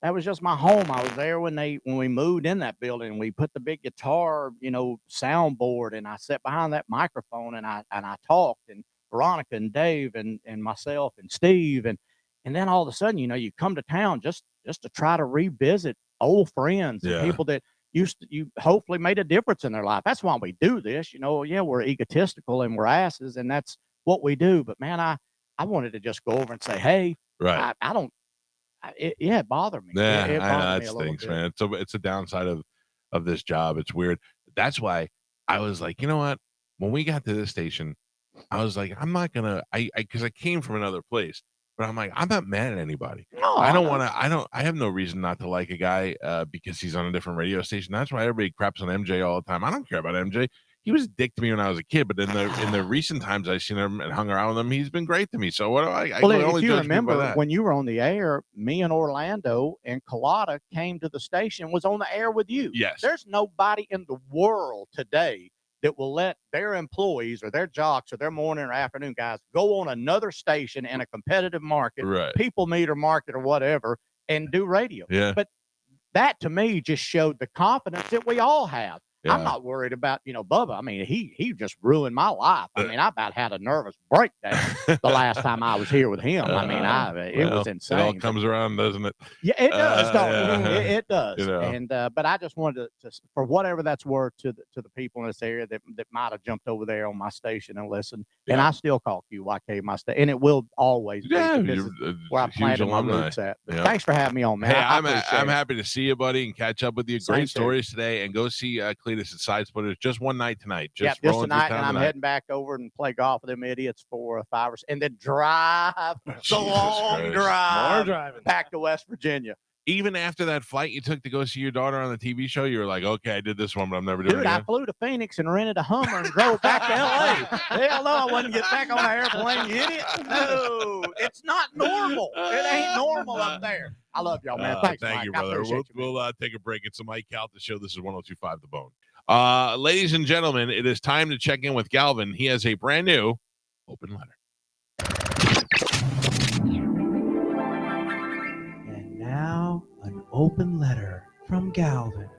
that was just my home. I was there when we moved in that building. We put the big guitar, soundboard, and I sat behind that microphone and I talked, and Veronica and Dave and myself and Steve and then all of a sudden, you come to town just to try to revisit old friends and people that you hopefully made a difference in their life. That's why we do this. We're egotistical and we're asses, and that's what we do. But man, I wanted to just go over and say, hey, right. It bothered me. Yeah, it I know that stinks, man. It's a downside of this job. It's weird. That's why I was like, you know what? When we got to this station, I was like, I'm not gonna, because I came from another place, but I'm like, I'm not mad at anybody. No, I don't want to. I have no reason not to like a guy because he's on a different radio station. That's why everybody craps on MJ all the time. I don't care about MJ. He was a dick to me when I was a kid, but in the recent times I've seen him and hung around with him, he's been great to me. So what do I Well, can if only you judge people by remember that. when you were on the air, me and Orlando and Colada came to the station, was on the air with you. Yes. There's nobody in the world today that will let their employees or their jocks or their morning or afternoon guys go on another station in a competitive market, Right. people meter market or whatever, and do radio. Yeah. But that to me just showed the confidence that we all have. Yeah. I'm not worried about, Bubba. I mean, he just ruined my life. I mean, I about had a nervous breakdown the last time I was here with him. I mean, it was insane. It all comes around, doesn't it? Yeah, it does. Yeah. It does. You know. And but I just wanted to, for whatever that's worth to the people in this area that might have jumped over there on my station and listened. And I still call QYK my station, and it will always be. Yeah, This is where I planted my roots at. But thanks for having me on, man. Hey, I I'm appreciate it. happy to see you, buddy, and catch up with you. Same Great to you. stories today, and go see Cletus at Side Splitters. Just one night tonight. Yeah, Just just rolling through tonight, town and I'm tonight. heading back over and play golf with them idiots for 5 or 6, and then drive the Jesus long Christ. drive More driving. back to West Virginia. Even after that flight you took to go see your daughter on the TV show, you were like, okay, I did this one, but I'm never doing Dude, it I again. flew to Phoenix and rented a Hummer and drove back to LA. Hell no, I wouldn't get back on an airplane, you idiot. No, it's not normal. It ain't normal up there. I love y'all, man. Thanks, Thank Mike. you, I brother. appreciate We'll, you, we'll take a break. It's the Mike Calta Show. This is 102.5 The Bone. Ladies and gentlemen, it is time to check in with Galvin. He has a brand new open letter. And now an open letter from Galvin.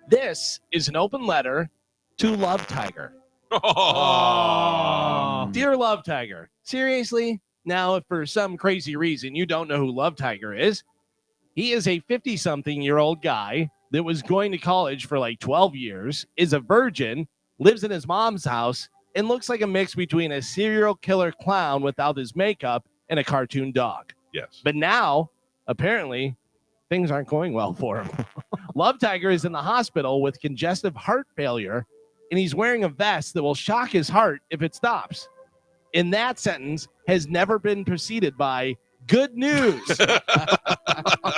This is an open letter to Love Tiger. Oh. Dear Love Tiger, seriously? Now, if for some crazy reason you don't know who Love Tiger is, he is a 50-something-year-old guy that was going to college for like 12 years, is a virgin, lives in his mom's house, and looks like a mix between a serial killer clown without his makeup and a cartoon dog. Yes. But now, apparently, things aren't going well for him. Love Tiger is in the hospital with congestive heart failure, and he's wearing a vest that will shock his heart if it stops. And that sentence has never been preceded by good news.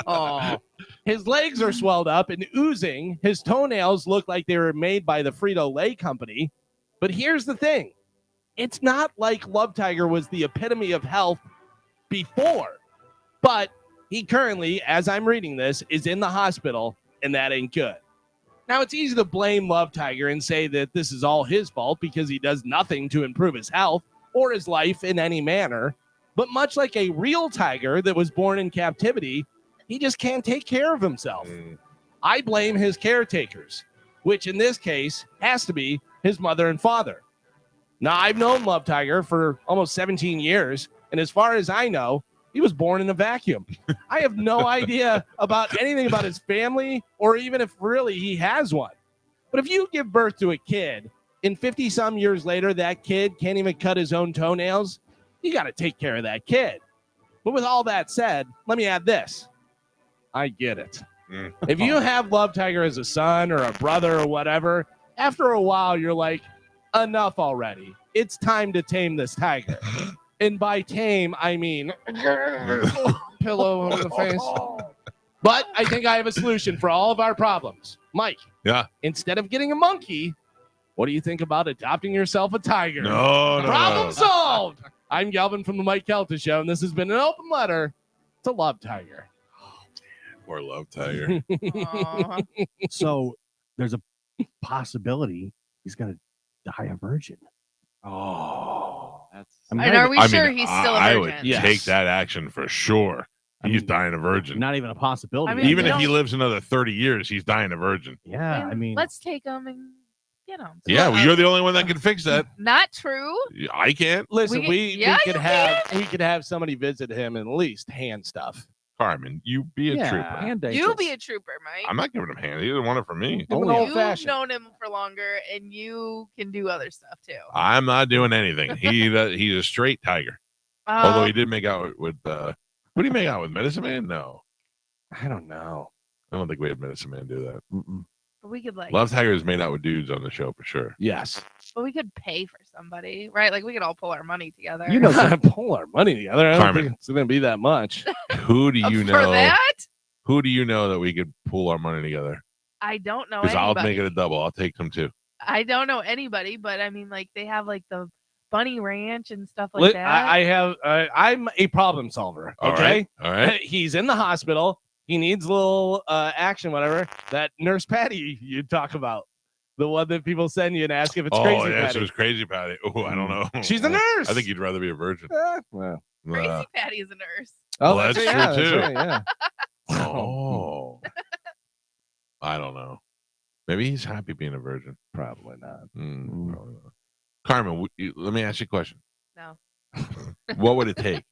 Oh. His legs are swelled up and oozing. His toenails look like they were made by the Frito-Lay company. But here's the thing. It's not like Love Tiger was the epitome of health before. But he currently, as I'm reading this, is in the hospital, and that ain't good. Now, it's easy to blame Love Tiger and say that this is all his fault because he does nothing to improve his health or his life in any manner. But much like a real tiger that was born in captivity, he just can't take care of himself. I blame his caretakers, which in this case has to be his mother and father. Now, I've known Love Tiger for almost 17 years, and as far as I know, he was born in a vacuum. I have no idea about anything about his family or even if really he has one. But if you give birth to a kid and 50-some years later, that kid can't even cut his own toenails, you got to take care of that kid. But with all that said, let me add this. I get it. If you have Love Tiger as a son or a brother or whatever, after a while, you're like, enough already. It's time to tame this tiger. And by tame, I mean pillow on the face. But I think I have a solution for all of our problems. Mike, Yeah. instead of getting a monkey, what do you think about adopting yourself a tiger? No. Problem solved. I'm Galvin from the Mike Calta Show, and this has been an open letter to Love Tiger. Poor Love Tiger. Aw. So there's a possibility he's going to die a virgin. Oh. That's And are we I sure mean, he's still a I virgin? would Yes. take that action for sure. He's dying a virgin. Not even a possibility. I mean, Even we if he don't- lives another 30 years, he's dying a virgin. Yeah, I mean, let's take him and get him. Yeah, well, you're the only one that can fix that. Not true. I can't. Listen, We- we yeah, could you have somebody visit him and at least hand stuff. Carmen, you be a yeah, trooper. and You angels. be a trooper, Mike. I'm not giving him hands. He doesn't want it from me. Give an Oh, old You've fashioned. known him for longer, and you can do other stuff too. I'm not doing anything. He's a straight tiger. Although he did make out with who did he make out with? Medicine Man? No. I don't know. I don't think we had Medicine Man do that. mm-mm. But we could like, Love Tiger's made out with dudes on the show for sure. Yes. but we could pay for somebody, right? Like we could all pull our money together. You know, pull our money together. I don't Carmen. think it's going to be that much. Who do you for know? that? Who do you know that we could pool our money together? I don't know Because I'll anybody. make it a double. I'll take them too. I don't know anybody, but I mean, like they have like the Bunny Ranch and stuff like that. I'm a problem solver. All Okay. right. All right. He's in the hospital. He needs a little action, whatever. That Nurse Patty you talk about. The one that people send you and ask if it's crazy. Yeah, Patty. so it's Crazy Patty. Oh, I don't know. She's a nurse. I think you'd rather be a virgin. Well, Crazy Patty is a nurse. Well, that's true, too. right, yeah. Oh. I don't know. Maybe he's happy being a virgin. Probably not. Probably not. Carmen, let me ask you a question. No. What would it take?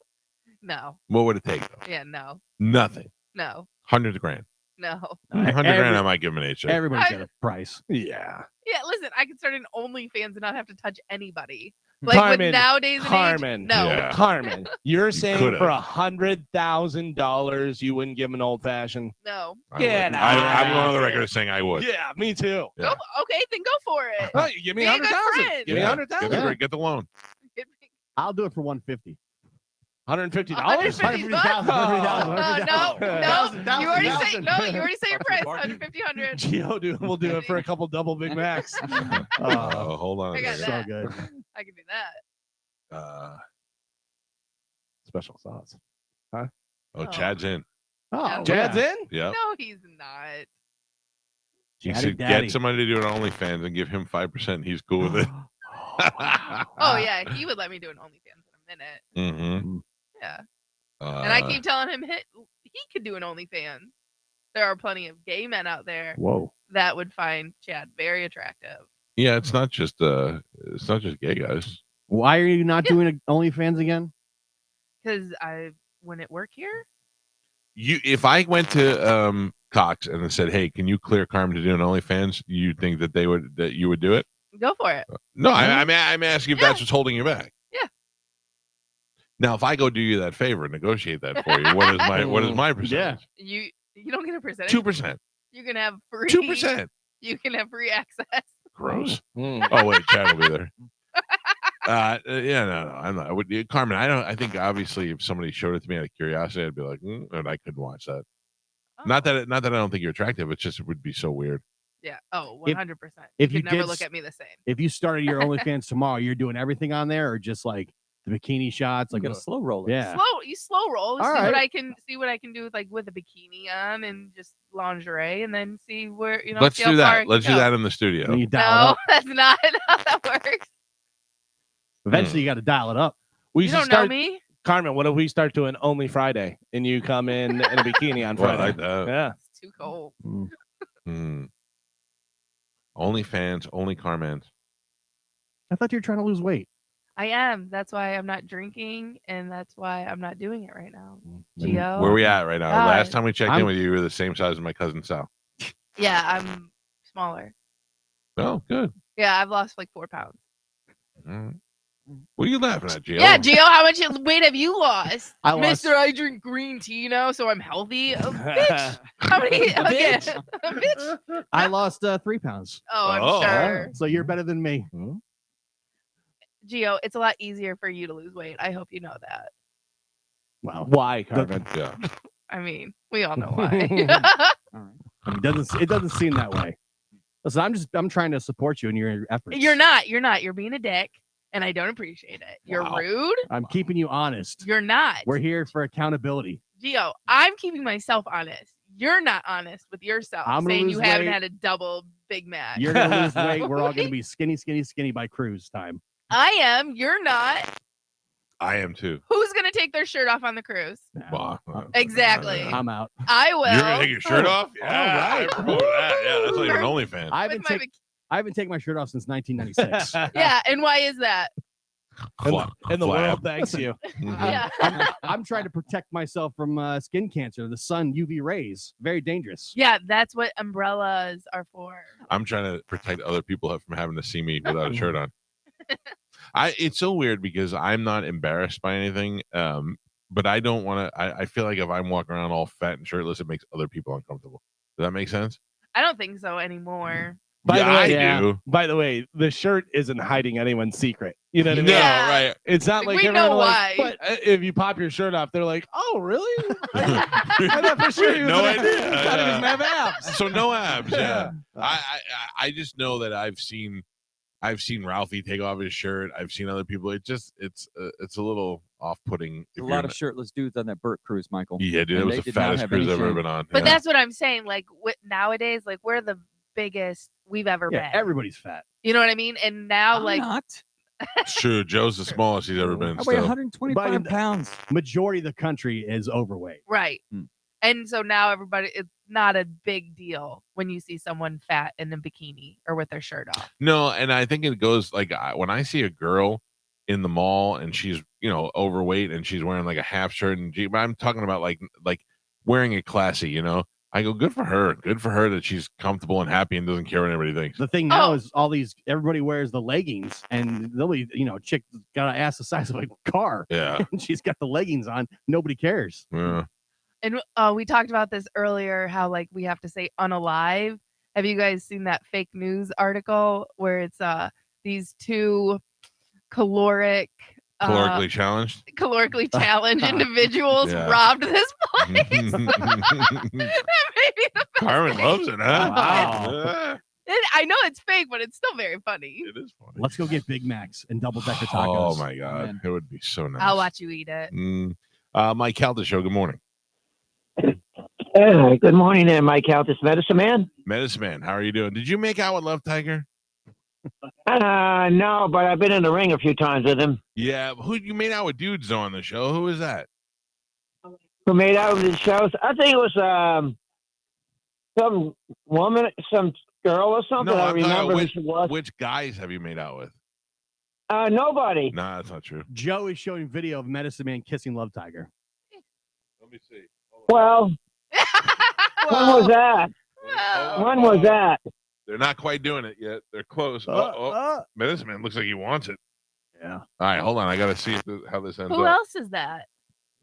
No. What would it take, though? Yeah, no. Nothing. No. Hundreds of grand. No. 100 grand, I might give him an HJ. Everybody's got a price. Yeah. Yeah, listen, I could start an OnlyFans and not have to touch anybody. Like Carmen, with nowadays and Carmen, age, no. Yeah. Carmen, you're saying could've. for $100,000 you wouldn't give him an old fashioned? No. I Get would. out I'm of going on the here. record as saying I would. Yeah, me too. Yeah. Okay, then go for it. Oh, you give me Be a good 100,000. friend. Give me Yeah. 100,000. Get the loan. I'll do it for $150. $150. $150. No, you already say no. You already say your price. Bargain. 150, 100. Gio we'll do it for a couple double Big Macs. Hold on. I a got second. that. So good. I can do that. Special sauce. Oh, Chad's in. Oh, Jad's in? Yeah. No, he's not. He Daddy, said daddy. get somebody to do an OnlyFans and give him 5%. He's cool with it. Oh yeah, he would let me do an OnlyFans in a minute. Mm-hmm. Yeah. And I Uh, keep telling him he could do an OnlyFans. There are plenty of gay men out there Whoa. that would find Chad very attractive. yeah, it's not just gay guys. Why are you not doing an OnlyFans again? Because I wouldn't work here. If I went to Cox and said, "Hey, can you clear Carmen to do an OnlyFans?" You think that you would do it? Go for it. No, I'm asking if that's what's holding you back. Yeah. Now, if I go do you that favor and negotiate that for you, what is my percentage? You don't get a percentage. 2%. You can have free 2%. You can have free access. Gross. Mm. Oh wait, Chad will be there. Yeah, no, I'm not. Carmen, I think obviously if somebody showed it to me out of curiosity, I'd be like, and I couldn't watch that. Not that I don't think you're attractive. It's just it would be so weird. Yeah. Oh, If- 100%. if you you could never did look s- at me the same. If you started your OnlyFans tomorrow, you're doing everything on there, or just like the bikini shots, like Like a slow roller. yeah. Slow roll. All See what right. I can do with with a bikini on and just lingerie, and then see where Let's see how do far that. it Let's can do go. that in the studio. And you dial it No, up. that's not how that works. Eventually, you got to dial it up. We You should don't know start, me. Carmen, what if we start doing Only Friday and you come in a bikini on Well, I Friday? like that. Yeah. It's too cold. OnlyFans, only Carmans. I thought you were trying to lose weight. I am. That's why I'm not drinking, and that's why I'm not doing it right now. Then Gio. Where we at right now? God. Last time we checked in I'm- with you, you were the same size as my cousin Sal. Yeah, I'm smaller. Oh, good. Yeah, I've lost like 4 pounds. What are you laughing at, Gio? Yeah, Gio, how much weight have you lost? I lost- Mister, I drink green tea now, so I'm healthy. Bitch. How many? A Okay. bitch. Bitch. I lost 3 pounds. Oh, I'm Oh. sure. So you're better than me. Gio, it's a lot easier for you to lose weight. I hope you know that. Wow. Why, Carmen? Yeah. I mean, we all know why. All right. It doesn't seem that way. Listen, I'm trying to support you in your efforts. You're not. You're being a dick, and I don't appreciate it. You're Wow. rude. I'm keeping you honest. You're not. We're here for accountability. Gio, I'm keeping myself honest. You're not honest with yourself, I'm gonna saying you lose haven't weight. had a double Big Mac. You're gonna lose weight. We're all gonna be skinny by cruise time. I am. You're not. I am too. Who's gonna take their shirt off on the cruise? Well, Exactly. I'm out. I will. You're gonna take your shirt off? Yeah, All right. I promote that. Yeah, that's not even OnlyFans. I with haven't, my I haven't taken my shirt off since 1996. yeah, and why is that? And the Flab. world thanks you. Mhm. Yeah. I'm trying to protect myself from skin cancer, the sun, UV rays. Very dangerous. Yeah, that's what umbrellas are for. I'm trying to protect other people from having to see me without a shirt on. It's so weird because I'm not embarrassed by anything. But I don't want to. I feel like if I'm walking around all fat and shirtless, it makes other people uncomfortable. Does that make sense? I don't think so anymore. By the way, I do. By the way, the shirt isn't hiding anyone's secret. You know what I mean? No, Yeah. right. It's not like We everyone know like, why. but if you pop your shirt off, they're like, "Oh, really? I thought for sure he was No gonna- idea. I thought he was gonna have abs." So no abs. Yeah. I just know that I've seen Ralphie take off his shirt. I've seen other people. It's a little off-putting. A lot of shirtless dudes on that Burt cruise, Michael. Yeah, dude, And it was they the did not fattest have cruise any I've ever shame. been on. But yeah. that's what I'm saying. Like nowadays, like we're the biggest we've ever Yeah, been. everybody's fat. You know what I mean? And now, I'm like, not. It's true. Joe's the smallest he's ever been. I weigh Still. 125 pounds. Majority of the country is overweight. right. Hmm. And so now it's not a big deal when you see someone fat in a bikini or with their shirt off. No, and I think it goes like when I see a girl in the mall and she's overweight and she's wearing like a half shirt and but I'm talking about like wearing it classy. I go, good for her. Good for her that she's comfortable and happy and doesn't care what everybody thinks. The thing now is everybody wears the leggings, and they'll be, chick got an ass the size of a car. Yeah. And she's got the leggings on. Nobody cares. Yeah. And we talked about this earlier, how like we have to say unalive. Have you guys seen that fake news article where it's these two calorically challenged individuals Yeah. robbed this place? That made me the Carmen loves it, huh? Wow. I know it's fake, but it's still very funny. It is funny. Let's go get Big Macs and double-decker tacos. Oh my God, Man. it would be so nice. I'll watch you eat it. Mike Calta Show. Good morning, Good morning there, Mike Calta, Medicine Man. Medicine Man. How are you doing? Did you make out with Love Tiger? No, but I've been in the ring a few times with him. Yeah, who you made out with dudes on the show? Who is that? Who made out with the shows? I think it was some woman, some girl or something. No, I I'm talking remember about who she was. which guys have you made out with? Nobody. Nah, that's not true. Joe is showing video of Medicine Man kissing Love Tiger. Let me see. Well, when was that? Well, When was that? They're not quite doing it yet. They're close. Medicine Man looks like he wants it. Yeah. All right, hold on. I got to see how this ends who up. else is that?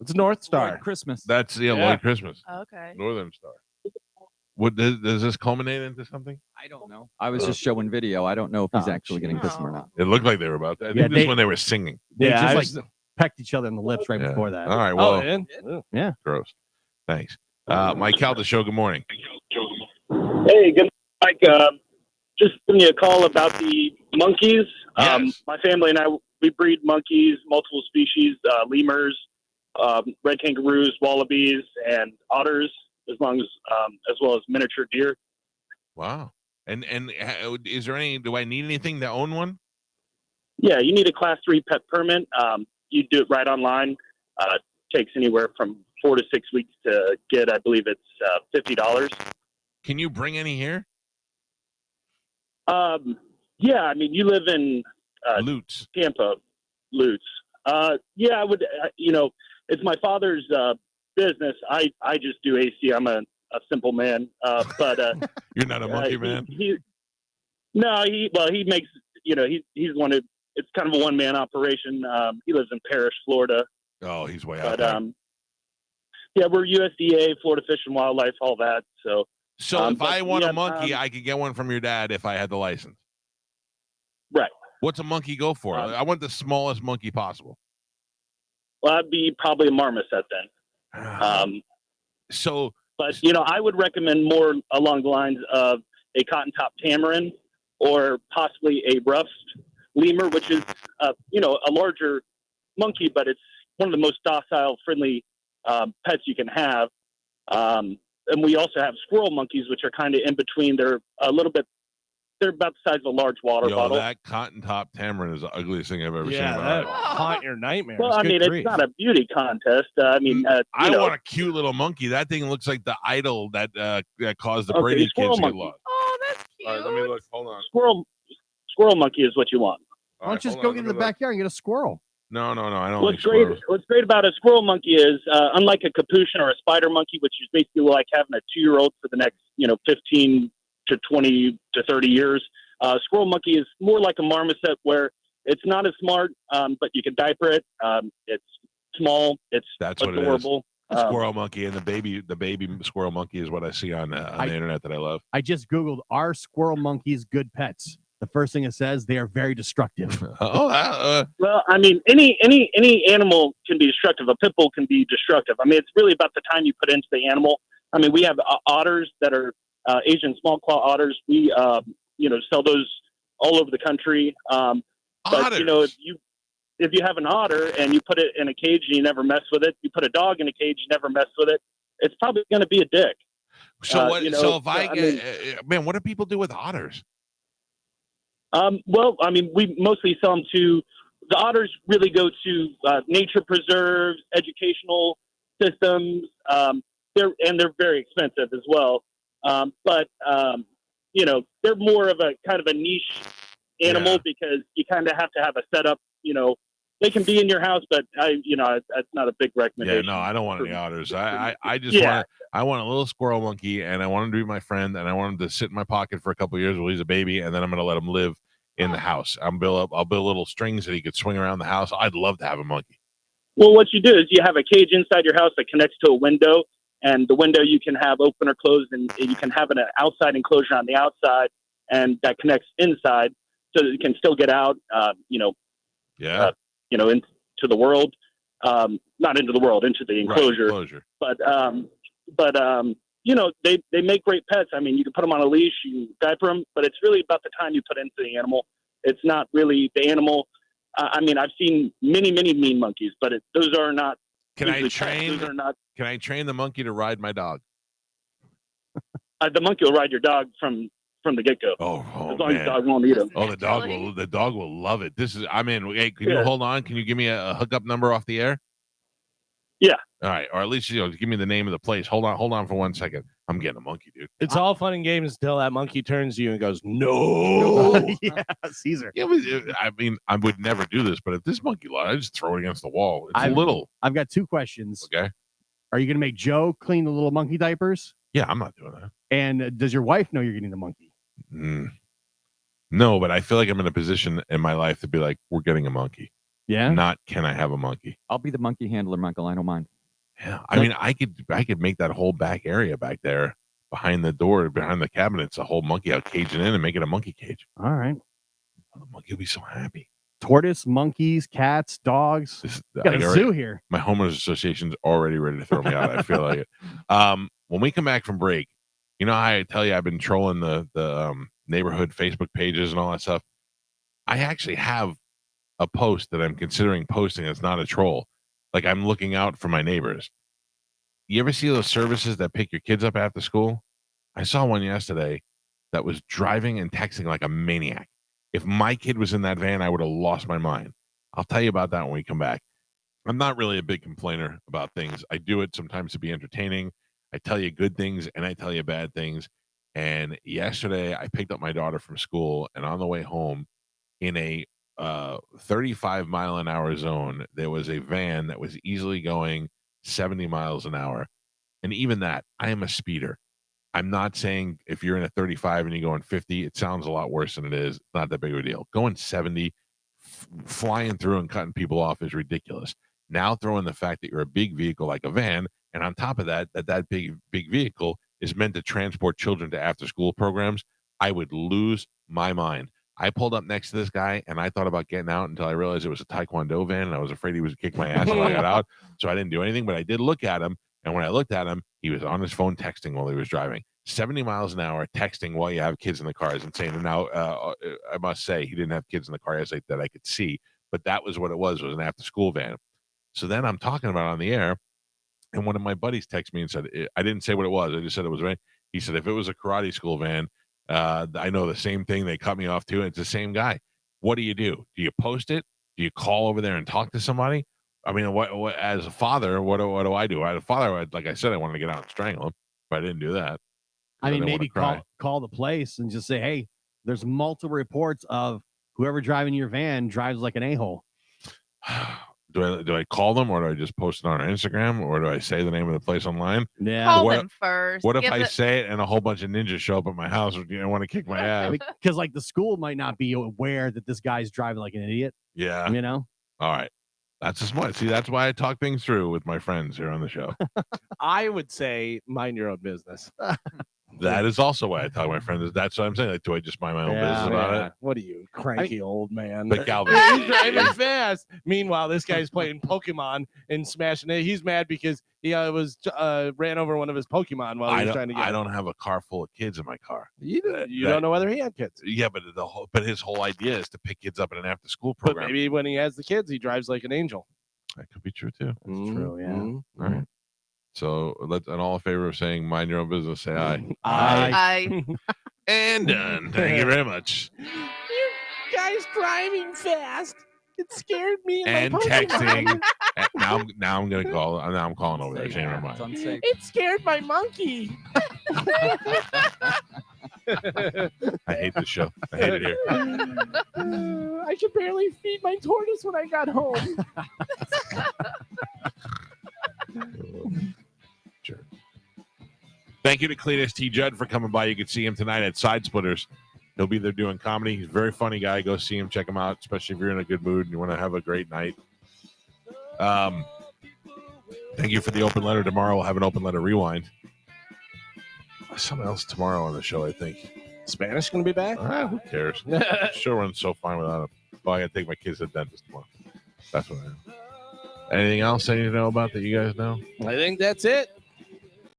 It's North Star. Lord Christmas. That's Yeah. Lloyd Christmas, Okay. Northern Star. What does this culminate into something? I don't know. I was just showing video. I don't know if he's actually getting kissed or not. It looked like they were about to. I think Yeah, this is they- when they were singing. They Yeah, I just pecked each other in the lips right Yeah. before that. All right, well, and gross. Thanks. Mike Calta Show. Good morning. Hey, good Mike. Just giving you a call about the monkeys. Yes. My family and I, we breed monkeys, multiple species, lemurs, red kangaroos, wallabies, and otters, as well as miniature deer. Wow. And is there any? Do I need anything to own one? Yeah, you need a Class 3 pet permit. You do it right online. Takes anywhere from 4 to 6 weeks to get. I believe it's $50. Can you bring any here? Yeah, I mean, you live in Lutz. Tampa, Lutz. Yeah, I would. It's my father's business. I just do AC. I'm a simple man. But You're not a monkey man. He makes. He's one of. It's kind of a one-man operation. He lives in Parrish, Florida. Oh, he's way out But there. yeah, we're USDA, Florida Fish and Wildlife, all that. So If I want yeah, a monkey, I could get one from your dad if I had the license. Right. What's a monkey go for? I want the smallest monkey possible. well, that'd be probably a marmoset then. But I would recommend more along the lines of a cotton top tamarin or possibly a ruffed lemur, which is a larger monkey, but it's one of the most docile, friendly pets you can have. And we also have squirrel monkeys, which are kind of in between. They're about the size of a large water bottle. That cotton top tamarin is the ugliest thing I've ever seen. Yeah, in my that life. haunt your nightmares. Well, I Good mean, grief. it's not a beauty contest. I want a cute little monkey. That thing looks like the idol that caused the Brady kids squirrel to get monkey. lost. Oh, that's cute. All right, let me look. Hold on. Squirrel monkey is what you want. Why don't you just go get in the backyard and get a squirrel? No, I don't What's like great? squirrels. What's great about a squirrel monkey is, unlike a capuchin or a spider monkey, which is basically like having a 2-year-old for the next, 15 to 20 to 30 years. Squirrel monkey is more like a marmoset, where it's not as smart, but you can diaper it. It's small. It's That's what it is. adorable. squirrel monkey and the baby squirrel monkey is what I see on the internet that I love. I just Googled, are squirrel monkeys good pets? The first thing it says, they are very destructive. Well, I mean, any animal can be destructive. A pit bull can be destructive. I mean, it's really about the time you put into the animal. I mean, we have otters that are Asian small claw otters. We sell those all over the country. But if you have an otter and you put it in a cage and you never mess with it, you put a dog in a cage, you never mess with it, it's probably going to be a dick. So what? Man, what do people do with otters? Well, I mean, we mostly sell them to the otters. Really go to nature preserves, educational systems. They're very expensive as well. But they're more of a kind of a niche animal because you kind of have to have a setup. They can be in your house, but that's not a big recommendation. Yeah, no, I don't want any otters. I just want a little squirrel monkey, and I want him to be my friend, and I want him to sit in my pocket for a couple of years while he's a baby, and then I'm going to let him live in the house. I'll build little strings that he could swing around the house. I'd love to have a monkey. Well, what you do is you have a cage inside your house that connects to a window, and the window you can have open or closed, and you can have an outside enclosure on the outside, and that connects inside, so that you can still get out. Into the world, not into the world, into the enclosure. But they make great pets. I mean, you can put them on a leash, you can diaper them, but it's really about the time you put into the animal. It's not really the animal. I mean, I've seen many mean monkeys, but those are not. Can I train the monkey to ride my dog? The monkey will ride your dog from the get-go. As long as the dog won't eat him. Oh, the dog will love it. Hey, can you hold on? Can you give me a hookup number off the air? Yeah. All right. Or at least give me the name of the place. Hold on for 1 second. I'm getting a monkey, dude. It's all fun and games until that monkey turns to you and goes, no. Yeah, Caesar. Yeah, I mean, I would never do this, but if this monkey lied, I just throw it against the wall. It's little. I've got 2 questions. Okay. Are you going to make Joe clean the little monkey diapers? Yeah, I'm not doing that. And does your wife know you're getting the monkey? No, but I feel like I'm in a position in my life to be like, we're getting a monkey. Yeah. Not can I have a monkey? I'll be the monkey handler, Michael. I don't mind. Yeah. I mean, I could make that whole back area back there behind the door, behind the cabinets, a whole monkey out caging in and make it a monkey cage. All right. The monkey will be so happy. Tortoise, monkeys, cats, dogs. Got a zoo here. My homeowners association's already ready to throw me out. I feel like it. When we come back from break, you know how I tell you I've been trolling the neighborhood Facebook pages and all that stuff. I actually have a post that I'm considering posting. It's not a troll. Like, I'm looking out for my neighbors. You ever see those services that pick your kids up after school? I saw one yesterday that was driving and texting like a maniac. If my kid was in that van, I would have lost my mind. I'll tell you about that when we come back. I'm not really a big complainer about things. I do it sometimes to be entertaining. I tell you good things and I tell you bad things. And yesterday I picked up my daughter from school, and on the way home in a 35 mile an hour zone, there was a van that was easily going 70 miles an hour. And even that, I am a speeder. I'm not saying if you're in a 35 and you're going 50, it sounds a lot worse than it is. It's not that big of a deal. Going 70, flying through and cutting people off is ridiculous. Now throw in the fact that you're a big vehicle like a van, and on top of that big vehicle is meant to transport children to after school programs, I would lose my mind. I pulled up next to this guy and I thought about getting out until I realized it was a Taekwondo van, and I was afraid he was kick my ass when I got out. So I didn't do anything, but I did look at him. And when I looked at him, he was on his phone texting while he was driving. 70 miles an hour texting while you have kids in the car is insane. And now I must say he didn't have kids in the car that I could see, but that was what it was an after school van. So then I'm talking about it on the air, and one of my buddies texted me and said, I didn't say what it was. I just said it was a van. He said, if it was a karate school van, I know the same thing. They cut me off too. It's the same guy. What do? Do you post it? Do you call over there and talk to somebody? I mean, what as a father, what do I do? As a father, like I said, I wanted to get out and strangle him, but I didn't do that. I mean, maybe call the place and just say, hey, there's multiple reports of whoever driving your van drives like an a-hole. Do I call them, or do I just post it on our Instagram, or do I say the name of the place online? Yeah. Call them first. What if I say it and a whole bunch of ninjas show up at my house and want to kick my ass? Because like the school might not be aware that this guy's driving like an idiot. Yeah. You know? All right. That's a smart. See, that's why I talk things through with my friends here on the show. I would say mind your own business. That is also why I talk to my friends. That's what I'm saying. Like, do I just mind my own business about it? What are you, cranky old man? But Galvin, he's driving fast. Meanwhile, this guy's playing Pokemon and smashing it. He's mad because he ran over one of his Pokemon while he was trying to get. I don't have a car full of kids in my car. You don't know whether he had kids. Yeah, but his whole idea is to pick kids up in an after school But program. maybe when he has the kids, he drives like an angel. That could be true too. That's true. Yeah. All right. So let's, and all in favor of saying mind your own business, say aye. Aye. And done. Thank you very much. You guys driving fast. It scared me. And texting. now I'm gonna call. Now I'm calling over there. Changing my mind. Unsafe. It scared my monkey. I hate this show. I hate it here. I could barely feed my tortoise when I got home. Sure. Thank you to Cletus T. Judd for coming by. You can see him tonight at Side Splitters. He'll be there doing comedy. He's a very funny guy. Go see him. Check him out, especially if you're in a good mood and you want to have a great night. Thank you for the open letter. Tomorrow we'll have an open letter rewind. Something else tomorrow on the show, I think. Spanish going to be back? Who cares? The show runs so fine without him. Oh, I got to take my kids to the dentist tomorrow. That's what I am. Anything else I need to know about that you guys know? I think that's it.